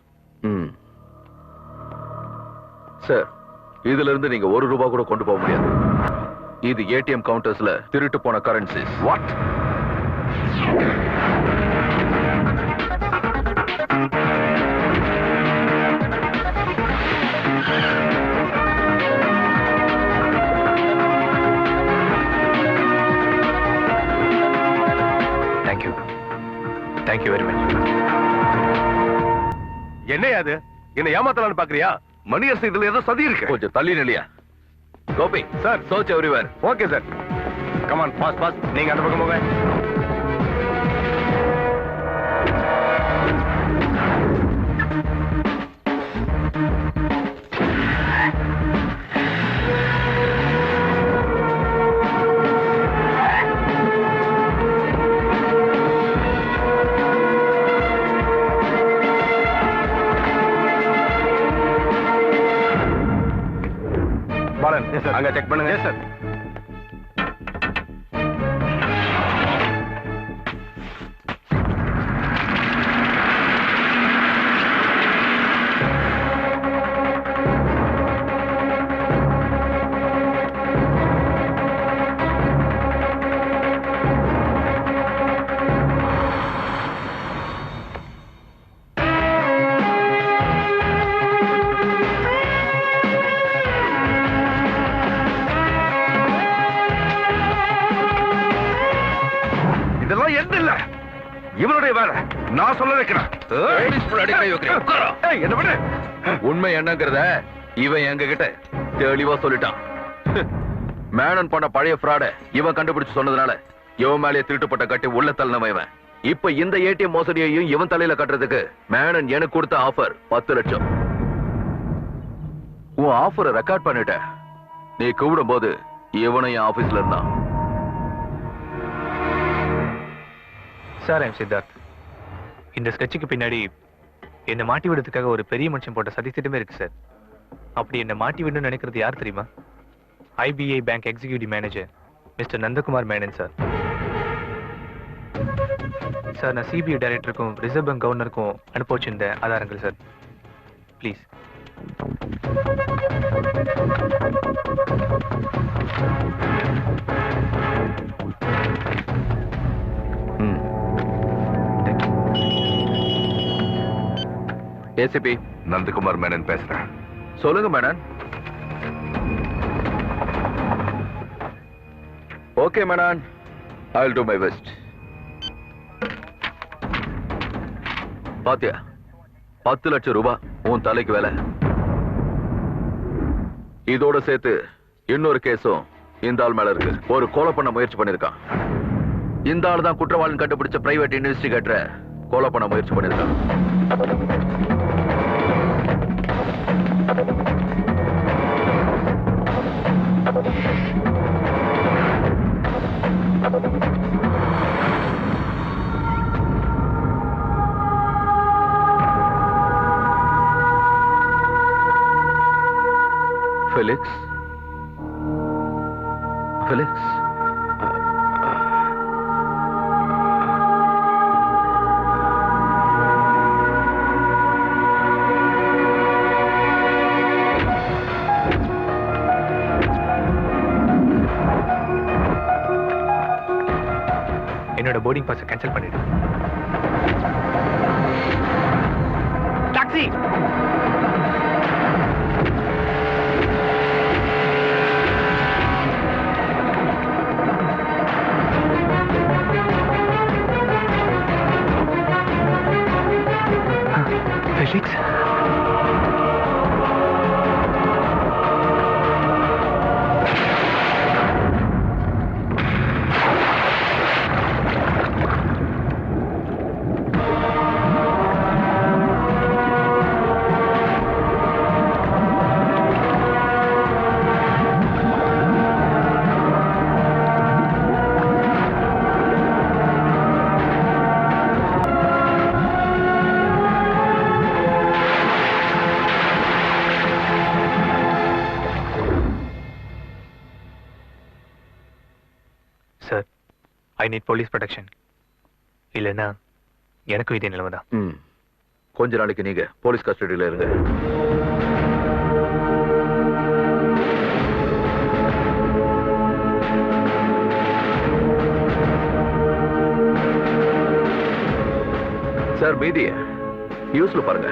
Sir, இதுல இருந்து நீங்க ₹1 கூட கொண்டு போக முடியாது. இது ஏடிஎம் கவுண்டர்ஸ்ல திருட்டு போன currencies. What? Thank you, thank you very much. என்னையா அது? என்ன ஏமாத்தலாம்னு பாக்குறியா? மணியரசு, இதுல ஏதோ சதி இருக்கு. கொஞ்சம் தள்ளி நிலையா. Gopi sir. Search everywhere. Okay sir. Come on, boss boss. நீங்க அந்த பக்கம் போங்க. பாலன், அங்க செக் பண்ணுங்க. சார். இதெல்லாம் எந்த இல்ல இவனுடைய வேலை. நான் சொல்ல வைக்கிறேன். என்ன பண்ணு? உண்மை என்னங்கிறத இவன் எங்க கிட்ட தெளிவா சொல்லிட்டான். மேனன் பண்ண பழைய ஃப்ராட இவன் கண்டுபிடிச்சு சொன்னதுனால இவன் மேலே திருட்டுப்பட்ட கட்டி உள்ள தள்ளினவன் இவன். இப்ப இந்த ஏடிஎம் மோசடியையும் இவன் தலையில கட்டுறதுக்கு மேனன் எனக்கு கொடுத்த ஆஃபர் 10 லட்சம். உன் ஆஃபரை ரெக்கார்ட் பண்ணிட்ட. நீ கூப்பிடும் போது இவனும் என் ஆபீஸ்ல இருந்தான். Sir I'm Siddharth. இந்த ஸ்கெட்சுக்கு பின்னாடி என்னை மாட்டி விடுறதுக்காக ஒரு பெரிய மனுஷன் போட்ட சதித்திட்டமே இருக்கு சார். அப்படி என்னை மாட்டி விடணும்னு நினைக்கிறது யார் தெரியுமா? IBI bank executive manager mister Nandakumar Menon sir. Sir நான் சிபிஐ டைரக்டருக்கும் ரிசர்வ் பேங்க் கவர்னருக்கும் அனுப்ப வச்சிருந்த ஆதாரங்கள் சார். ப்ளீஸ். ஏசிபி நந்தகுமார் மேனன் பேசுறேன். சொல்லுங்க Menon. Okay Menon, I will do my best. பாத்தியா 10 லட்சம் ரூபாய் உன் தலைக்கு வேலை. இதோட சேர்த்து இன்னொரு கேஸும் இந்த ஆள் மேல இருக்கு. ஒரு கொலை பண்ண முயற்சி பண்ணிருக்கான். இந்த ஆள் தான் குற்றவாளின் கண்டுபிடிச்ச பிரைவேட் இன்வெஸ்டிகேட்டரை கொலை பண்ண முயற்சி பண்ணிருக்கான். Felix? Felix? என்னோட போர்டிங் பாஸை கேன்சல் பண்ணிடு. Taxi. Felix? Sir, I need police protection. இல்லைன்னா எனக்கும் இதே நிலைமை தான். கொஞ்ச நாளைக்கு நீங்க போலீஸ் கஸ்டடியில இருங்க. சார் மீதிய நியூஸ்ல பாருங்க.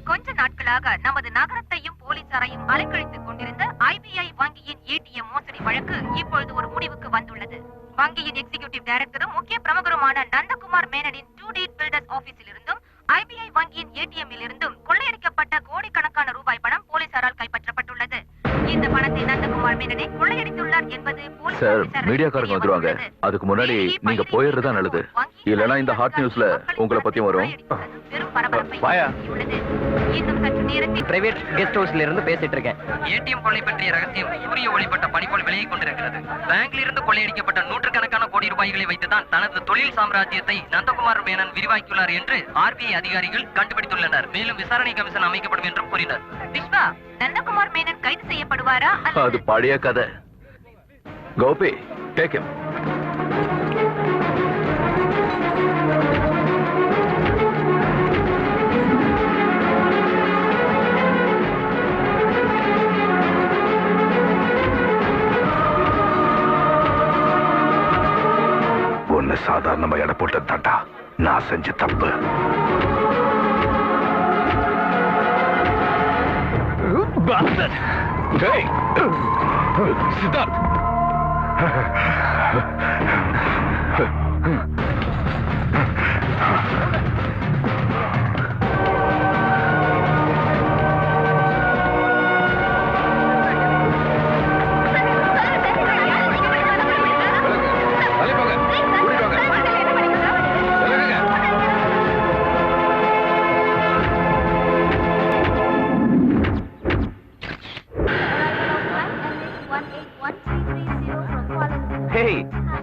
கொஞ்ச நாட்களாக நமது நகரத்தையும் போலீசாரையும் அலைக்கழித்துக் கொண்டிருந்த ஐபிஐ வங்கியின் ஏடிஎம் மோசடி வழக்கு இப்பொழுது ஒரு முடிவுக்கு வந்துள்ளது. வங்கியின் எக்ஸிகியூட்டிவ் டைரக்டரும் முக்கிய பிரமுகருமான நந்தகுமார் மேனனின் 2D பில்டர்ஸ் ஆபீஸில் இருந்தும் ஐபிஐ வங்கியின் ஏடிஎம்மில் இருந்தும் கொள்ளையடிக்கப்பட்ட கோடிக்கணக்கான ரூபாய் பணம் போலீசாரால் கைப்பற்றப்பட்டுள்ளது. இந்த பணத்தை நந்தகுமார் மேனனே கொள்ளையடித்துள்ளார் என்பது சார், மீடியாக்காரங்க வந்துருவாங்க. அதுக்கு முன்னாடி நீங்க போயிடுறதா நல்லது. இல்லைன்னா இந்த ஹாட் நியூஸ்ல உங்களை பத்தியும் வரும். பிரைவேட் கெஸ்ட் ஹவுஸ்ல இருந்து பேசிட்டு இருக்கேன். ஏடிஎம் கொள்ளை பற்றிய ரகசியம் சூரிய ஒளிப்பட்ட பனிபோல் விலகிக் கொண்டிருக்கிறது. பேங்கில் இருந்து கொள்ளையடிக்கப்பட்ட நூற்றுக்கணக்கான கோடி ரூபாய்களை வைத்துதான் தனது தொழில் சாம்ராஜ்யத்தை நந்தகுமார் மேனன் விரிவாக்கியுள்ளார் என்று ஆர்பிஐ அதிகாரிகள் கண்டுபிடித்துள்ளனர். மேலும் விசாரணை கமிஷன் அமைக்கப்படும் என்றும் கூறினர். விஸ்வா, நந்தகுமார் மேனன் கைது செய்யப்படுவாரா? அது பழைய கதை. Gopi, take him. ஒன்னு சாதாரணமா எடை போட்டு தாண்டா நான் செஞ்ச தப்பு. சித்தார்த்,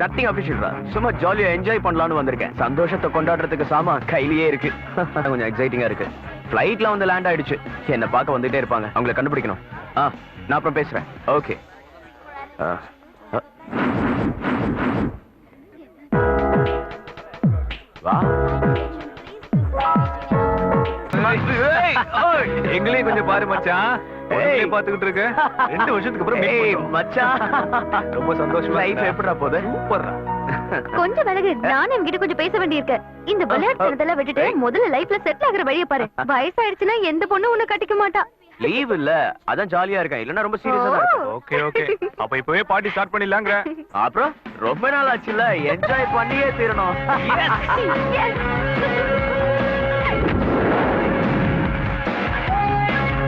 நத்திங் அபிஷியல்ரா, சும்மா ஜாலியா என்ஜாய் பண்ணலாம்னு வந்திருக்கேன். சந்தோஷத்தை கொண்டாடுறதுக்கு சாமான் கையிலேயே இருக்கு. கொஞ்சம் எக்ஸைட்டிங்கா இருக்கு. ஃபிளைட்ல வந்து லேண்ட் ஆயிடுச்சு. என்ன பார்க்க வந்துட்டே இருப்பாங்க, அவங்களை கண்டுபிடிக்கணும். நான் அப்புறம் பேசுறேன். ஓகே. வா, எங்களையும் கொஞ்சம் பாரு மச்சான். பாத்துக்கிட்டு இருக்க 2 வருஷத்துக்கு அப்புறம் மச்சான் ரொம்ப சந்தோஷமா. லைஃப் எப்படிடா போகுது? சூப்பர்ரா. கொஞ்சம் விலகு, நானும் இவங்கிட்ட கொஞ்சம் பேச வேண்டியிருக்கு. இந்த விளையாட்டுறதெல்லாம் விட்டுட்டு முதல்ல லைஃப்ல செட்டில் ஆகுற வழியை பாரு. வயசாயிடுச்சுன்னா எந்த பொண்ணு உன்னை கட்டிக்க மாட்டா. லீவ் இல்ல, அதான் ஜாலியா இருக்கேன். இல்லன்னா ரொம்ப சீரியஸா தான் இருக்கேன். ஓகே ஓகே, அப்ப இப்பவே பார்ட்டி ஸ்டார்ட் பண்ணிடலாங்கற. அப்புறம் ரொம்ப நாள் ஆச்சுல, என்ஜாய் பண்ணியே தீரணும்.